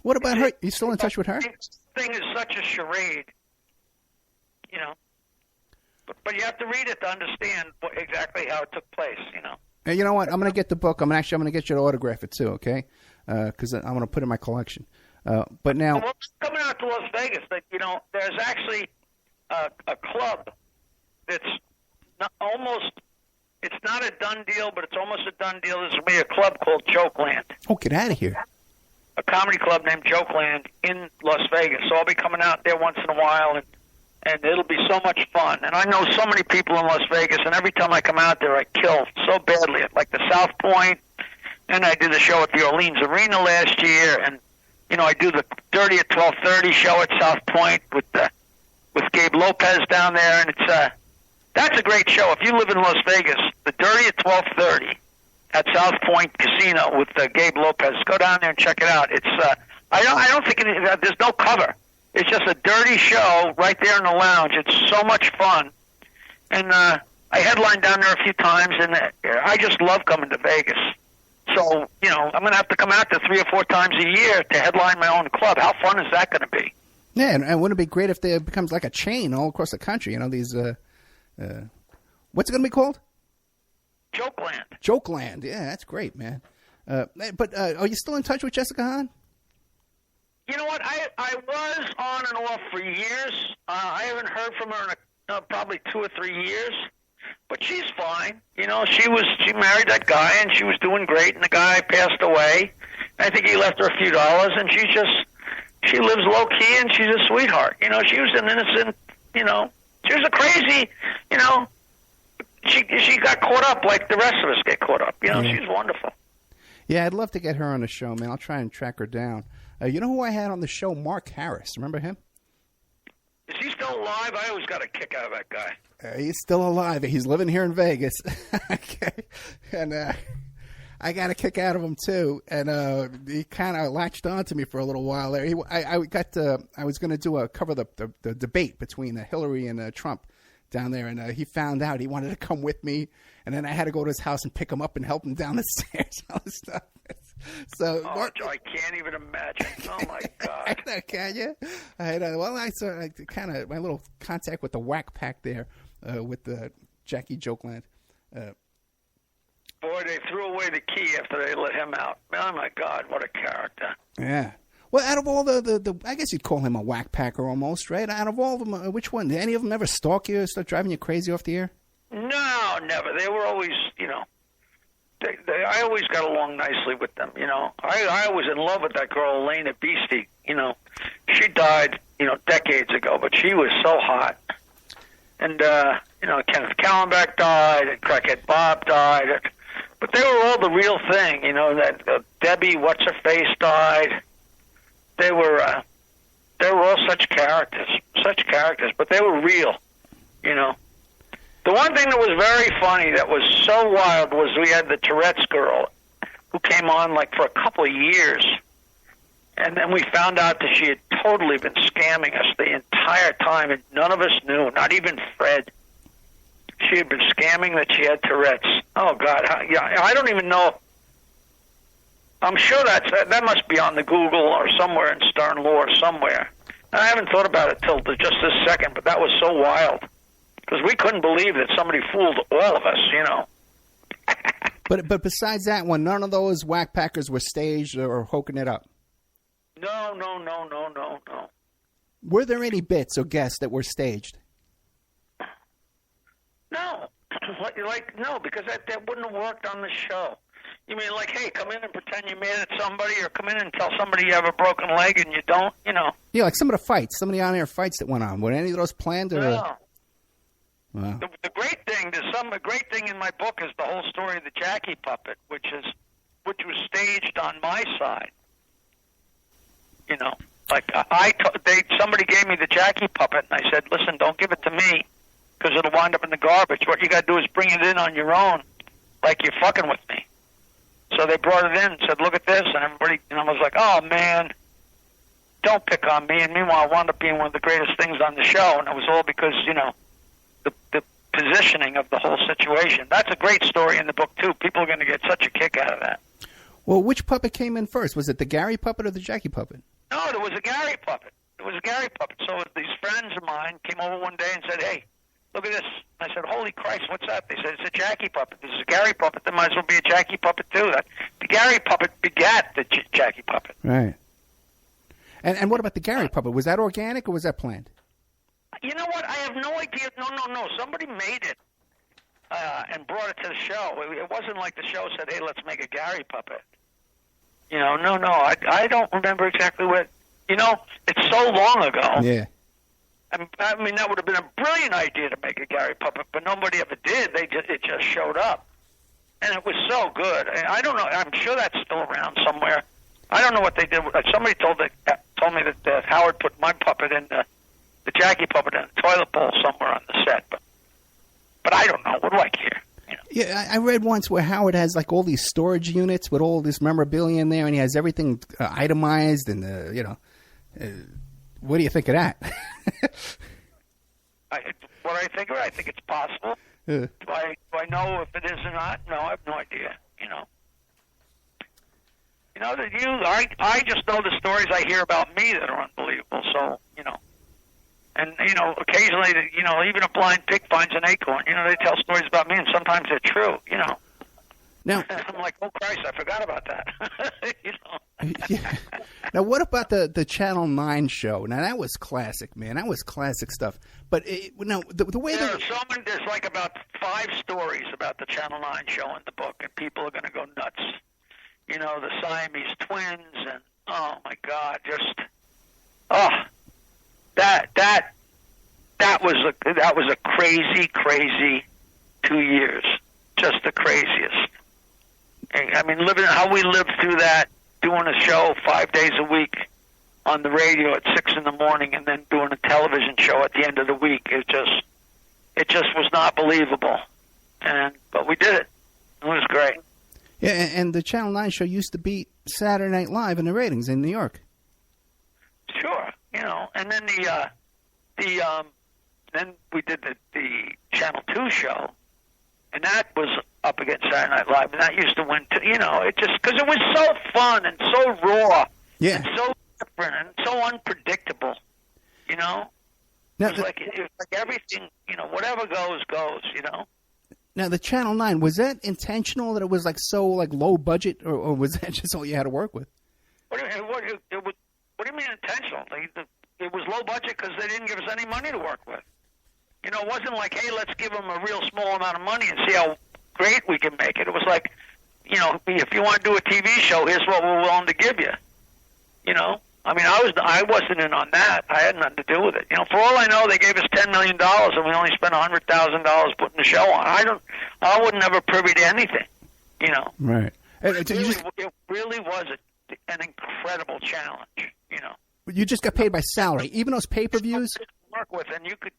What about her? You still in touch with her? This thing is such a charade. You know. But you have to read it to understand exactly how it took place, you know. And you know what? I'm going to get the book. I'm going to get you to autograph it too, okay? Because I'm going to put it in my collection. But now, well, coming out to Las Vegas, you know, there's actually a club that's it's not a done deal, but it's almost a done deal. There's going to be a club called Jokeland. Oh, get out of here. A comedy club named Jokeland in Las Vegas. So I'll be coming out there once in a while, and it'll be so much fun. And I know so many people in Las Vegas, and every time I come out there, I kill so badly at, like, the South Point, and I did the show at the Orleans Arena last year, and, you know, I do the Dirty at 12:30 show at South Point with Gabe Lopez down there, and that's a great show. If you live in Las Vegas, the Dirty at 12:30 at South Point Casino with Gabe Lopez, go down there and check it out. It's I don't think there's no cover. It's just a dirty show right there in the lounge. It's so much fun. And I headlined down there a few times, and I just love coming to Vegas. So, you know, I'm going to have to come out there 3 or 4 times a year to headline my own club. How fun is that going to be? Yeah, and wouldn't it be great if there becomes like a chain all across the country? You know, these, what's it going to be called? Jokeland. Jokeland. Yeah, that's great, man. But are you still in touch with Jessica Hahn? You know what? I was on and off for years. I haven't heard from her in probably 2 or 3 years, but she's fine. You know, she married that guy, and she was doing great, and the guy passed away. I think he left her a few dollars, and she lives low key, and she's a sweetheart. You know, she was an innocent. You know, she was a crazy. You know, she got caught up like the rest of us get caught up. You know, she's wonderful. Yeah, I'd love to get her on the show, man. I'll try and track her down. You know who I had on the show? Mark Harris. Remember him? Is he still still alive? I always got a kick out of that guy. He's still alive. He's living here in Vegas. Okay. And I got a kick out of him, too. And he kind of latched on to me for a little while there. I was going to cover the debate between Hillary and Trump down there. And he found out. He wanted to come with me. And then I had to go to his house and pick him up and help him down the stairs. All this stuff. So, I can't even imagine. Oh, my God. Can you? I kind of, my little contact with the whack pack there with Jackie Jokeland. Boy, they threw away the key after they let him out. Oh, my God, what a character. Yeah. Well, out of all the I guess you'd call him a whack packer almost, right? Out of all of them, which one? Did any of them ever stalk you or start driving you crazy off the air? No, never. They were always, I always got along nicely with them, I was in love with that girl, Elena Beastie, She died, decades ago, but she was so hot. And, Kenneth Callenbeck died, and Crackhead Bob died. But they were all the real thing, that Debbie What's-Her-Face died. They were all such characters, but they were real, The one thing that was very funny that was so wild was we had the Tourette's girl who came on for a couple of years. And then we found out that she had totally been scamming us the entire time, and none of us knew, not even Fred. She had been scamming that she had Tourette's. Oh, God. I don't even know. I'm sure that must be on the Google or somewhere in Stern Lore somewhere. I haven't thought about it till just this second, but that was so wild. Because we couldn't believe that somebody fooled all of us, But besides that one, none of those whack packers were staged or hoking it up? No. Were there any bits or guests that were staged? No. No, because that wouldn't have worked on the show. You mean hey, come in and pretend you're mad at somebody, or come in and tell somebody you have a broken leg and you don't, Yeah, like some of the on-air fights that went on. Were any of those planned? Or? No. Wow. The great thing in my book is the whole story of the Jackie puppet, which was staged on my side. Somebody gave me the Jackie puppet, and I said, "Listen, don't give it to me, because it'll wind up in the garbage. What you got to do is bring it in on your own, like you're fucking with me." So they brought it in and said, "Look at this," and everybody, I was like, "Oh man, don't pick on me." And meanwhile, it wound up being one of the greatest things on the show, and it was all because the positioning of the whole situation. That's a great story in the book too. People are going to get such a kick out of that. Well, which puppet came in first? Was it the Gary puppet or the Jackie puppet? No, it was a Gary puppet. So these friends of mine came over one day and said, "Hey, look at this." I said, "Holy Christ, what's that?" They said, "It's a Jackie puppet." This is a Gary puppet. There might as well be a Jackie puppet too. The Gary puppet begat the Jackie puppet. Right. And what about the Gary puppet? Was that organic or was that planned? You know what? I have no idea. No. Somebody made it and brought it to the show. It wasn't like the show said, "Hey, let's make a Gary puppet." No. I don't remember exactly what. It's so long ago. Yeah. I mean, that would have been a brilliant idea to make a Gary puppet, but nobody ever did. It just showed up, and it was so good. I don't know. I'm sure that's still around somewhere. I don't know what they did. Somebody told me that Howard put my puppet in the Jackie puppet in a toilet bowl somewhere on the set, but I don't know. What do I care? Yeah, I read once where Howard has all these storage units with all this memorabilia in there, and he has everything itemized, and what do you think of that? What I think of it, I think it's possible. Do I know if it is or not? No, I have no idea. I just know the stories I hear about me that are unbelievable. So and occasionally, even a blind pig finds an acorn. They tell stories about me, and sometimes they're true. Now, I'm like, oh Christ, I forgot about that. Yeah. Now, what about the Channel 9 show? Now, that was classic, man. That was classic stuff. But the way there's about 5 stories about the Channel 9 show in the book, and people are going to go nuts. The Siamese twins, and oh my God, that was a crazy 2 years, just the craziest. I mean, how we lived through that, doing a show 5 days a week, on the radio at 6 in the morning and then doing a television show at the end of the week. It just was not believable. But we did it. It was great. Yeah, and the Channel 9 show used to beat Saturday Night Live in the ratings in New York. Sure, and then then we did the Channel 2 show, and that was up against Saturday Night Live, and that used to win too. It just because it was so fun and so raw, and so different and so unpredictable. Now, it was like everything. Whatever goes. Now, the Channel 9, was that intentional that it was so low budget, or was that just all you had to work with? What do you mean intentional? It was low budget because they didn't give us any money to work with. It wasn't like, hey, let's give them a real small amount of money and see how great we can make it. It was like, if you want to do a TV show, here's what we're willing to give you. I wasn't in on that. I had nothing to do with it. For all I know, they gave us $10 million and we only spent $100,000 putting the show on. I would never privy to anything. Right. It really was an incredible challenge. You just got paid by salary, even those pay-per-views. Work with, and you could,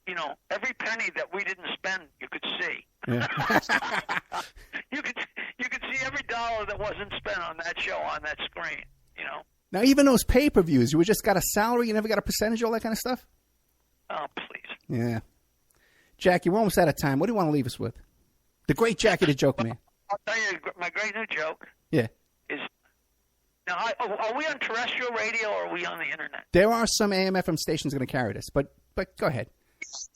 every penny that we didn't spend, you could see. Yeah. you could see every dollar that wasn't spent on that show on that screen. Now, even those pay-per-views, you just got a salary, you never got a percentage, all that kind of stuff? Oh, please. Yeah. Jackie, we're almost out of time. What do you want to leave us with? The great Jackie the Joke Man. I'll tell you my great new joke. Yeah. Is now, are we on terrestrial radio or are we on the internet? There are some AM/FM stations going to carry this, but go ahead. It's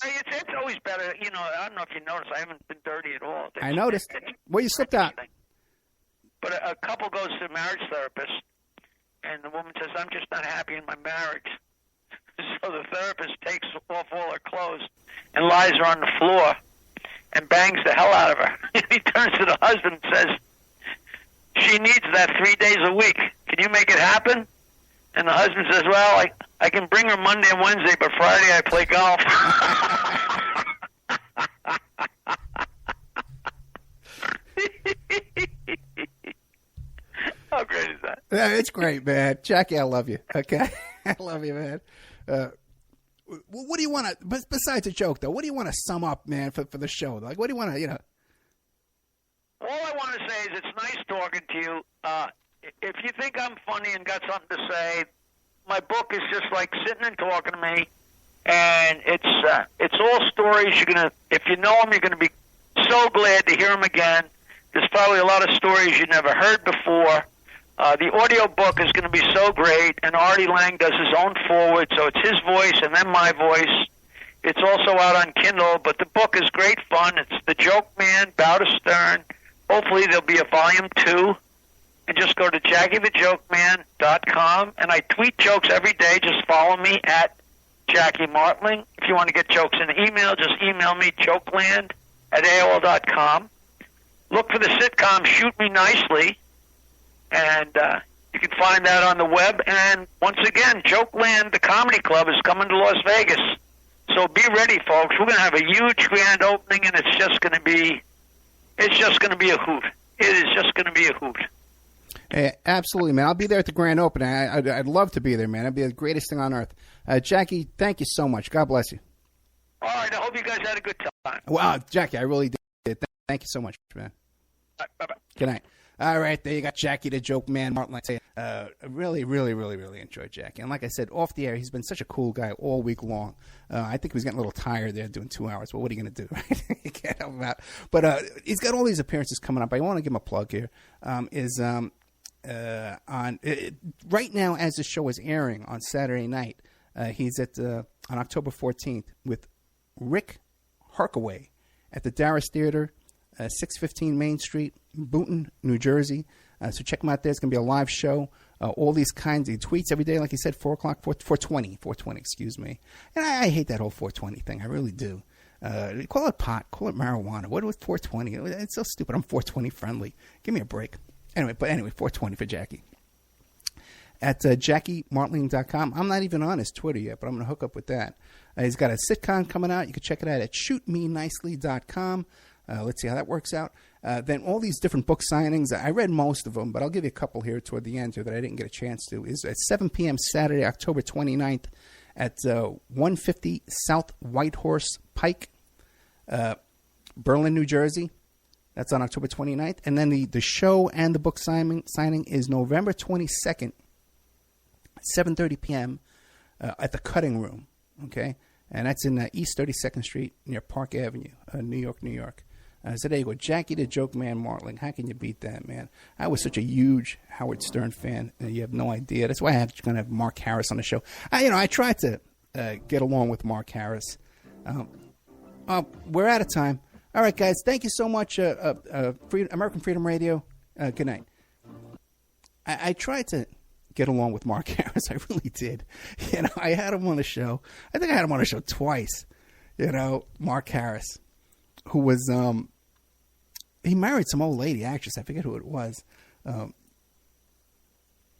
always better. I don't know if you noticed. I haven't been dirty at all. I noticed. Well, you slipped out. But a couple goes to a marriage therapist, and the woman says, I'm just not happy in my marriage. So the therapist takes off all her clothes and lies her on the floor and bangs the hell out of her. He turns to the husband and says, she needs that 3 days a week. Can you make it happen? And the husband says, well, I can bring her Monday and Wednesday, but Friday I play golf. How great is that? Yeah, it's great, man. Jackie, I love you. Okay? I love you, man. What do you want to, besides a joke, though, what do you want to sum up, man, for the show? What do you want to, All I want to say is it's nice talking to you. If you think I'm funny and got something to say, my book is just like sitting and talking to me, and it's all stories. If you know them, you're gonna be so glad to hear them again. There's probably a lot of stories you never heard before. The audio book is going to be so great, and Artie Lang does his own foreword, so it's his voice and then my voice. It's also out on Kindle, but the book is great fun. It's The Joke Man, Bow to Stern. Hopefully there'll be a volume 2. And just go to JackieTheJokeMan.com, and I tweet jokes every day. Just follow me at Jackie Martling. If you want to get jokes in the email, just email me, jokeland@AOL.com. Look for the sitcom Shoot Me Nicely, and you can find that on the web. And once again, Jokeland, the comedy club, is coming to Las Vegas. So be ready, folks. We're going to have a huge grand opening, and it's just going to be a hoot. It is just going to be a hoot. Hey, absolutely, man. I'll be there at the grand opening. I'd love to be there, man. It'd be the greatest thing on earth. Jackie, thank you so much. God bless you. All right. I hope you guys had a good time. Wow, Jackie, I really did. Thank you so much, man. Bye-bye. Good night. All right, there you got Jackie the Joke Man, Martling. I really, really, really, really enjoyed Jackie. And like I said, off the air, he's been such a cool guy all week long. I think he was getting a little tired there doing 2 hours. But what are you going to do, right? You can't help him out. But he's got all these appearances coming up. I want to give him a plug here. Right now, as the show is airing on Saturday night, he's on October 14th with Rick Harkaway at the Darris Theater, 615 Main Street, Boonton, New Jersey. So check him out there. It's going to be a live show. All these kinds. He tweets every day, like he said, 4 o'clock, 420, excuse me. And I hate that whole 420 thing. I really do. Call it pot. Call it marijuana. What was 420? It's so stupid. I'm 420 friendly. Give me a break. Anyway, 420 for Jackie. At JackieMartling.com. I'm not even on his Twitter yet, but I'm going to hook up with that. He's got a sitcom coming out. You can check it out at ShootMeNicely.com. Let's see how that works out. Then all these different book signings. I read most of them, but I'll give you a couple here toward the end here that I didn't get a chance to. Is at 7 p.m. Saturday, October 29th at 150 South Whitehorse Pike, Berlin, New Jersey. That's on October 29th. And then the show and the book signing is November 22nd, 7:30 p.m. At the Cutting Room. Okay? And that's in East 32nd Street near Park Avenue, New York, New York. So there you go. Jackie the Joke Man Martling. How can you beat that, man? I was such a huge Howard Stern fan. You have no idea. That's why I'm going to have Mark Harris on the show. I tried to get along with Mark Harris. We're out of time. All right, guys. Thank you so much, American Freedom Radio. Good night. I tried to get along with Mark Harris. I really did. I had him on the show. I think I had him on the show twice. Mark Harris, who was he married some old lady actress. I forget who it was. I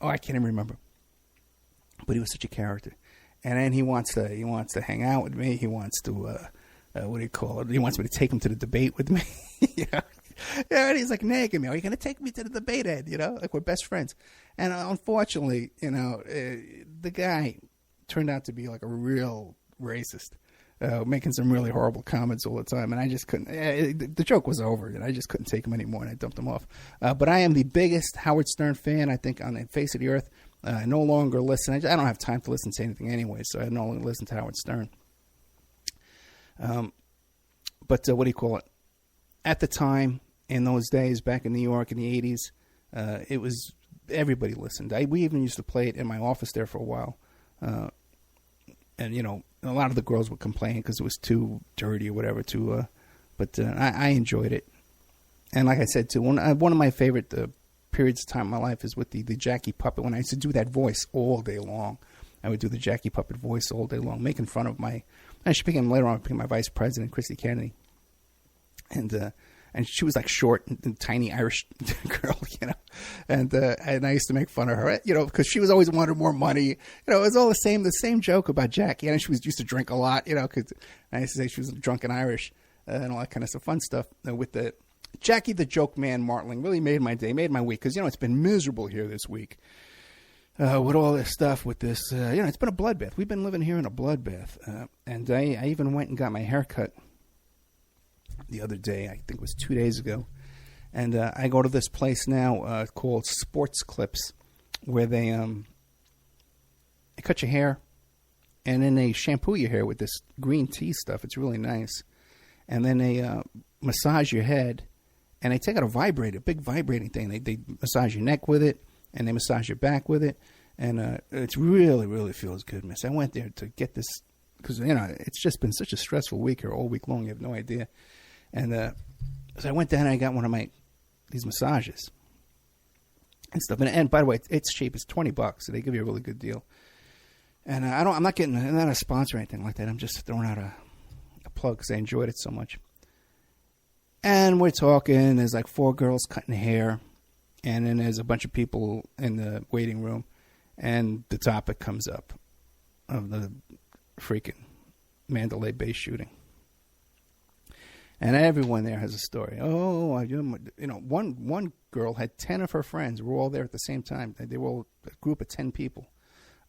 can't even remember. But he was such a character. And then he wants to hang out with me. He wants to what do you call it? He wants me to take him to the debate with me. And he's like nagging me. Are you going to take me to the debate, Ed? Like we're best friends. And unfortunately, the guy turned out to be like a real racist. Making some really horrible comments all the time, and I just couldn't. The joke was over, and I just couldn't take him anymore, and I dumped him off. But I am the biggest Howard Stern fan, I think, on the face of the earth. I no longer listen. I don't have time to listen to anything anyway, so I no longer listen to Howard Stern. But what do you call it? At the time, in those days, back in New York in the 80s, it was everybody listened. We even used to play it in my office there for a while. And, a lot of the girls would complain because it was too dirty or whatever. But I enjoyed it. And like I said, too, one of my favorite periods of time in my life is with the Jackie Puppet. When I used to do that voice all day long, I would do the Jackie Puppet voice all day long, making fun of I should pick him later on, picking my vice president, Christy Kennedy. And she was like short and tiny Irish girl, and I used to make fun of her, because she was always wanting more money. It was all the same joke about Jackie. And she used to drink a lot, because I used to say she was drunk and Irish and all that kind of stuff, fun stuff. With the Jackie the Joke Man Martling really made my day, made my week, because it's been miserable here this week with all this stuff. With this, it's been a bloodbath. We've been living here in a bloodbath, and I even went and got my hair cut the other day. I think it was 2 days ago. And I go to this place now called Sports Clips, where they cut your hair and then they shampoo your hair with this green tea stuff. It's really nice. And then they massage your head, and they take out a big vibrating thing. They massage your neck with it, and they massage your back with it. And it's really, really feels good, miss. I went there to get this because, it's just been such a stressful week here all week long. You have no idea. And so I went down and I got one of these massages and stuff. And by the way, it's cheap. It's $20, so they give you a really good deal. And I'm not a sponsor or anything like that. I'm just throwing out a plug because I enjoyed it so much. And we're talking. There's like 4 girls cutting hair, and then there's a bunch of people in the waiting room, and the topic comes up of the freaking Mandalay Bay shooting. And everyone there has a story. One girl had 10 of her friends. We're all there at the same time. They were all a group of 10 people.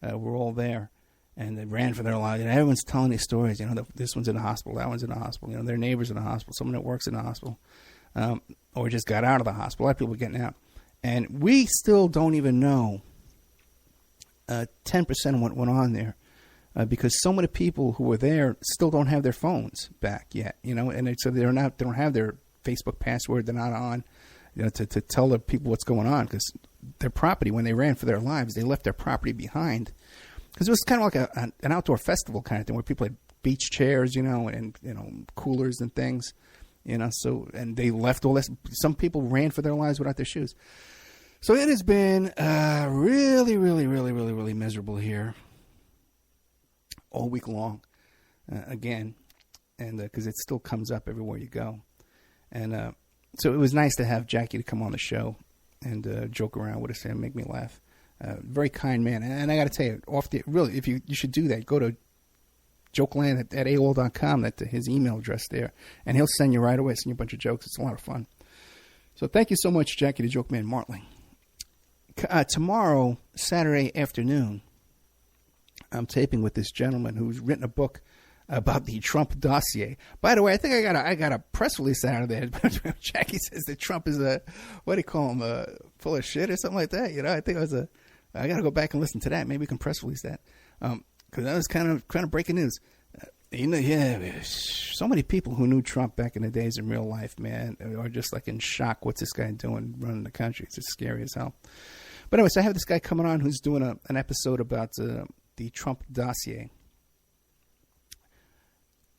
Were all there, and they ran for their lives. And everyone's telling these stories. This one's in the hospital, that one's in the hospital. Their neighbor's in the hospital, someone that works in the hospital, or just got out of the hospital. A lot of people getting out, and we still don't even know 10% of what went on there. Because so many people who were there still don't have their phones back yet, and so they don't have their Facebook password. They're not on, to tell the people what's going on, because their property, when they ran for their lives, they left their property behind, because it was kind of like an outdoor festival kind of thing where people had beach chairs, and coolers and things, So and they left all this. Some people ran for their lives without their shoes. So it has been really, really, really, really, really miserable here. All week long, again, and because it still comes up everywhere you go. And so it was nice to have Jackie to come on the show and joke around with us and make me laugh. Very kind man. And I got to tell you, really, if you should do that, go to jokeland at AOL.com, that's his email address there, and he'll send you right away, send you a bunch of jokes. It's a lot of fun. So thank you so much, Jackie the Joke Man Martling. Tomorrow, Saturday afternoon, I'm taping with this gentleman who's written a book about the Trump dossier. By the way, I think I got a press release out of there. Jackie says that Trump is what do you call him, full of shit or something like that. You know, I think I got to go back and listen to that. Maybe we can press release that because that was kind of breaking news. You know, yeah, so many people who knew Trump back in the days in real life, man, are just like in shock. What's this guy doing running the country? It's just scary as hell. But anyway, so I have this guy coming on who's doing an episode about the Trump dossier.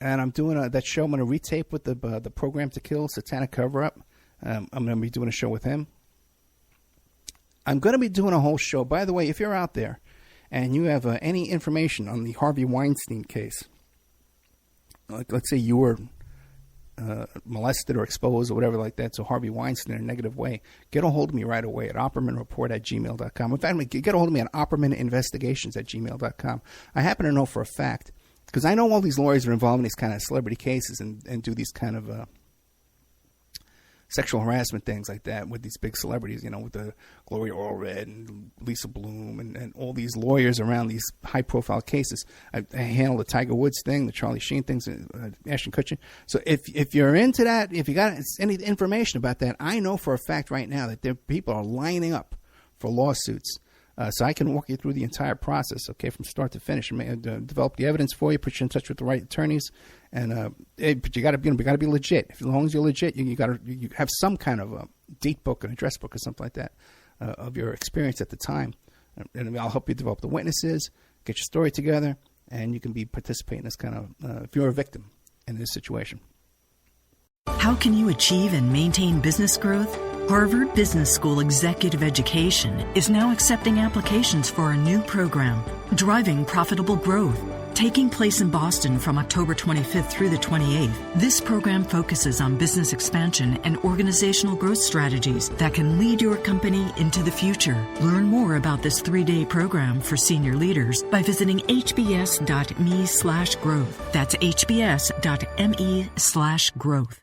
And I'm doing that show. I'm going to retape with the Program to Kill Satanic Cover-Up. I'm going to be doing a show with him. I'm going to be doing a whole show. By the way, if you're out there and you have any information on the Harvey Weinstein case, like let's say you were molested or exposed or whatever like that, so Harvey Weinstein in a negative way, get a hold of me right away at oppermanreport@gmail.com. In fact, get a hold of me at oppermaninvestigations@gmail.com. I happen to know for a fact, because I know all these lawyers are involved in these kind of celebrity cases and do these kind of sexual harassment things like that with these big celebrities, you know, with the Gloria Allred and Lisa Bloom and all these lawyers around these high-profile cases. I handle the Tiger Woods thing, the Charlie Sheen things, Ashton Kutcher. So if you're into that, if you got any information about that, I know for a fact right now that people are lining up for lawsuits. So I can walk you through the entire process, okay, from start to finish, and develop the evidence for you, put you in touch with the right attorneys, and but you got to be legit. As long as you're legit, you have some kind of a date book, an address book, or something like that of your experience at the time, and I'll help you develop the witnesses, get your story together, and you can participate in this kind of if you're a victim in this situation. How can you achieve and maintain business growth? Harvard Business School Executive Education is now accepting applications for a new program, Driving Profitable Growth, taking place in Boston from October 25th through the 28th. This program focuses on business expansion and organizational growth strategies that can lead your company into the future. Learn more about this 3-day program for senior leaders by visiting hbs.me/growth. That's hbs.me/growth.